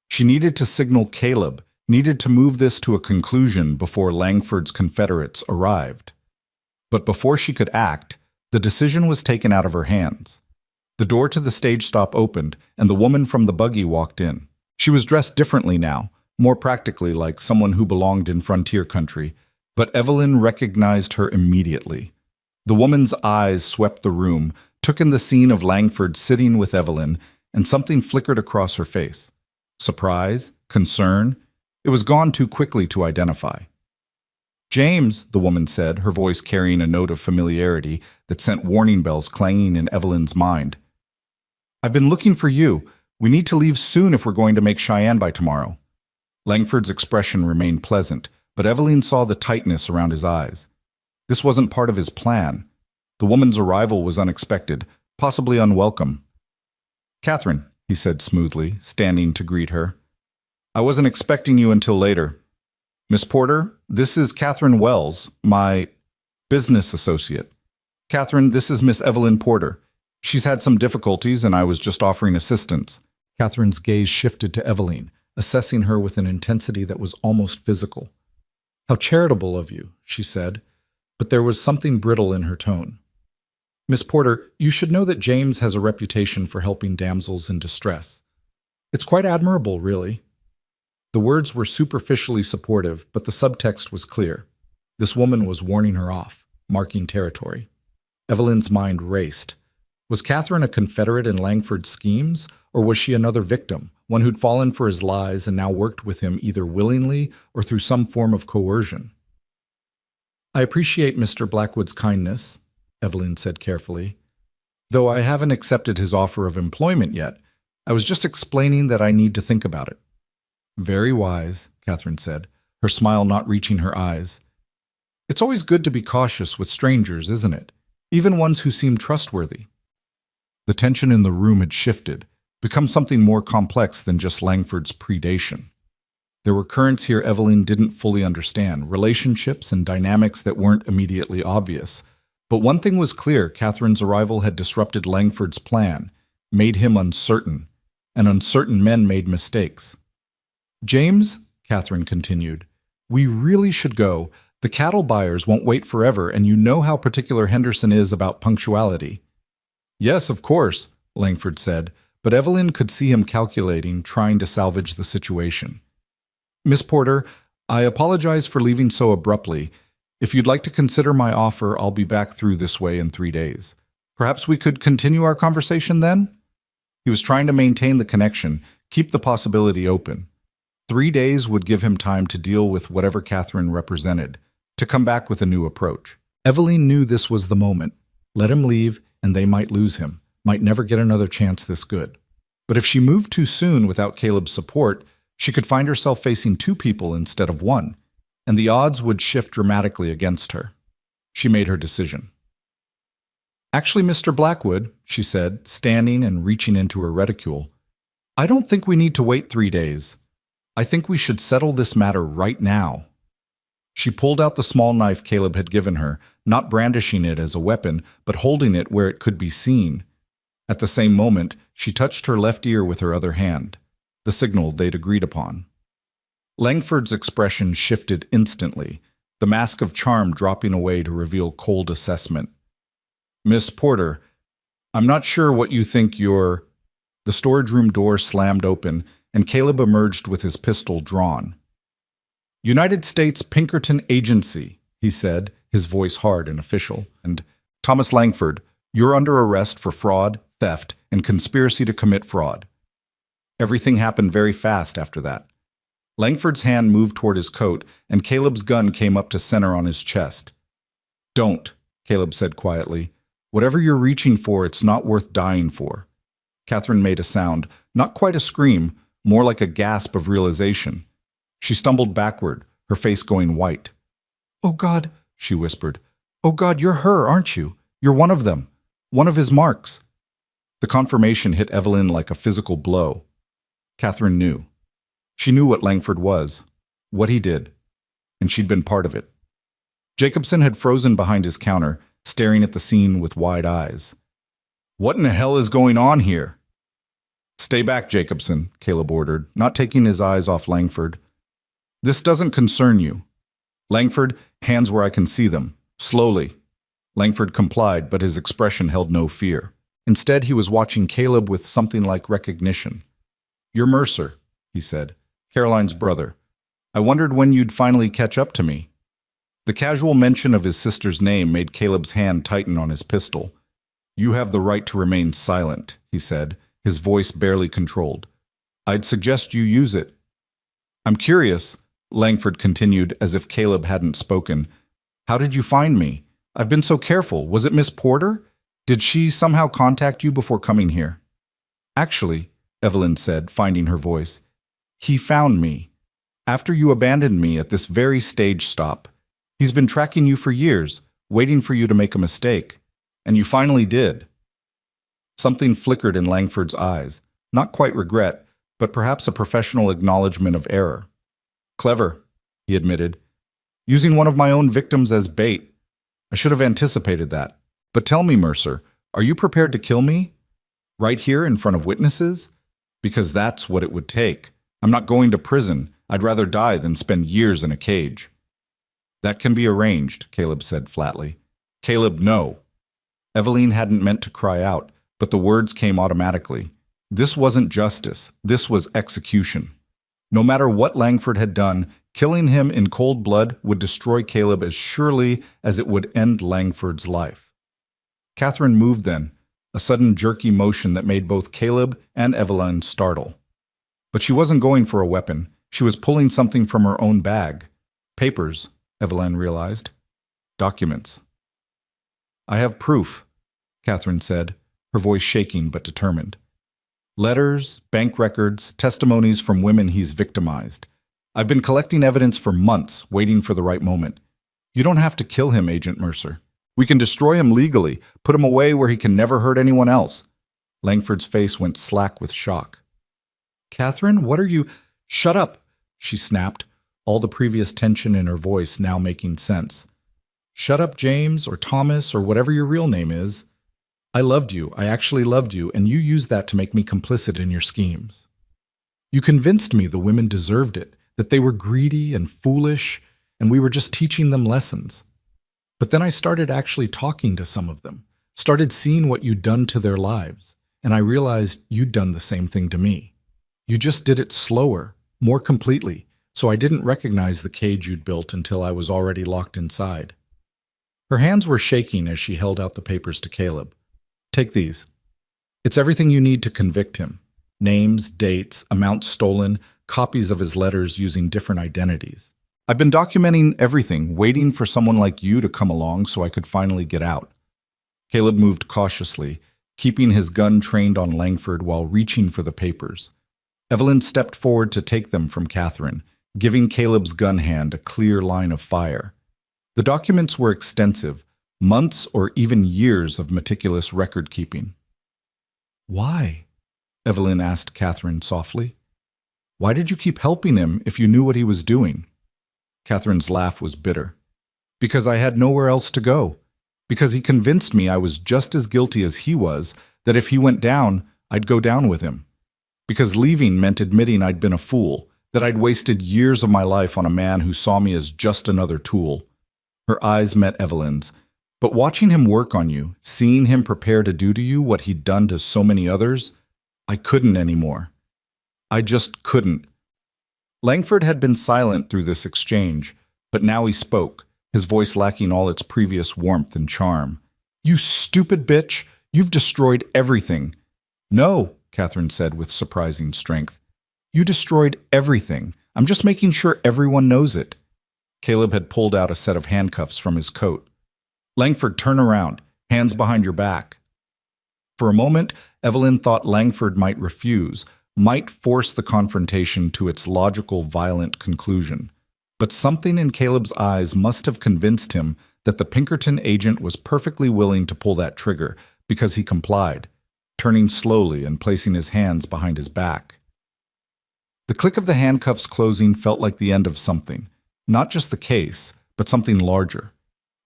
She needed to signal Caleb, needed to move this to a conclusion before Langford's confederates arrived. But before she could act, the decision was taken out of her hands. The door to the stage stop opened, and the woman from the buggy walked in. She was dressed differently now, more practically like someone who belonged in frontier country, but Evelyn recognized her immediately. The woman's eyes swept the room, took in the scene of Langford sitting with Evelyn, and something flickered across her face. Surprise? Concern? It was gone too quickly to identify. "James," the woman said, her voice carrying a note of familiarity that sent warning bells clanging in Evelyn's mind. "I've been looking for you. We need to leave soon if we're going to make Cheyenne by tomorrow." Langford's expression remained pleasant, but Evelyn saw the tightness around his eyes. This wasn't part of his plan. The woman's arrival was unexpected, possibly unwelcome. "Catherine," he said smoothly, standing to greet her. "I wasn't expecting you until later. Miss Porter, this is Catherine Wells, my business associate. Catherine, this is Miss Evelyn Porter. She's had some difficulties and I was just offering assistance." Catherine's gaze shifted to Evelyn, assessing her with an intensity that was almost physical. "How charitable of you," she said, but there was something brittle in her tone. "Miss Porter, you should know that James has a reputation for helping damsels in distress. It's quite admirable, really." The words were superficially supportive, but the subtext was clear. This woman was warning her off, marking territory. Evelyn's mind raced. Was Catherine a confederate in Langford's schemes, or was she another victim, one who'd fallen for his lies and now worked with him either willingly or through some form of coercion? "I appreciate Mr. Blackwood's kindness," Evelyn said carefully. "Though I haven't accepted his offer of employment yet, I was just explaining that I need to think about it." "Very wise," Catherine said, her smile not reaching her eyes. "It's always good to be cautious with strangers, isn't it? even ones who seemed trustworthy. The tension in the room had shifted, become something more complex than just Langford's predation. There were currents here Evelyn didn't fully understand, relationships and dynamics that weren't immediately obvious. But one thing was clear: Catherine's arrival had disrupted Langford's plan, made him uncertain, and uncertain men made mistakes. "James," Catherine continued, "we really should go. The cattle buyers won't wait forever, and you know how particular Henderson is about punctuality." "Yes, of course," Langford said, but Evelyn could see him calculating, trying to salvage the situation. "Miss Porter, I apologize for leaving so abruptly. If you'd like to consider my offer, I'll be back through this way in 3 days. Perhaps we could continue our conversation then?" He was trying to maintain the connection, keep the possibility open. 3 days would give him time to deal with whatever Catherine represented, to come back with a new approach. Evelyn knew this was the moment. Let him leave, and they might lose him, might never get another chance this good. But if she moved too soon without Caleb's support, she could find herself facing 2 people instead of 1, and the odds would shift dramatically against her. She made her decision. "Actually, Mr. Blackwood," she said, standing and reaching into her reticule, "I don't think we need to wait 3 days. I think we should settle this matter right now." She pulled out the small knife Caleb had given her, not brandishing it as a weapon, but holding it where it could be seen. At the same moment, she touched her left ear with her other hand, the signal they'd agreed upon. Langford's expression shifted instantly, the mask of charm dropping away to reveal cold assessment. "Miss Porter, I'm not sure what you think you're—" The storage room door slammed open, and Caleb emerged with his pistol drawn. "United States Pinkerton Agency," he said, his voice hard and official, and "Thomas Langford, you're under arrest for fraud, theft, and conspiracy to commit fraud." Everything happened very fast after that. Langford's hand moved toward his coat, and Caleb's gun came up to center on his chest. "Don't," Caleb said quietly. "Whatever you're reaching for, it's not worth dying for." Catherine made a sound, not quite a scream, more like a gasp of realization. She stumbled backward, her face going white. "Oh God," she whispered. "Oh God, you're her, aren't you? You're one of them. One of his marks." The confirmation hit Evelyn like a physical blow. Catherine knew. She knew what Langford was, what he did, and she'd been part of it. Jacobson had frozen behind his counter, staring at the scene with wide eyes. "What in the hell is going on here?" "Stay back, Jacobson," Caleb ordered, not taking his eyes off Langford. "This doesn't concern you." "Langford, hands where I can see them. Slowly." Langford complied, but his expression held no fear. Instead, he was watching Caleb with something like recognition. "You're Mercer," he said, "Caroline's brother. I wondered when you'd finally catch up to me." The casual mention of his sister's name made Caleb's hand tighten on his pistol. "You have the right to remain silent," he said, his voice barely controlled. "I'd suggest you use it." "I'm curious," Langford continued as if Caleb hadn't spoken. "How did you find me? I've been so careful. Was it Miss Porter? Did she somehow contact you before coming here?" "Actually," Evelyn said, finding her voice, "he found me. After you abandoned me at this very stage stop. He's been tracking you for years, waiting for you to make a mistake. And you finally did." Something flickered in Langford's eyes. Not quite regret, but perhaps a professional acknowledgement of error. "Clever," he admitted. "Using one of my own victims as bait. I should have anticipated that. But tell me, Mercer, are you prepared to kill me? Right here in front of witnesses? Because that's what it would take. I'm not going to prison. I'd rather die than spend years in a cage." "That can be arranged," Caleb said flatly. "Caleb, no." Evelyn hadn't meant to cry out, but the words came automatically. This wasn't justice. This was execution. No matter what Langford had done, killing him in cold blood would destroy Caleb as surely as it would end Langford's life. Catherine moved then, a sudden jerky motion that made both Caleb and Evelyn startle. But she wasn't going for a weapon. She was pulling something from her own bag. Papers, Evelyn realized. Documents. "I have proof," Catherine said, her voice shaking but determined. "Letters, bank records, testimonies from women he's victimized. I've been collecting evidence for months, waiting for the right moment. You don't have to kill him, Agent Mercer. We can destroy him legally, put him away where he can never hurt anyone else. Langford's face went slack with shock. Catherine, what are you— Shut up, she snapped, all the previous tension in her voice now making sense. Shut up, James, or Thomas, or whatever your real name is. I loved you, I actually loved you, and you used that to make me complicit in your schemes. You convinced me the women deserved it, that they were greedy and foolish, and we were just teaching them lessons. But then I started actually talking to some of them, started seeing what you'd done to their lives, and I realized you'd done the same thing to me. You just did it slower, more completely, so I didn't recognize the cage you'd built until I was already locked inside. Her hands were shaking as she held out the papers to Caleb. Take these. It's everything you need to convict him. Names, dates, amounts stolen, copies of his letters using different identities. I've been documenting everything, waiting for someone like you to come along so I could finally get out. Caleb moved cautiously, keeping his gun trained on Langford while reaching for the papers. Evelyn stepped forward to take them from Catherine, giving Caleb's gun hand a clear line of fire. The documents were extensive, months or even years of meticulous record-keeping. Why? Evelyn asked Catherine softly. Why did you keep helping him if you knew what he was doing? Catherine's laugh was bitter. Because I had nowhere else to go. Because he convinced me I was just as guilty as he was, that if he went down, I'd go down with him. Because leaving meant admitting I'd been a fool, that I'd wasted years of my life on a man who saw me as just another tool. Her eyes met Evelyn's. But watching him work on you, seeing him prepare to do to you what he'd done to so many others, I couldn't anymore. I just couldn't. Langford had been silent through this exchange, but now he spoke, his voice lacking all its previous warmth and charm. You stupid bitch! You've destroyed everything. No, Catherine said with surprising strength. You destroyed everything. I'm just making sure everyone knows it. Caleb had pulled out a set of handcuffs from his coat. Langford, turn around, hands behind your back. For a moment, Evelyn thought Langford might refuse, might force the confrontation to its logical, violent conclusion. But something in Caleb's eyes must have convinced him that the Pinkerton agent was perfectly willing to pull that trigger, because he complied, turning slowly and placing his hands behind his back. The click of the handcuffs closing felt like the end of something, not just the case, but something larger.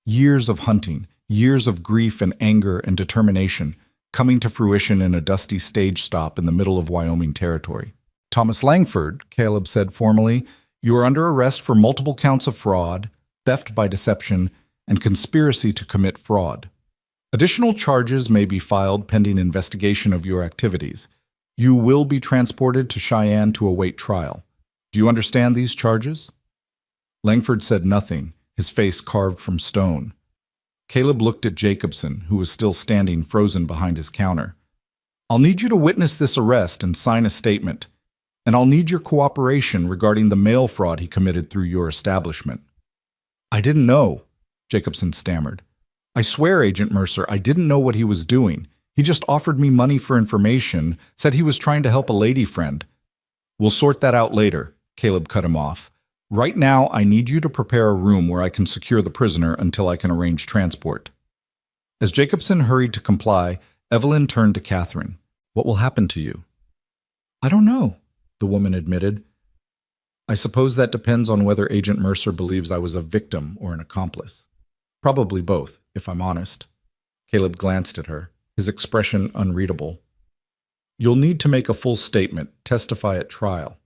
Years of hunting, years of grief and anger and determination, coming to fruition in a dusty stage stop in the middle of Wyoming territory. Thomas Langford, Caleb said formally, you are under arrest for multiple counts of fraud, theft by deception, and conspiracy to commit fraud. Additional charges may be filed pending investigation of your activities. You will be transported to Cheyenne to await trial. Do you understand these charges? Langford said nothing, his face carved from stone. Caleb looked at Jacobson, who was still standing frozen behind his counter. I'll need you to witness this arrest and sign a statement, and I'll need your cooperation regarding the mail fraud he committed through your establishment. I didn't know, Jacobson stammered. I swear, Agent Mercer, I didn't know what he was doing. He just offered me money for information, said he was trying to help a lady friend. We'll sort that out later, Caleb cut him off. Right now, I need you to prepare a room where I can secure the prisoner until I can arrange transport. As Jacobson hurried to comply, Evelyn turned to Catherine. What will happen to you? I don't know, the woman admitted. I suppose that depends on whether Agent Mercer believes I was a victim or an accomplice. Probably both, if I'm honest. Caleb glanced at her, his expression unreadable. You'll need to make a full statement, testify at trial.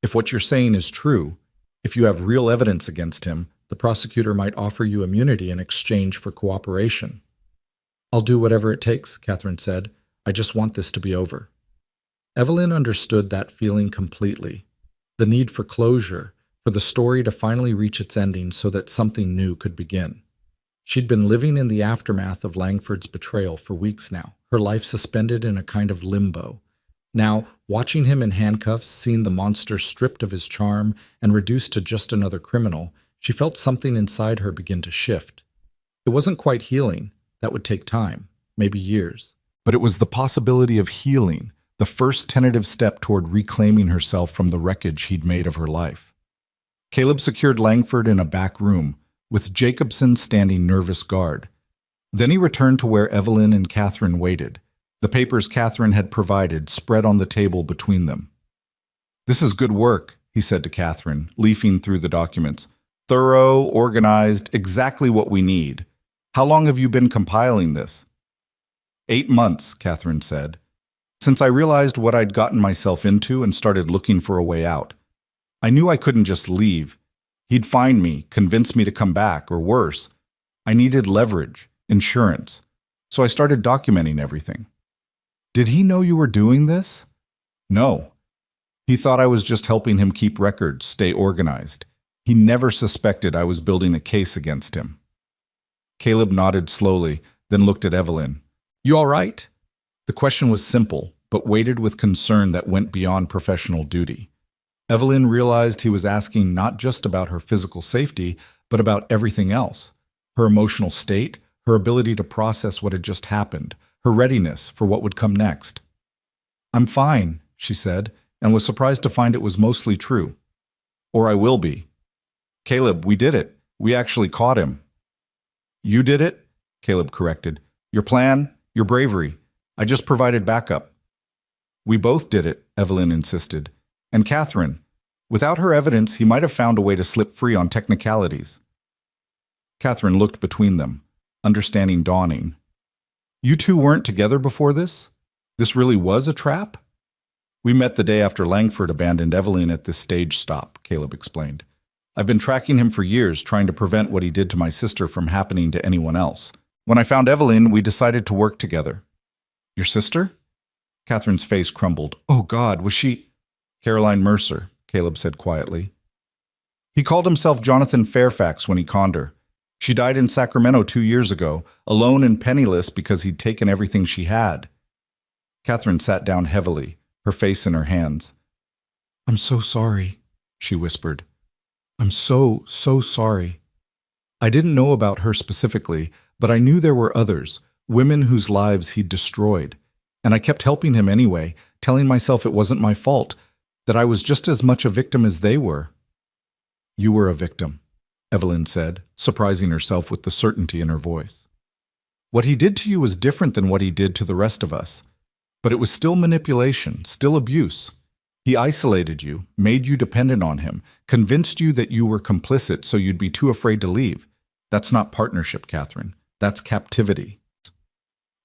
If what you're saying is true, if you have real evidence against him, the prosecutor might offer you immunity in exchange for cooperation. I'll do whatever it takes, Catherine said. I just want this to be over. Evelyn understood that feeling completely. The need for closure, for the story to finally reach its ending so that something new could begin. She'd been living in the aftermath of Langford's betrayal for weeks now, her life suspended in a kind of limbo. Now, watching him in handcuffs, seeing the monster stripped of his charm and reduced to just another criminal, she felt something inside her begin to shift. It wasn't quite healing. That would take time, maybe years. But it was the possibility of healing, the first tentative step toward reclaiming herself from the wreckage he'd made of her life. Caleb secured Langford in a back room, with Jacobson standing nervous guard. Then he returned to where Evelyn and Catherine waited. The papers Catherine had provided spread on the table between them. "This is good work," he said to Catherine, leafing through the documents. "Thorough, organized, exactly what we need. How long have you been compiling this?" 8 months, Catherine said. "Since I realized what I'd gotten myself into and started looking for a way out. I knew I couldn't just leave. He'd find me, convince me to come back, or worse. I needed leverage, insurance. So I started documenting everything." "Did he know you were doing this?" "No. He thought I was just helping him keep records, stay organized. He never suspected I was building a case against him." Caleb nodded slowly, then looked at Evelyn. "You all right?" The question was simple, but weighted with concern that went beyond professional duty. Evelyn realized he was asking not just about her physical safety, but about everything else. Her emotional state, her ability to process what had just happened, her readiness for what would come next. "I'm fine," she said, and was surprised to find it was mostly true. "Or I will be." "Caleb, we did it. We actually caught him." "You did it?" Caleb corrected. "Your plan, your bravery. I just provided backup." "We both did it," Evelyn insisted. "And Catherine. Without her evidence, he might have found a way to slip free on technicalities." Catherine looked between them, understanding dawning. "You two weren't together before this? This really was a trap?" "We met the day after Langford abandoned Evelyn at this stage stop," Caleb explained. "I've been tracking him for years, trying to prevent what he did to my sister from happening to anyone else. When I found Evelyn, we decided to work together." "Your sister?" Catherine's face crumbled. "Oh God, was she—" "Caroline Mercer," Caleb said quietly. "He called himself Jonathan Fairfax when he conned her. She died in Sacramento 2 years ago, alone and penniless because he'd taken everything she had." Catherine sat down heavily, her face in her hands. "I'm so sorry," she whispered. "I'm so sorry. I didn't know about her specifically, but I knew there were others, women whose lives he'd destroyed. And I kept helping him anyway, telling myself it wasn't my fault, that I was just as much a victim as they were." "You were a victim," Evelyn said, surprising herself with the certainty in her voice. "What he did to you was different than what he did to the rest of us. But it was still manipulation, still abuse. He isolated you, made you dependent on him, convinced you that you were complicit so you'd be too afraid to leave. That's not partnership, Catherine. That's captivity."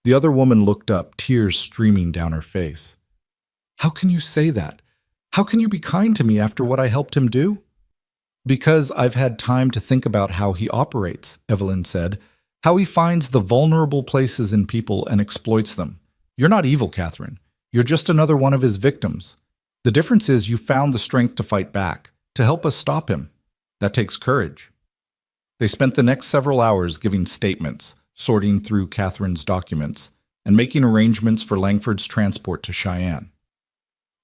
The other woman looked up, tears streaming down her face. "How can you say that? How can you be kind to me after what I helped him do?" "Because I've had time to think about how he operates," Evelyn said. "How he finds the vulnerable places in people and exploits them. You're not evil, Catherine. You're just another one of his victims. The difference is you found the strength to fight back, to help us stop him. That takes courage." They spent the next several hours giving statements, sorting through Catherine's documents, and making arrangements for Langford's transport to Cheyenne.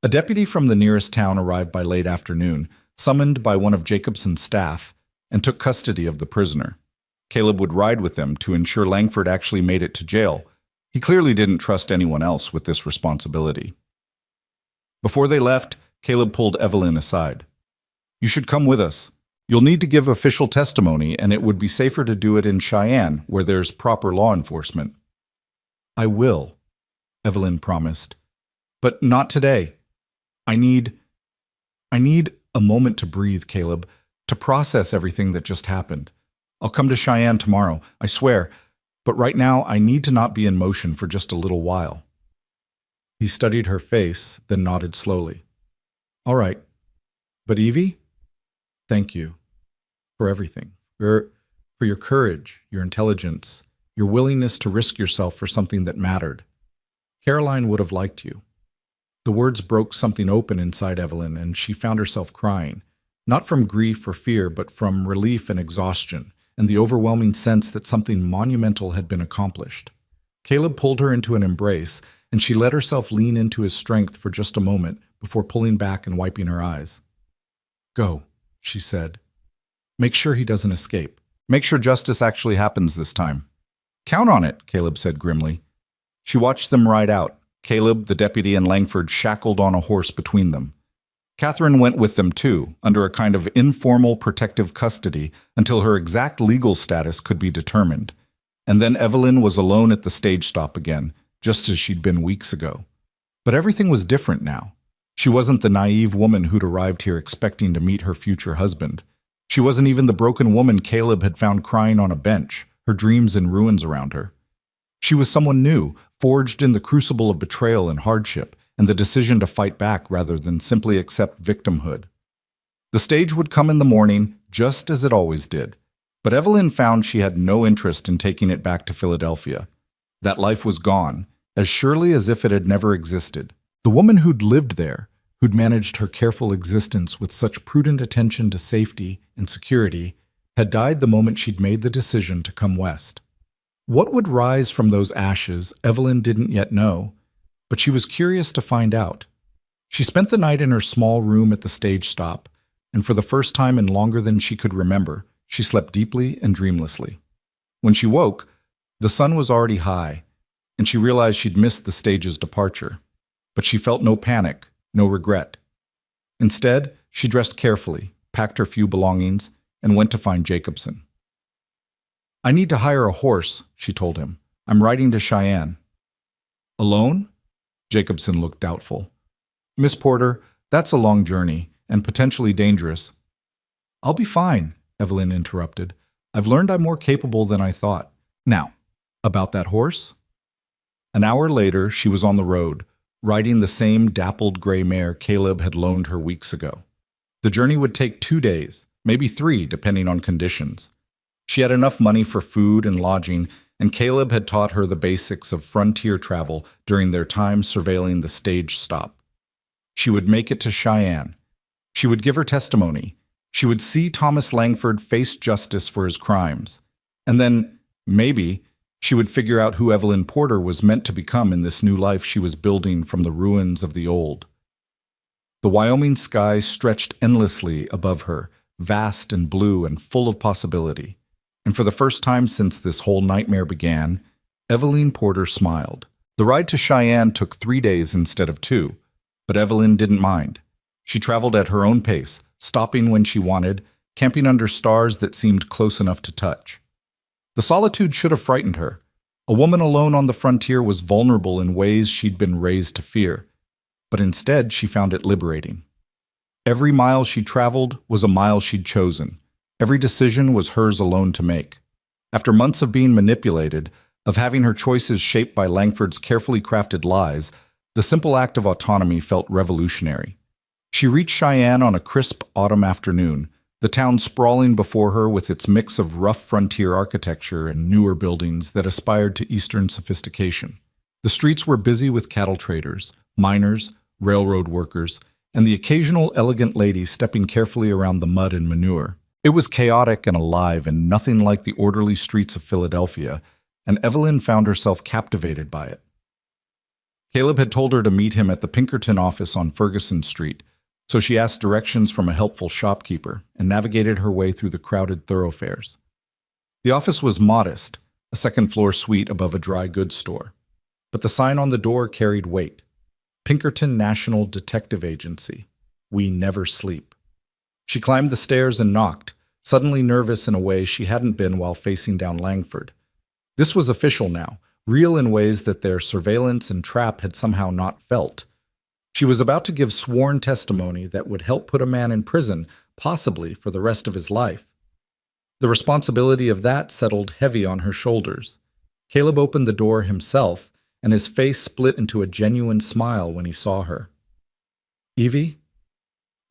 A deputy from the nearest town arrived by late afternoon, summoned by one of Jacobson's staff, and took custody of the prisoner. Caleb would ride with them to ensure Langford actually made it to jail. He clearly didn't trust anyone else with this responsibility. Before they left, Caleb pulled Evelyn aside. "You should come with us. You'll need to give official testimony, and it would be safer to do it in Cheyenne, where there's proper law enforcement." "I will," Evelyn promised. "But not today. I need a moment to breathe, Caleb, to process everything that just happened. I'll come to Cheyenne tomorrow, I swear, but right now I need to not be in motion for just a little while." He studied her face, then nodded slowly. "All right. But Evie? Thank you for everything, for your courage, your intelligence, your willingness to risk yourself for something that mattered. Caroline would have liked you." The words broke something open inside Evelyn, and she found herself crying, not from grief or fear, but from relief and exhaustion, and the overwhelming sense that something monumental had been accomplished. Caleb pulled her into an embrace, and she let herself lean into his strength for just a moment before pulling back and wiping her eyes. "Go," she said. "Make sure he doesn't escape. Make sure justice actually happens this time." "Count on it," Caleb said grimly. She watched them ride out, Caleb, the deputy, and Langford shackled on a horse between them. Catherine went with them too, under a kind of informal protective custody until her exact legal status could be determined. And then Evelyn was alone at the stage stop again, just as she'd been weeks ago. But everything was different now. She wasn't the naive woman who'd arrived here expecting to meet her future husband. She wasn't even the broken woman Caleb had found crying on a bench, her dreams in ruins around her. She was someone new, forged in the crucible of betrayal and hardship, and the decision to fight back rather than simply accept victimhood. The stage would come in the morning, just as it always did. But Evelyn found she had no interest in taking it back to Philadelphia. That life was gone, as surely as if it had never existed. The woman who'd lived there, who'd managed her careful existence with such prudent attention to safety and security, had died the moment she'd made the decision to come west. What would rise from those ashes, Evelyn didn't yet know, but she was curious to find out. She spent the night in her small room at the stage stop, and for the first time in longer than she could remember, she slept deeply and dreamlessly. When she woke, the sun was already high, and she realized she'd missed the stage's departure. But she felt no panic, no regret. Instead, she dressed carefully, packed her few belongings, and went to find Jacobson. "I need to hire a horse," she told him. "I'm riding to Cheyenne." "Alone?" Jacobson looked doubtful. "Miss Porter, that's a long journey, and potentially dangerous." "I'll be fine," Evelyn interrupted. "I've learned I'm more capable than I thought. Now, about that horse?" An hour later, she was on the road, riding the same dappled gray mare Caleb had loaned her weeks ago. The journey would take 2 days, maybe 3, depending on conditions. She had enough money for food and lodging, and Caleb had taught her the basics of frontier travel during their time surveilling the stage stop. She would make it to Cheyenne. She would give her testimony. She would see Thomas Langford face justice for his crimes. And then, maybe, she would figure out who Evelyn Porter was meant to become in this new life she was building from the ruins of the old. The Wyoming sky stretched endlessly above her, vast and blue and full of possibility. And for the first time since this whole nightmare began, Evelyn Porter smiled. The ride to Cheyenne took 3 days instead of 2, but Evelyn didn't mind. She traveled at her own pace, stopping when she wanted, camping under stars that seemed close enough to touch. The solitude should have frightened her. A woman alone on the frontier was vulnerable in ways she'd been raised to fear, but instead she found it liberating. Every mile she traveled was a mile she'd chosen. Every decision was hers alone to make. After months of being manipulated, of having her choices shaped by Langford's carefully crafted lies, the simple act of autonomy felt revolutionary. She reached Cheyenne on a crisp autumn afternoon, the town sprawling before her with its mix of rough frontier architecture and newer buildings that aspired to Eastern sophistication. The streets were busy with cattle traders, miners, railroad workers, and the occasional elegant lady stepping carefully around the mud and manure. It was chaotic and alive and nothing like the orderly streets of Philadelphia, and Evelyn found herself captivated by it. Caleb had told her to meet him at the Pinkerton office on Ferguson Street, so she asked directions from a helpful shopkeeper and navigated her way through the crowded thoroughfares. The office was modest, a second-floor suite above a dry goods store, but the sign on the door carried weight. Pinkerton National Detective Agency. We never sleep. She climbed the stairs and knocked, suddenly nervous in a way she hadn't been while facing down Langford. This was official now, real in ways that their surveillance and trap had somehow not felt. She was about to give sworn testimony that would help put a man in prison, possibly for the rest of his life. The responsibility of that settled heavy on her shoulders. Caleb opened the door himself, and his face split into a genuine smile when he saw her. "Evie,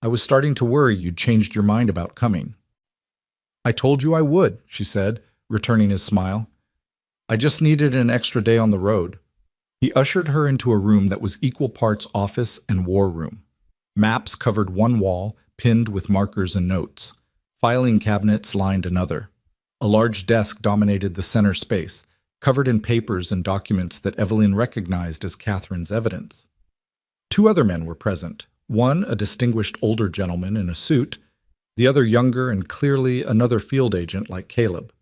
I was starting to worry you'd changed your mind about coming." "I told you I would," she said, returning his smile. "I just needed an extra day on the road." He ushered her into a room that was equal parts office and war room. Maps covered one wall, pinned with markers and notes. Filing cabinets lined another. A large desk dominated the center space, covered in papers and documents that Evelyn recognized as Catherine's evidence. 2 other men were present, one a distinguished older gentleman in a suit, the other younger and clearly another field agent like Caleb.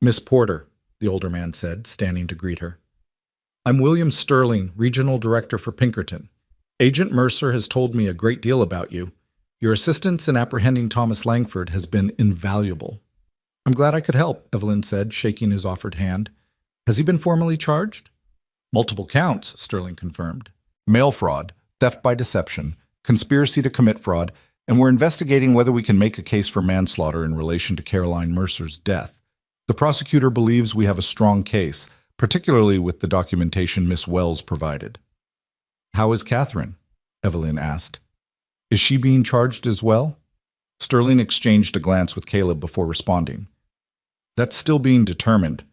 "Miss Porter," the older man said, standing to greet her. "I'm William Sterling, Regional Director for Pinkerton. Agent Mercer has told me a great deal about you. Your assistance in apprehending Thomas Langford has been invaluable." I'm glad I could help, Evelyn said, shaking his offered hand. Has he been formally charged? Multiple counts, Sterling confirmed. Mail fraud, theft by deception, conspiracy to commit fraud, and we're investigating whether we can make a case for manslaughter in relation to Caroline Mercer's death. The prosecutor believes we have a strong case, particularly with the documentation Miss Wells provided. How is Catherine? Evelyn asked. Is she being charged as well? Sterling exchanged a glance with Caleb before responding. That's still being determined.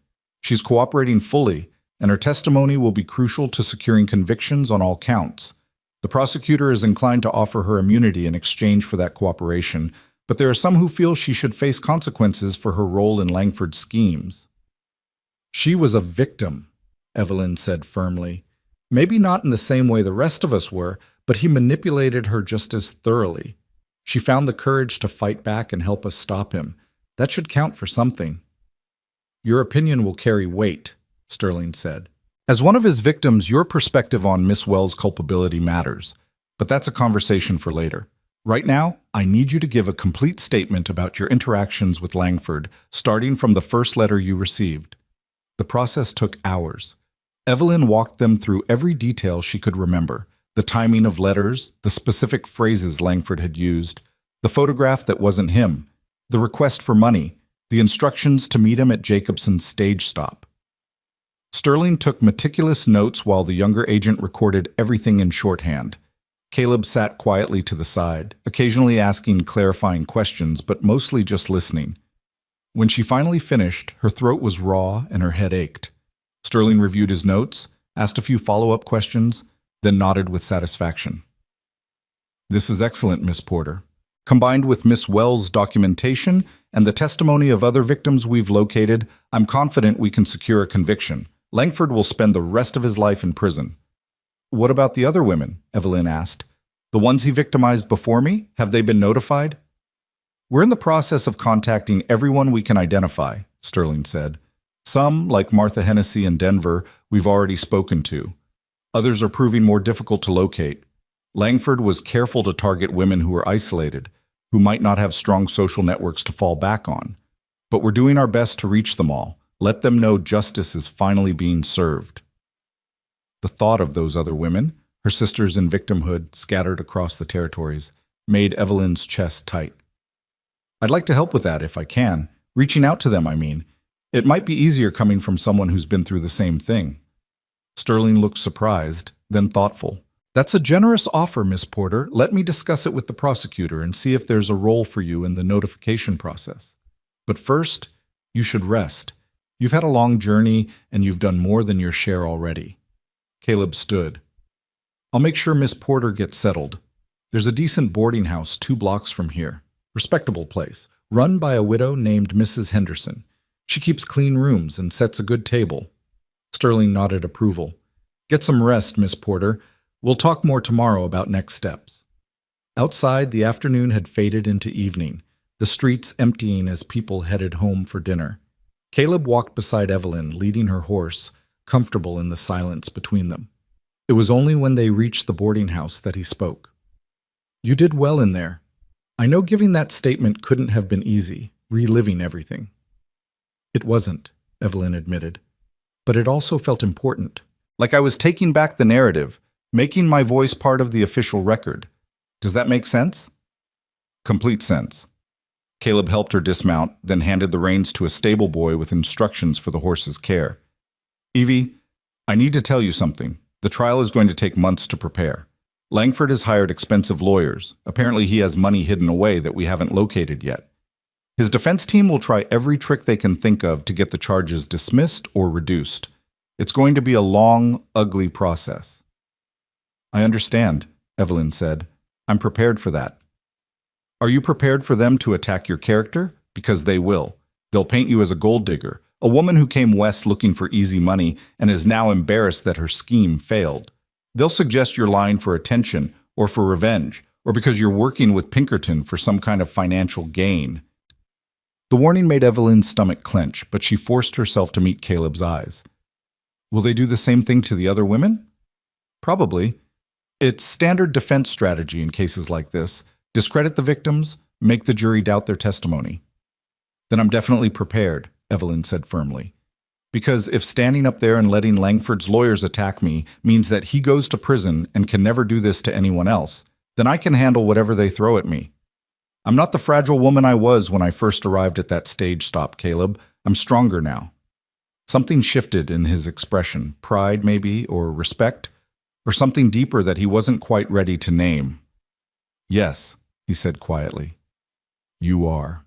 She's cooperating fully, and her testimony will be crucial to securing convictions on all counts. The prosecutor is inclined to offer her immunity in exchange for that cooperation, but there are some who feel she should face consequences for her role in Langford's schemes. She was a victim, Evelyn said firmly. Maybe not in the same way the rest of us were, but he manipulated her just as thoroughly. She found the courage to fight back and help us stop him. That should count for something. Your opinion will carry weight, Sterling said. As one of his victims, your perspective on Miss Wells' culpability matters, but that's a conversation for later. Right now, I need you to give a complete statement about your interactions with Langford, starting from the first letter you received. The process took hours. Evelyn walked them through every detail she could remember. The timing of letters, the specific phrases Langford had used, the photograph that wasn't him, the request for money, the instructions to meet him at Jacobson's stage stop. Sterling took meticulous notes while the younger agent recorded everything in shorthand. Caleb sat quietly to the side, occasionally asking clarifying questions, but mostly just listening. When she finally finished, her throat was raw and her head ached. Sterling reviewed his notes, asked a few follow-up questions, then nodded with satisfaction. This is excellent, Miss Porter. Combined with Miss Wells' documentation and the testimony of other victims we've located, I'm confident we can secure a conviction. Langford will spend the rest of his life in prison. What about the other women? Evelyn asked. The ones he victimized before me? Have they been notified? We're in the process of contacting everyone we can identify, Sterling said. Some, like Martha Hennessy in Denver, we've already spoken to. Others are proving more difficult to locate. Langford was careful to target women who were isolated, who might not have strong social networks to fall back on. But we're doing our best to reach them all. Let them know justice is finally being served. The thought of those other women, her sisters in victimhood scattered across the territories, made Evelyn's chest tight. I'd like to help with that if I can. Reaching out to them, I mean. It might be easier coming from someone who's been through the same thing. Sterling looked surprised, then thoughtful. That's a generous offer, Miss Porter. Let me discuss it with the prosecutor and see if there's a role for you in the notification process. But first, you should rest. You've had a long journey, and you've done more than your share already. Caleb stood. I'll make sure Miss Porter gets settled. There's a decent boarding house 2 blocks from here. Respectable place, run by a widow named Mrs. Henderson. She keeps clean rooms and sets a good table. Sterling nodded approval. Get some rest, Miss Porter. We'll talk more tomorrow about next steps. Outside, the afternoon had faded into evening, the streets emptying as people headed home for dinner. Caleb walked beside Evelyn, leading her horse, comfortable in the silence between them. It was only when they reached the boarding house that he spoke. You did well in there. I know giving that statement couldn't have been easy, reliving everything. It wasn't, Evelyn admitted. But it also felt important. Like I was taking back the narrative, making my voice part of the official record. Does that make sense? Complete sense. Caleb helped her dismount, then handed the reins to a stable boy with instructions for the horse's care. Evie, I need to tell you something. The trial is going to take months to prepare. Langford has hired expensive lawyers. Apparently he has money hidden away that we haven't located yet. His defense team will try every trick they can think of to get the charges dismissed or reduced. It's going to be a long, ugly process. I understand, Evelyn said. I'm prepared for that. Are you prepared for them to attack your character? Because they will. They'll paint you as a gold digger, a woman who came west looking for easy money and is now embarrassed that her scheme failed. They'll suggest you're lying for attention or for revenge, or because you're working with Pinkerton for some kind of financial gain. The warning made Evelyn's stomach clench, but she forced herself to meet Caleb's eyes. Will they do the same thing to the other women? Probably. It's standard defense strategy in cases like this. Discredit the victims, make the jury doubt their testimony. Then I'm definitely prepared, Evelyn said firmly. Because if standing up there and letting Langford's lawyers attack me means that he goes to prison and can never do this to anyone else, then I can handle whatever they throw at me. I'm not the fragile woman I was when I first arrived at that stage stop, Caleb. I'm stronger now. Something shifted in his expression, pride maybe, or respect, or something deeper that he wasn't quite ready to name. Yes, he said quietly. You are.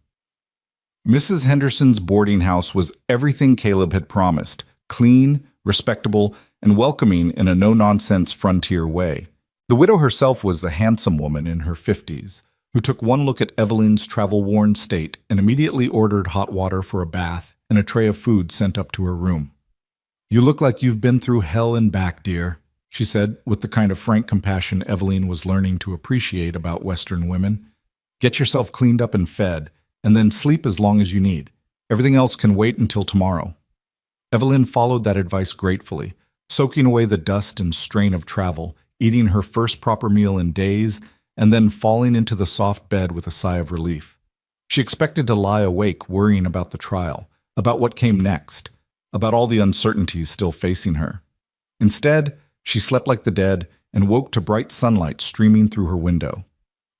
Mrs. Henderson's boarding house was everything Caleb had promised, clean, respectable, and welcoming in a no-nonsense frontier way. The widow herself was a handsome woman in her 50s, who took one look at Evelyn's travel-worn state and immediately ordered hot water for a bath and a tray of food sent up to her room. You look like you've been through hell and back, dear, she said, with the kind of frank compassion Evelyn was learning to appreciate about Western women. Get yourself cleaned up and fed, and then sleep as long as you need. Everything else can wait until tomorrow. Evelyn followed that advice gratefully, soaking away the dust and strain of travel, eating her first proper meal in days, and then falling into the soft bed with a sigh of relief. She expected to lie awake worrying about the trial, about what came next, about all the uncertainties still facing her. Instead, she slept like the dead and woke to bright sunlight streaming through her window.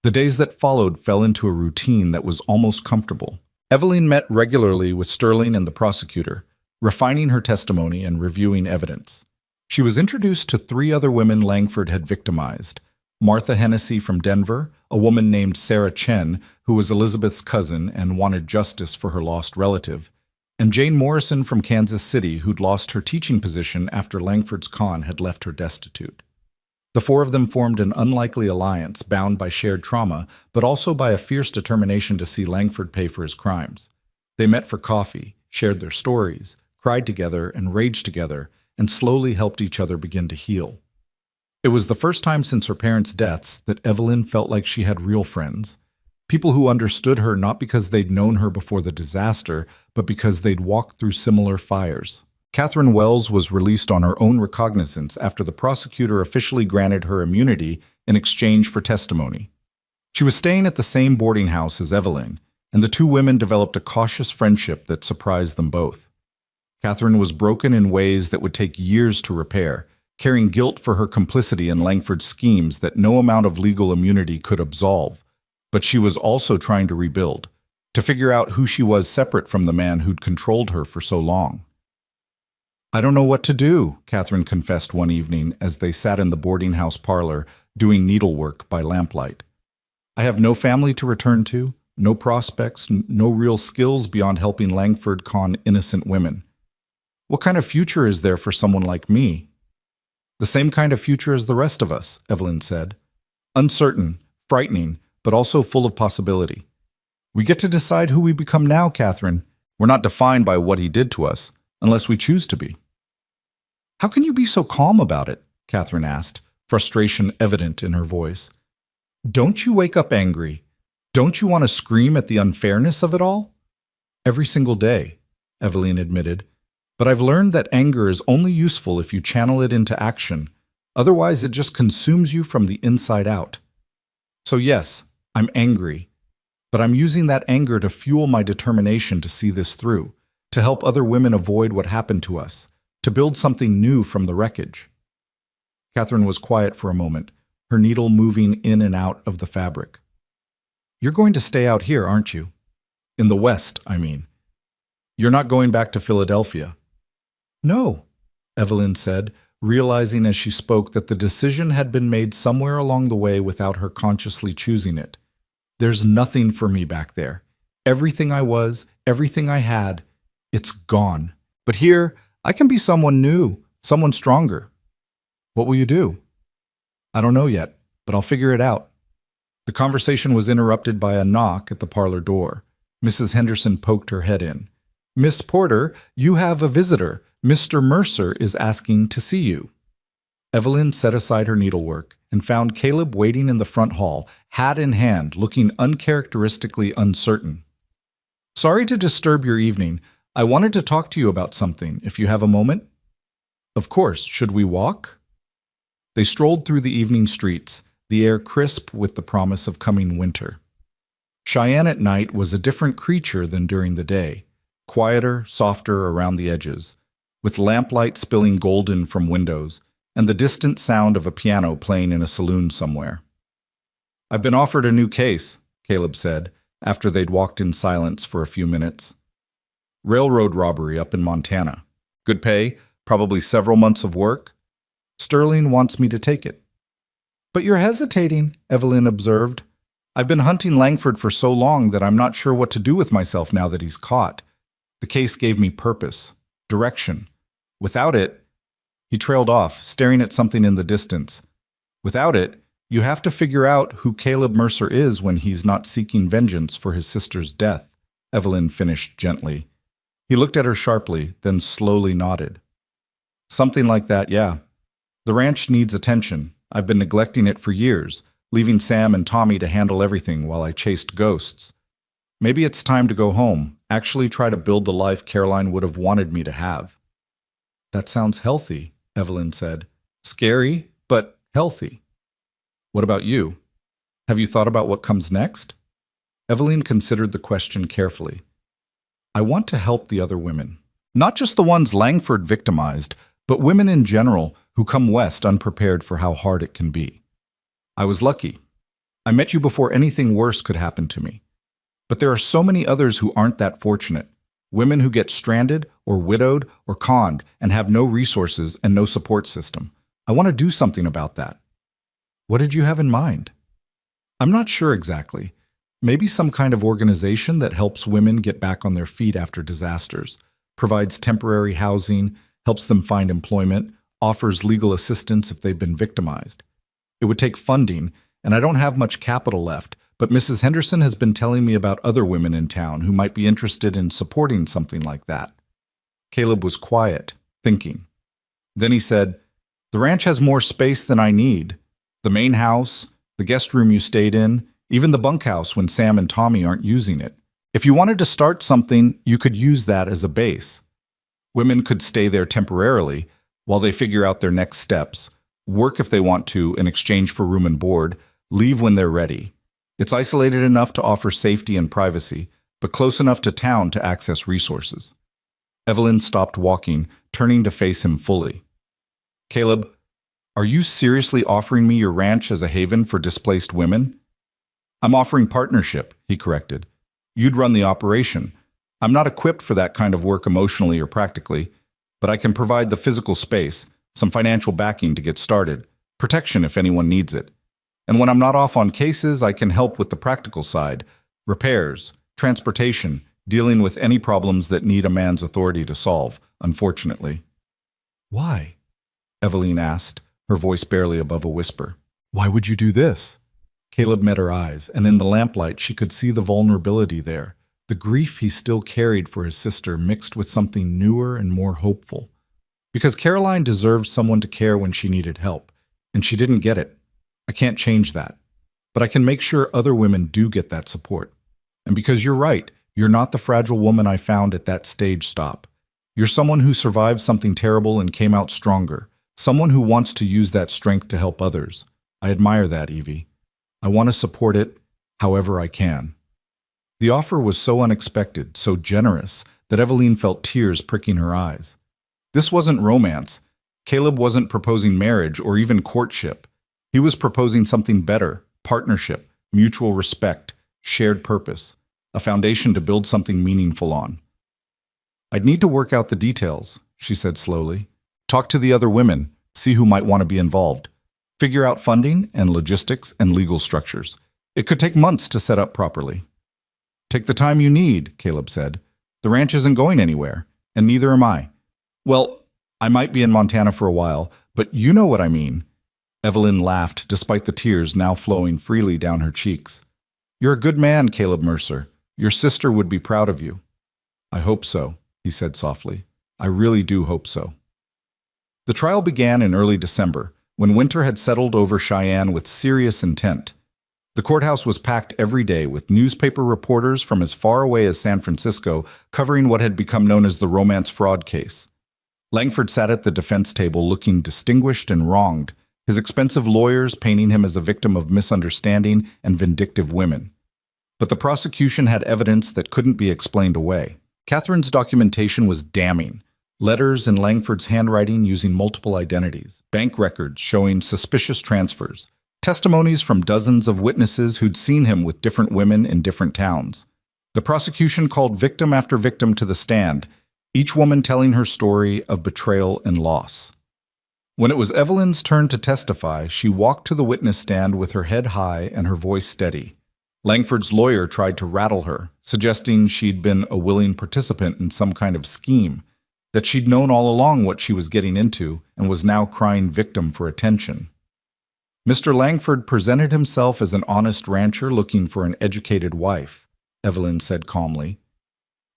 The days that followed fell into a routine that was almost comfortable. Evelyn met regularly with Sterling and the prosecutor, refining her testimony and reviewing evidence. She was introduced to 3 other women Langford had victimized: Martha Hennessy from Denver, a woman named Sarah Chen, who was Elizabeth's cousin and wanted justice for her lost relative, and Jane Morrison from Kansas City, who'd lost her teaching position after Langford's con had left her destitute. The 4 of them formed an unlikely alliance bound by shared trauma, but also by a fierce determination to see Langford pay for his crimes. They met for coffee, shared their stories, cried together and raged together, and slowly helped each other begin to heal. It was the first time since her parents' deaths that Evelyn felt like she had real friends, people who understood her not because they'd known her before the disaster, but because they'd walked through similar fires. Catherine Wells was released on her own recognizance after the prosecutor officially granted her immunity in exchange for testimony. She was staying at the same boarding house as Evelyn, and the 2 women developed a cautious friendship that surprised them both. Catherine was broken in ways that would take years to repair, carrying guilt for her complicity in Langford's schemes that no amount of legal immunity could absolve. But she was also trying to rebuild, to figure out who she was separate from the man who'd controlled her for so long. I don't know what to do, Catherine confessed one evening as they sat in the boarding house parlor doing needlework by lamplight. I have no family to return to, no prospects, no real skills beyond helping Langford con innocent women. What kind of future is there for someone like me? The same kind of future as the rest of us, Evelyn said. Uncertain, frightening, but also full of possibility. We get to decide who we become now, Catherine. We're not defined by what he did to us, unless we choose to be. How can you be so calm about it? Catherine asked, frustration evident in her voice. Don't you wake up angry? Don't you want to scream at the unfairness of it all? Every single day, Evelyn admitted. But I've learned that anger is only useful if you channel it into action. Otherwise, it just consumes you from the inside out. So yes, I'm angry, but I'm using that anger to fuel my determination to see this through, to help other women avoid what happened to us, to build something new from the wreckage. Catherine was quiet for a moment, her needle moving in and out of the fabric. You're going to stay out here, aren't you? In the West, I mean. You're not going back to Philadelphia. No, Evelyn said, realizing as she spoke that the decision had been made somewhere along the way without her consciously choosing it. There's nothing for me back there. Everything I was, everything I had, it's gone. But here, I can be someone new, someone stronger. What will you do? I don't know yet, but I'll figure it out. The conversation was interrupted by a knock at the parlor door. Mrs. Henderson poked her head in. Miss Porter, you have a visitor. Mr. Mercer is asking to see you. Evelyn set aside her needlework and found Caleb waiting in the front hall, hat in hand, looking uncharacteristically uncertain. Sorry to disturb your evening. I wanted to talk to you about something, if you have a moment. Of course. Should we walk? They strolled through the evening streets, the air crisp with the promise of coming winter. Cheyenne at night was a different creature than during the day, quieter, softer around the edges, with lamplight spilling golden from windows and the distant sound of a piano playing in a saloon somewhere. "I've been offered a new case," Caleb said, after they'd walked in silence for a few minutes. "Railroad robbery up in Montana. Good pay, probably several months of work. Sterling wants me to take it." "But you're hesitating," Evelyn observed. "I've been hunting Langford for so long that I'm not sure what to do with myself now that he's caught. The case gave me purpose, direction. Without it—" He trailed off, staring at something in the distance. "Without it, you have to figure out who Caleb Mercer is when he's not seeking vengeance for his sister's death," Evelyn finished gently. He looked at her sharply, then slowly nodded. "Something like that, yeah. The ranch needs attention. I've been neglecting it for years, leaving Sam and Tommy to handle everything while I chased ghosts. Maybe it's time to go home, actually try to build the life Caroline would have wanted me to have." "That sounds healthy," Evelyn said. "Scary, but healthy. What about you? Have you thought about what comes next?" Evelyn considered the question carefully. "I want to help the other women. Not just the ones Langford victimized, but women in general who come west unprepared for how hard it can be. I was lucky. I met you before anything worse could happen to me. But there are so many others who aren't that fortunate. Women who get stranded or widowed or conned and have no resources and no support system. I want to do something about that." "What did you have in mind?" "I'm not sure exactly. Maybe some kind of organization that helps women get back on their feet after disasters, provides temporary housing, helps them find employment, offers legal assistance if they've been victimized. It would take funding, and I don't have much capital left, but Mrs. Henderson has been telling me about other women in town who might be interested in supporting something like that." Caleb was quiet, thinking. Then he said, "The ranch has more space than I need. The main house, the guest room you stayed in, even the bunkhouse when Sam and Tommy aren't using it. If you wanted to start something, you could use that as a base. Women could stay there temporarily while they figure out their next steps, work if they want to in exchange for room and board, leave when they're ready. It's isolated enough to offer safety and privacy, but close enough to town to access resources." Evelyn stopped walking, turning to face him fully. "Caleb, are you seriously offering me your ranch as a haven for displaced women?" "I'm offering partnership," he corrected. "You'd run the operation. I'm not equipped for that kind of work emotionally or practically, but I can provide the physical space, some financial backing to get started, protection if anyone needs it. And when I'm not off on cases, I can help with the practical side, repairs, transportation, dealing with any problems that need a man's authority to solve, unfortunately." "Why?" Evelyn asked, her voice barely above a whisper. "Why would you do this?" Caleb met her eyes, and in the lamplight she could see the vulnerability there, the grief he still carried for his sister mixed with something newer and more hopeful. "Because Caroline deserved someone to care when she needed help, and she didn't get it. I can't change that. But I can make sure other women do get that support. And because you're right, you're not the fragile woman I found at that stage stop. You're someone who survived something terrible and came out stronger, someone who wants to use that strength to help others. I admire that, Evie. I want to support it however I can." The offer was so unexpected, so generous, that Evelyn felt tears pricking her eyes. This wasn't romance. Caleb wasn't proposing marriage or even courtship. He was proposing something better, partnership, mutual respect, shared purpose, a foundation to build something meaningful on. "I'd need to work out the details," she said slowly. "Talk to the other women, see who might want to be involved. Figure out funding and logistics and legal structures. It could take months to set up properly." "Take the time you need," Caleb said. "The ranch isn't going anywhere, and neither am I. Well, I might be in Montana for a while, but you know what I mean." Evelyn laughed, despite the tears now flowing freely down her cheeks. "You're a good man, Caleb Mercer. Your sister would be proud of you." "I hope so," he said softly. "I really do hope so." The trial began in early December, when winter had settled over Cheyenne with serious intent. The courthouse was packed every day with newspaper reporters from as far away as San Francisco covering what had become known as the romance fraud case. Langford sat at the defense table looking distinguished and wronged, his expensive lawyers painting him as a victim of misunderstanding and vindictive women. But the prosecution had evidence that couldn't be explained away. Catherine's documentation was damning. Letters in Langford's handwriting using multiple identities, bank records showing suspicious transfers, testimonies from dozens of witnesses who'd seen him with different women in different towns. The prosecution called victim after victim to the stand, each woman telling her story of betrayal and loss. When it was Evelyn's turn to testify, she walked to the witness stand with her head high and her voice steady. Langford's lawyer tried to rattle her, suggesting she'd been a willing participant in some kind of scheme, that she'd known all along what she was getting into and was now crying victim for attention. Mr. Langford presented himself as an honest rancher looking for an educated wife, Evelyn said calmly.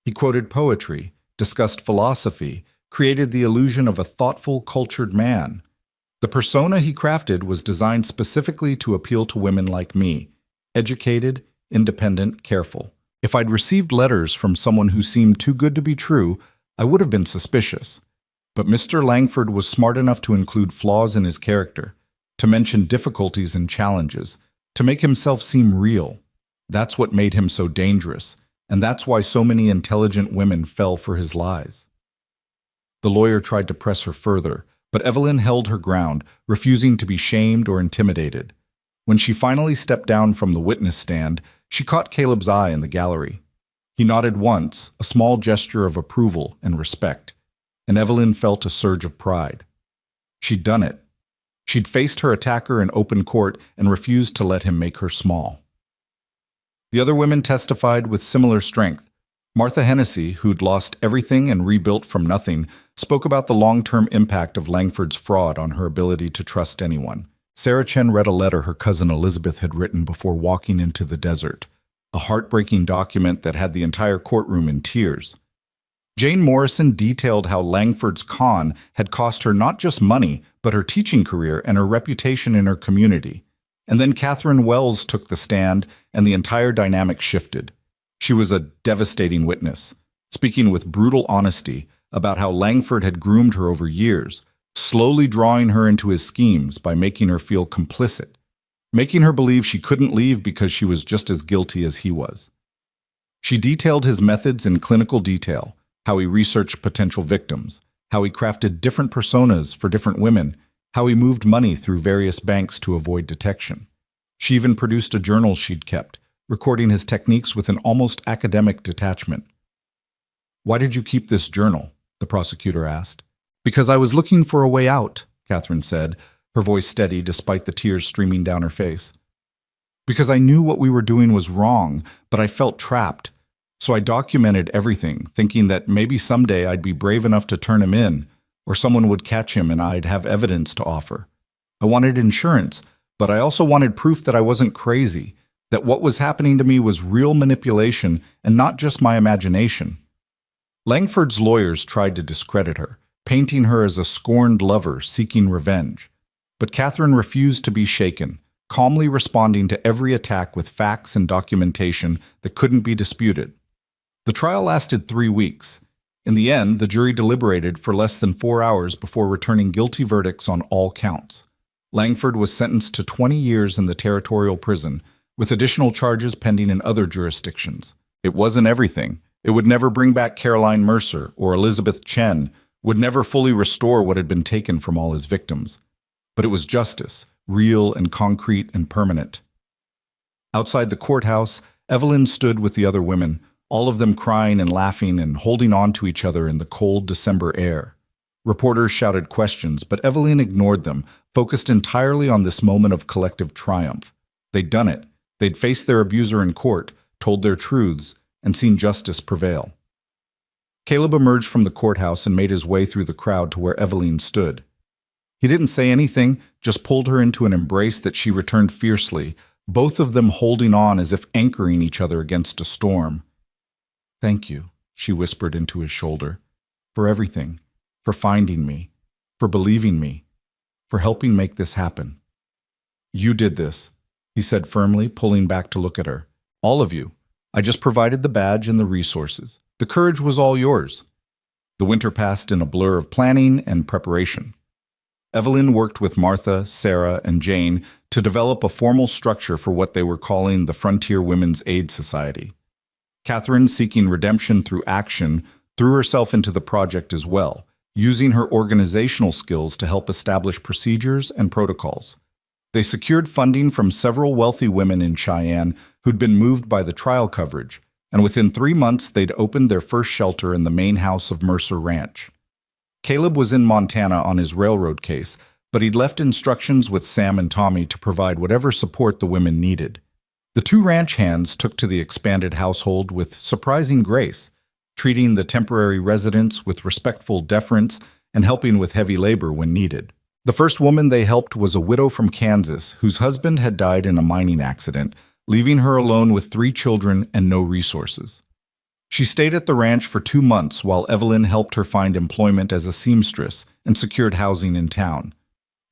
He quoted poetry, discussed philosophy, created the illusion of a thoughtful, cultured man. The persona he crafted was designed specifically to appeal to women like me, educated, independent, careful. If I'd received letters from someone who seemed too good to be true, I would have been suspicious. But Mr. Langford was smart enough to include flaws in his character, to mention difficulties and challenges, to make himself seem real. That's what made him so dangerous, and that's why so many intelligent women fell for his lies. The lawyer tried to press her further, but Evelyn held her ground, refusing to be shamed or intimidated. When she finally stepped down from the witness stand, she caught Caleb's eye in the gallery. He nodded once, a small gesture of approval and respect, and Evelyn felt a surge of pride. She'd done it. She'd faced her attacker in open court and refused to let him make her small. The other women testified with similar strength. Martha Hennessy, who'd lost everything and rebuilt from nothing, spoke about the long-term impact of Langford's fraud on her ability to trust anyone. Sarah Chen read a letter her cousin Elizabeth had written before walking into the desert, a heartbreaking document that had the entire courtroom in tears. Jane Morrison detailed how Langford's con had cost her not just money, but her teaching career and her reputation in her community. And then Catherine Wells took the stand, and the entire dynamic shifted. She was a devastating witness, speaking with brutal honesty about how Langford had groomed her over years, slowly drawing her into his schemes by making her feel complicit, making her believe she couldn't leave because she was just as guilty as he was. She detailed his methods in clinical detail, how he researched potential victims, how he crafted different personas for different women, how he moved money through various banks to avoid detection. She even produced a journal she'd kept, recording his techniques with an almost academic detachment. "Why did you keep this journal?" the prosecutor asked. "Because I was looking for a way out," Catherine said, her voice steady despite the tears streaming down her face. "Because I knew what we were doing was wrong, but I felt trapped. So I documented everything, thinking that maybe someday I'd be brave enough to turn him in, or someone would catch him and I'd have evidence to offer. I wanted insurance, but I also wanted proof that I wasn't crazy, that what was happening to me was real manipulation and not just my imagination." Langford's lawyers tried to discredit her, painting her as a scorned lover seeking revenge. But Catherine refused to be shaken, calmly responding to every attack with facts and documentation that couldn't be disputed. The trial lasted 3 weeks. In the end, the jury deliberated for less than 4 hours before returning guilty verdicts on all counts. Langford was sentenced to 20 years in the territorial prison, with additional charges pending in other jurisdictions. It wasn't everything. It would never bring back Caroline Mercer or Elizabeth Chen, would never fully restore what had been taken from all his victims. But it was justice, real and concrete and permanent. Outside the courthouse, Evelyn stood with the other women, all of them crying and laughing and holding on to each other in the cold December air. Reporters shouted questions, but Evelyn ignored them, focused entirely on this moment of collective triumph. They'd done it. They'd faced their abuser in court, told their truths, and seen justice prevail. Caleb emerged from the courthouse and made his way through the crowd to where Evelyn stood. He didn't say anything, just pulled her into an embrace that she returned fiercely, both of them holding on as if anchoring each other against a storm. "Thank you," she whispered into his shoulder, "for everything, for finding me, for believing me, for helping make this happen." "You did this," he said firmly, pulling back to look at her. "All of you. I just provided the badge and the resources. The courage was all yours." The winter passed in a blur of planning and preparation. Evelyn worked with Martha, Sarah, and Jane to develop a formal structure for what they were calling the Frontier Women's Aid Society. Catherine, seeking redemption through action, threw herself into the project as well, using her organizational skills to help establish procedures and protocols. They secured funding from several wealthy women in Cheyenne who'd been moved by the trial coverage, and within 3 months they'd opened their first shelter in the main house of Mercer Ranch. Caleb was in Montana on his railroad case, but he'd left instructions with Sam and Tommy to provide whatever support the women needed. The two ranch hands took to the expanded household with surprising grace, treating the temporary residents with respectful deference and helping with heavy labor when needed. The first woman they helped was a widow from Kansas whose husband had died in a mining accident, leaving her alone with 3 children and no resources. She stayed at the ranch for 2 months while Evelyn helped her find employment as a seamstress and secured housing in town.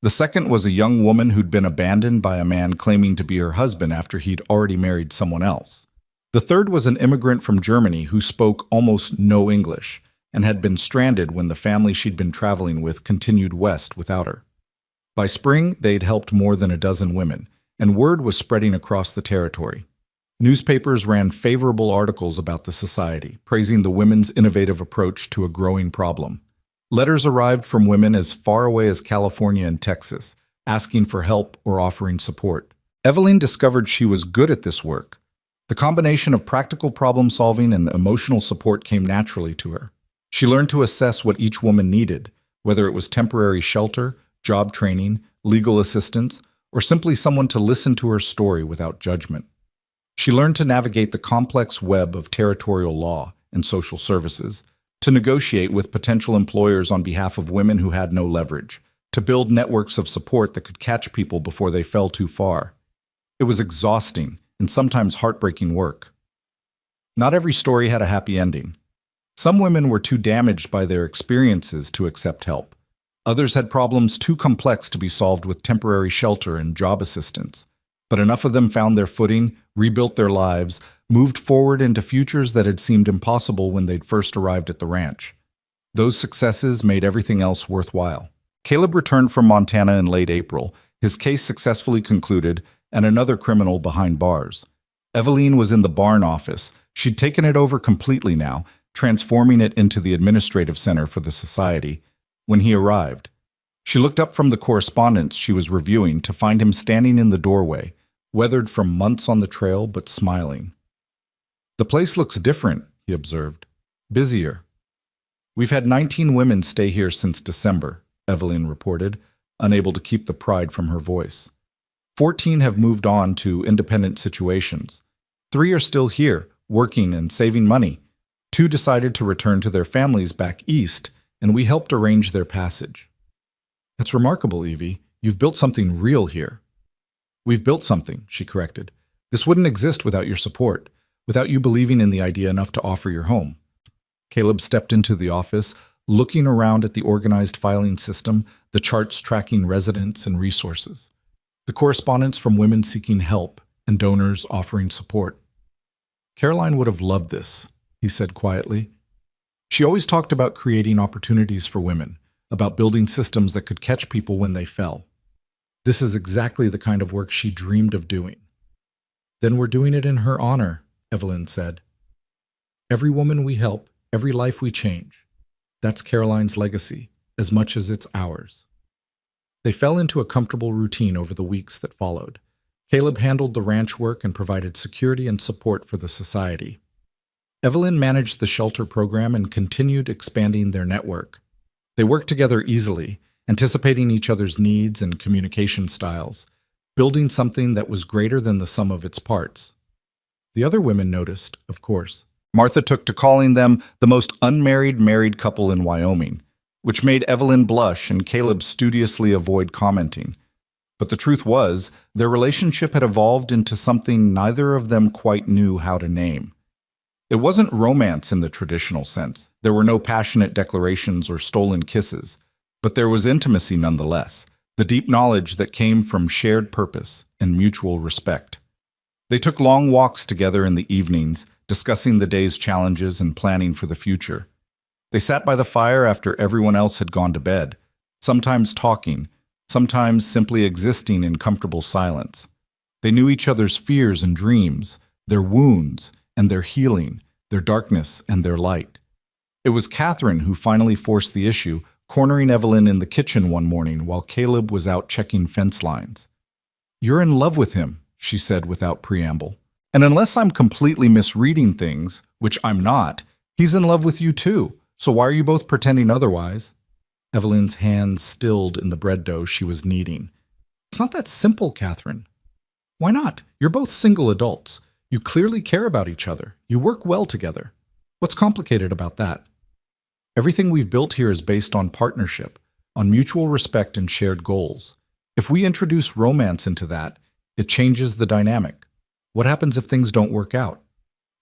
The second was a young woman who'd been abandoned by a man claiming to be her husband after he'd already married someone else. The third was an immigrant from Germany who spoke almost no English and had been stranded when the family she'd been traveling with continued west without her. By spring, they'd helped more than a dozen women, and word was spreading across the territory. Newspapers ran favorable articles about the society, praising the women's innovative approach to a growing problem. Letters arrived from women as far away as California and Texas, asking for help or offering support. Evelyn discovered she was good at this work. The combination of practical problem-solving and emotional support came naturally to her. She learned to assess what each woman needed, whether it was temporary shelter, job training, legal assistance, or simply someone to listen to her story without judgment. She learned to navigate the complex web of territorial law and social services, to negotiate with potential employers on behalf of women who had no leverage, to build networks of support that could catch people before they fell too far. It was exhausting and sometimes heartbreaking work. Not every story had a happy ending. Some women were too damaged by their experiences to accept help. Others had problems too complex to be solved with temporary shelter and job assistance. But enough of them found their footing, rebuilt their lives, moved forward into futures that had seemed impossible when they'd first arrived at the ranch. Those successes made everything else worthwhile. Caleb returned from Montana in late April, his case successfully concluded, and another criminal behind bars. Evelyn was in the barn office. She'd taken it over completely now, transforming it into the administrative center for the society, when he arrived. She looked up from the correspondence she was reviewing to find him standing in the doorway, weathered from months on the trail but smiling. "The place looks different," he observed. "Busier." "We've had 19 women stay here since December," Evelyn reported, unable to keep the pride from her voice. 14 have moved on to independent situations. 3 are still here, working and saving money. 2 decided to return to their families back east, and we helped arrange their passage. "That's remarkable, Evie. You've built something real here." "We've built something," she corrected. "This wouldn't exist without your support, without you believing in the idea enough to offer your home." Caleb stepped into the office, looking around at the organized filing system, the charts tracking residents and resources, the correspondence from women seeking help and donors offering support. "Caroline would have loved this," he said quietly. "She always talked about creating opportunities for women, about building systems that could catch people when they fell. This is exactly the kind of work she dreamed of doing." "Then we're doing it in her honor," Evelyn said. "Every woman we help, every life we change. That's Caroline's legacy, as much as it's ours." They fell into a comfortable routine over the weeks that followed. Caleb handled the ranch work and provided security and support for the society. Evelyn managed the shelter program and continued expanding their network. They worked together easily, anticipating each other's needs and communication styles, building something that was greater than the sum of its parts. The other women noticed, of course. Martha took to calling them the most unmarried married couple in Wyoming, which made Evelyn blush and Caleb studiously avoid commenting. But the truth was, their relationship had evolved into something neither of them quite knew how to name. It wasn't romance in the traditional sense. There were no passionate declarations or stolen kisses, but there was intimacy nonetheless, the deep knowledge that came from shared purpose and mutual respect. They took long walks together in the evenings, discussing the day's challenges and planning for the future. They sat by the fire after everyone else had gone to bed, sometimes talking, sometimes simply existing in comfortable silence. They knew each other's fears and dreams, their wounds and their healing, their darkness and their light. It was Catherine who finally forced the issue, cornering Evelyn in the kitchen one morning while Caleb was out checking fence lines. "You're in love with him," she said without preamble. "And unless I'm completely misreading things, which I'm not, he's in love with you too. So why are you both pretending otherwise?" Evelyn's hands stilled in the bread dough she was kneading. "It's not that simple, Catherine." "Why not? You're both single adults. You clearly care about each other. You work well together. What's complicated about that? Everything we've built here is based on partnership, on mutual respect and shared goals. If we introduce romance into that, it changes the dynamic. What happens if things don't work out?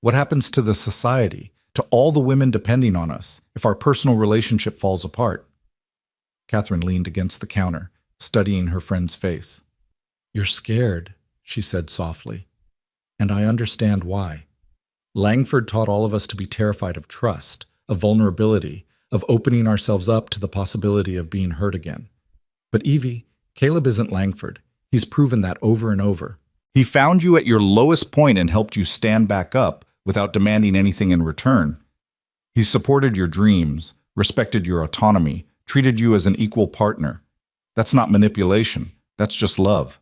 What happens to the society, to all the women depending on us, if our personal relationship falls apart?" Catherine leaned against the counter, studying her friend's face. "You're scared," she said softly, "and I understand why. Langford taught all of us to be terrified of trust, of vulnerability, of opening ourselves up to the possibility of being hurt again. But Evie, Caleb isn't Langford. He's proven that over and over. He found you at your lowest point and helped you stand back up without demanding anything in return. He supported your dreams, respected your autonomy, treated you as an equal partner. That's not manipulation. That's just love."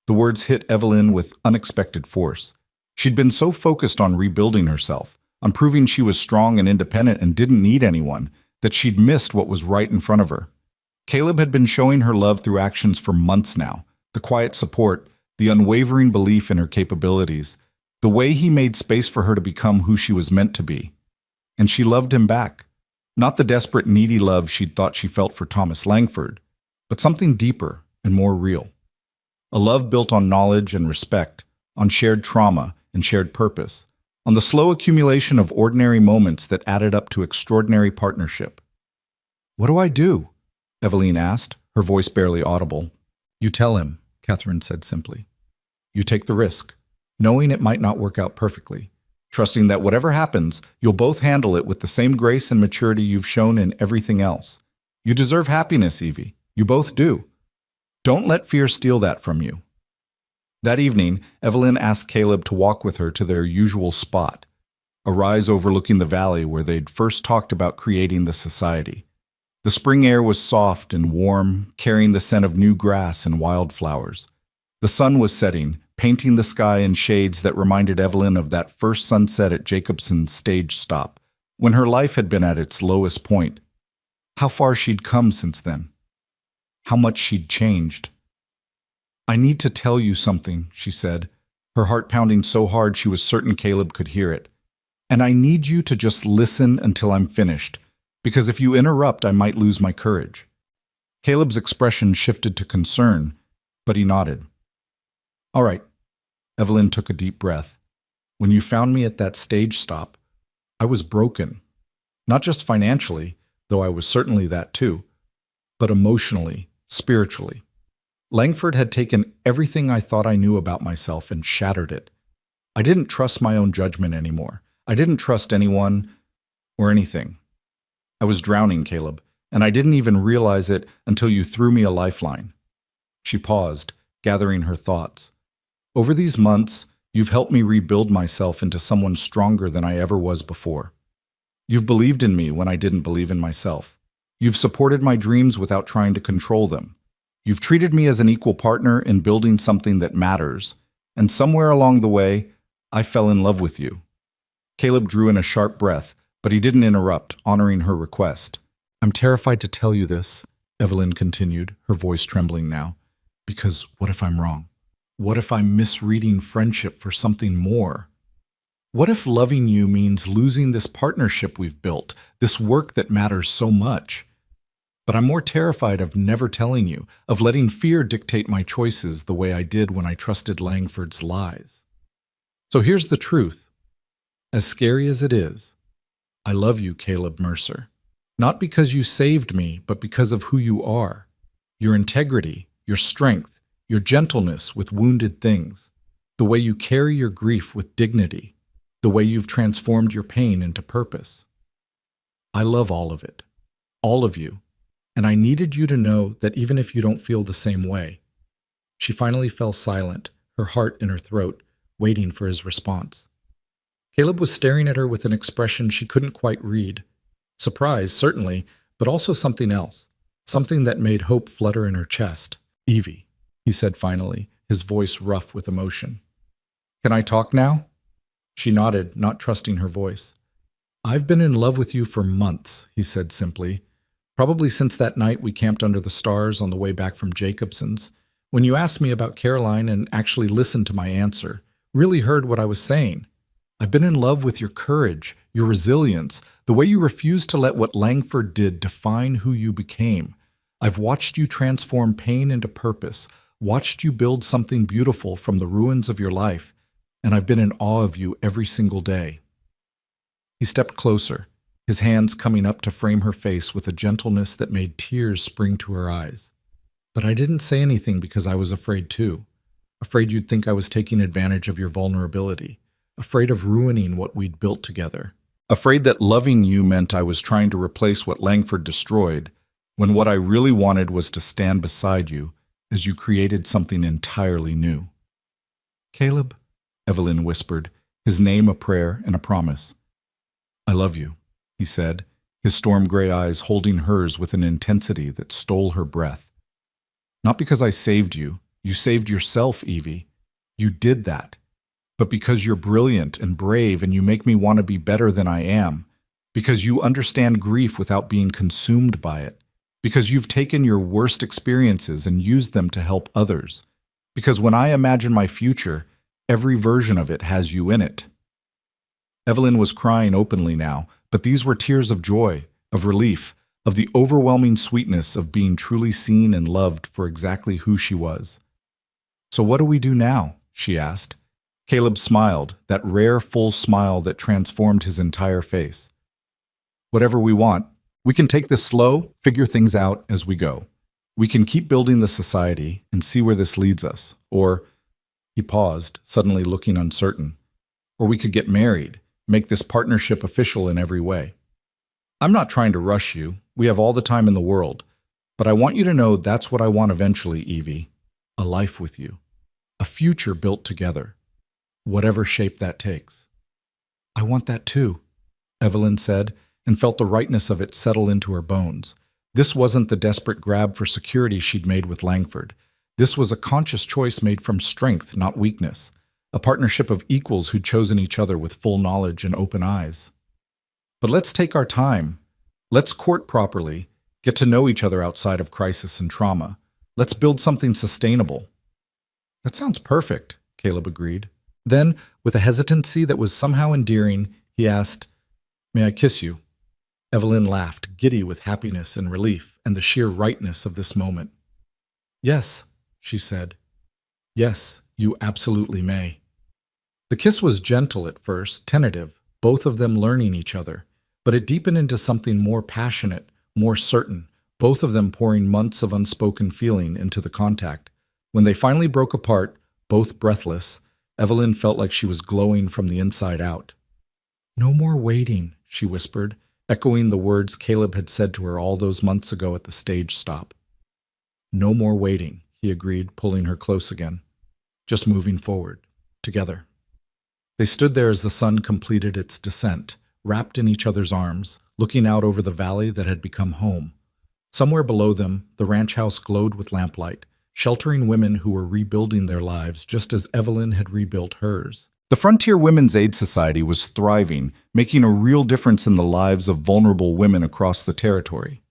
The words hit Evelyn with unexpected force. She'd been so focused on rebuilding herself, on proving she was strong and independent and didn't need anyone, that she'd missed what was right in front of her. Caleb had been showing her love through actions for months now, the quiet support, the unwavering belief in her capabilities, the way he made space for her to become who she was meant to be. And she loved him back. Not the desperate, needy love she'd thought she felt for Thomas Langford, but something deeper and more real. A love built on knowledge and respect, on shared trauma and shared purpose, on the slow accumulation of ordinary moments that added up to extraordinary partnership. "What do I do?" Evelyn asked, her voice barely audible. "You tell him," Catherine said simply. "You take the risk, knowing it might not work out perfectly, trusting that whatever happens, you'll both handle it with the same grace and maturity you've shown in everything else. You deserve happiness, Evie. You both do. Don't let fear steal that from you." That evening, Evelyn asked Caleb to walk with her to their usual spot, a rise overlooking the valley where they'd first talked about creating the society. The spring air was soft and warm, carrying the scent of new grass and wildflowers. The sun was setting, painting the sky in shades that reminded Evelyn of that first sunset at Jacobson's stage stop, when her life had been at its lowest point. How far she'd come since then. How much she'd changed. "I need to tell you something," she said, her heart pounding so hard she was certain Caleb could hear it. "And I need you to just listen until I'm finished, because if you interrupt, I might lose my courage." Caleb's expression shifted to concern, but he nodded. "All right." Evelyn took a deep breath. "When you found me at that stage stop, I was broken. Not just financially, though I was certainly that too, but emotionally, spiritually. Langford had taken everything I thought I knew about myself and shattered it. I didn't trust my own judgment anymore. I didn't trust anyone or anything. I was drowning, Caleb, and I didn't even realize it until you threw me a lifeline." She paused, gathering her thoughts. "Over these months, you've helped me rebuild myself into someone stronger than I ever was before. You've believed in me when I didn't believe in myself. You've supported my dreams without trying to control them. You've treated me as an equal partner in building something that matters, and somewhere along the way, I fell in love with you." Caleb drew in a sharp breath, but he didn't interrupt, honoring her request. "I'm terrified to tell you this," Evelyn continued, her voice trembling now, "because what if I'm wrong? What if I'm misreading friendship for something more? What if loving you means losing this partnership we've built, this work that matters so much? But I'm more terrified of never telling you, of letting fear dictate my choices the way I did when I trusted Langford's lies. So here's the truth. As scary as it is, I love you, Caleb Mercer. Not because you saved me, but because of who you are. Your integrity, your strength, your gentleness with wounded things, the way you carry your grief with dignity, the way you've transformed your pain into purpose. I love all of it, all of you. And I needed you to know that even if you don't feel the same way. She finally fell silent, her heart in her throat, waiting for his response. Caleb was staring at her with an expression she couldn't quite read. Surprise, certainly, but also something else. Something that made hope flutter in her chest. Evie, he said finally, his voice rough with emotion. Can I talk now? She nodded, not trusting her voice. I've been in love with you for months, he said simply. Probably since that night we camped under the stars on the way back from Jacobson's, when you asked me about Caroline and actually listened to my answer, really heard what I was saying. I've been in love with your courage, your resilience, the way you refused to let what Langford did define who you became. I've watched you transform pain into purpose, watched you build something beautiful from the ruins of your life, and I've been in awe of you every single day. He stepped closer, his hands coming up to frame her face with a gentleness that made tears spring to her eyes. But I didn't say anything because I was afraid too. Afraid you'd think I was taking advantage of your vulnerability. Afraid of ruining what we'd built together. Afraid that loving you meant I was trying to replace what Langford destroyed, when what I really wanted was to stand beside you as you created something entirely new. Caleb, Evelyn whispered, his name a prayer and a promise. I love you, he said, his storm gray eyes holding hers with an intensity that stole her breath. Not because I saved you. You saved yourself, Evie. You did that. But because you're brilliant and brave and you make me want to be better than I am, because you understand grief without being consumed by it, because you've taken your worst experiences and used them to help others, because when I imagine my future, every version of it has you in it. Evelyn was crying openly now, but these were tears of joy, of relief, of the overwhelming sweetness of being truly seen and loved for exactly who she was. So what do we do now? She asked. Caleb smiled, that rare, full smile that transformed his entire face. Whatever we want. We can take this slow, figure things out as we go. We can keep building the society and see where this leads us. Or, he paused, suddenly looking uncertain. Or we could get married, make this partnership official in every way. I'm not trying to rush you. We have all the time in the world. But I want you to know that's what I want eventually, Evie. A life with you. A future built together. Whatever shape that takes. I want that too, Evelyn said, and felt the rightness of it settle into her bones. This wasn't the desperate grab for security she'd made with Langford. This was a conscious choice made from strength, not weakness. A partnership of equals who'd chosen each other with full knowledge and open eyes. But let's take our time. Let's court properly, get to know each other outside of crisis and trauma. Let's build something sustainable. That sounds perfect, Caleb agreed. Then, with a hesitancy that was somehow endearing, he asked, May I kiss you? Evelyn laughed, giddy with happiness and relief and the sheer rightness of this moment. Yes, she said. Yes, you absolutely may. The kiss was gentle at first, tentative, both of them learning each other, but it deepened into something more passionate, more certain, both of them pouring months of unspoken feeling into the contact. When they finally broke apart, both breathless, Evelyn felt like she was glowing from the inside out. No more waiting, she whispered, echoing the words Caleb had said to her all those months ago at the stage stop. No more waiting, he agreed, pulling her close again. Just moving forward, together. They stood there as the sun completed its descent, wrapped in each other's arms, looking out over the valley that had become home. Somewhere below them, the ranch house glowed with lamplight, sheltering women who were rebuilding their lives just as Evelyn had rebuilt hers. The Frontier Women's Aid Society was thriving, making a real difference in the lives of vulnerable women across the territory.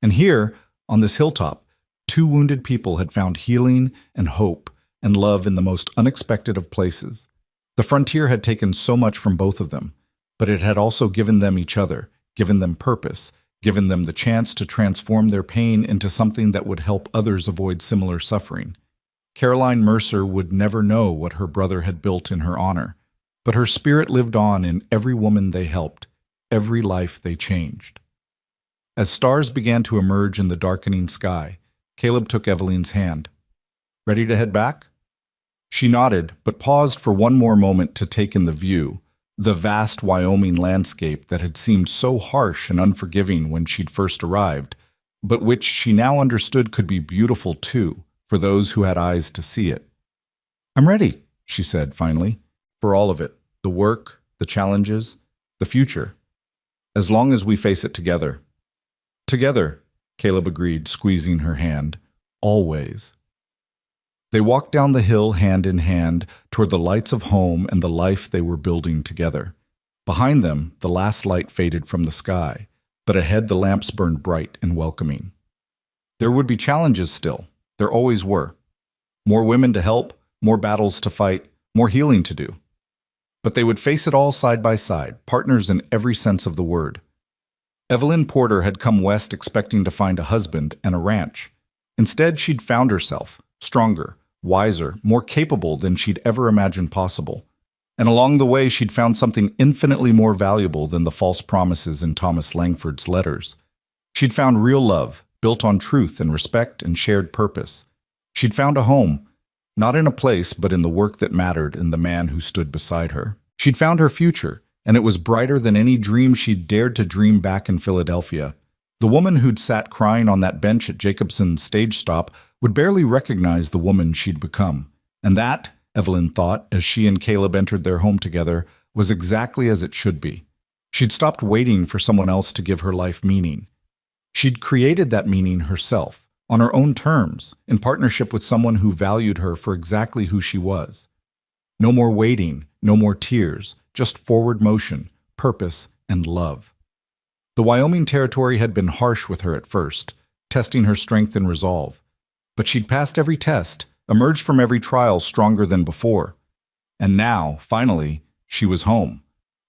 And here, on this hilltop, two wounded people had found healing and hope and love in the most unexpected of places. The Frontier had taken so much from both of them, but it had also given them each other, given them purpose, given them the chance to transform their pain into something that would help others avoid similar suffering. Caroline Mercer would never know what her brother had built in her honor, but her spirit lived on in every woman they helped, every life they changed. As stars began to emerge in the darkening sky, Caleb took Evelyn's hand. Ready to head back? She nodded, but paused for one more moment to take in the view, the vast Wyoming landscape that had seemed so harsh and unforgiving when she'd first arrived, but which she now understood could be beautiful too, for those who had eyes to see it. "I'm ready," she said finally, "for all of it, the work, the challenges, the future, as long as we face it together." "Together," Caleb agreed, squeezing her hand. "Always." They walked down the hill hand in hand toward the lights of home and the life they were building together. Behind them, the last light faded from the sky, but ahead the lamps burned bright and welcoming. There would be challenges still. There always were. More women to help, more battles to fight, more healing to do. But they would face it all side by side, partners in every sense of the word. Evelyn Porter had come west expecting to find a husband and a ranch. Instead, she'd found herself, stronger, wiser, more capable than she'd ever imagined possible. And along the way, she'd found something infinitely more valuable than the false promises in Thomas Langford's letters. She'd found real love, built on truth and respect and shared purpose. She'd found a home, not in a place, but in the work that mattered and the man who stood beside her. She'd found her future, and it was brighter than any dream she'd dared to dream back in Philadelphia. The woman who'd sat crying on that bench at Jacobson's stage stop would barely recognize the woman she'd become. And that, Evelyn thought, as she and Caleb entered their home together, was exactly as it should be. She'd stopped waiting for someone else to give her life meaning. She'd created that meaning herself, on her own terms, in partnership with someone who valued her for exactly who she was. No more waiting, no more tears, just forward motion, purpose, and love. The Wyoming Territory had been harsh with her at first, testing her strength and resolve. But she'd passed every test, emerged from every trial stronger than before. And now, finally, she was home.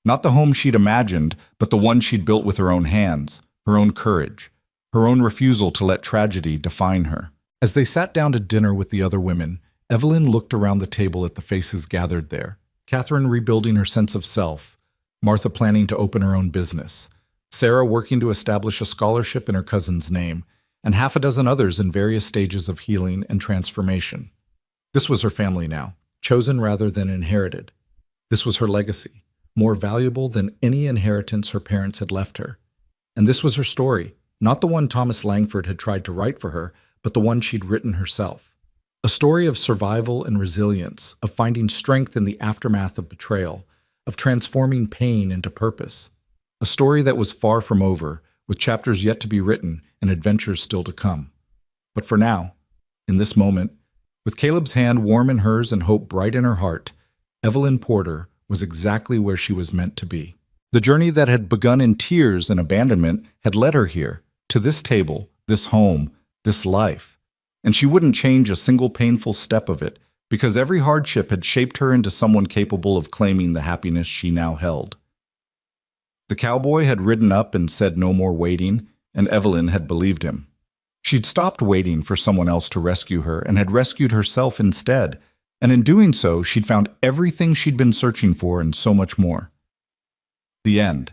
Not the home she'd imagined, but the one she'd built with her own hands, her own courage, her own refusal to let tragedy define her. As they sat down to dinner with the other women, Evelyn looked around the table at the faces gathered there. Catherine rebuilding her sense of self, Martha planning to open her own business, Sarah working to establish a scholarship in her cousin's name, and half a dozen others in various stages of healing and transformation. This was her family now, chosen rather than inherited. This was her legacy, more valuable than any inheritance her parents had left her. And this was her story, not the one Thomas Langford had tried to write for her, but the one she'd written herself. A story of survival and resilience, of finding strength in the aftermath of betrayal, of transforming pain into purpose. A story that was far from over, with chapters yet to be written and adventures still to come. But for now, in this moment, with Caleb's hand warm in hers and hope bright in her heart, Evelyn Porter was exactly where she was meant to be. The journey that had begun in tears and abandonment had led her here, to this table, this home, this life. And she wouldn't change a single painful step of it, because every hardship had shaped her into someone capable of claiming the happiness she now held. The cowboy had ridden up and said no more waiting, and Evelyn had believed him. She'd stopped waiting for someone else to rescue her and had rescued herself instead, and in doing so, she'd found everything she'd been searching for and so much more. The end.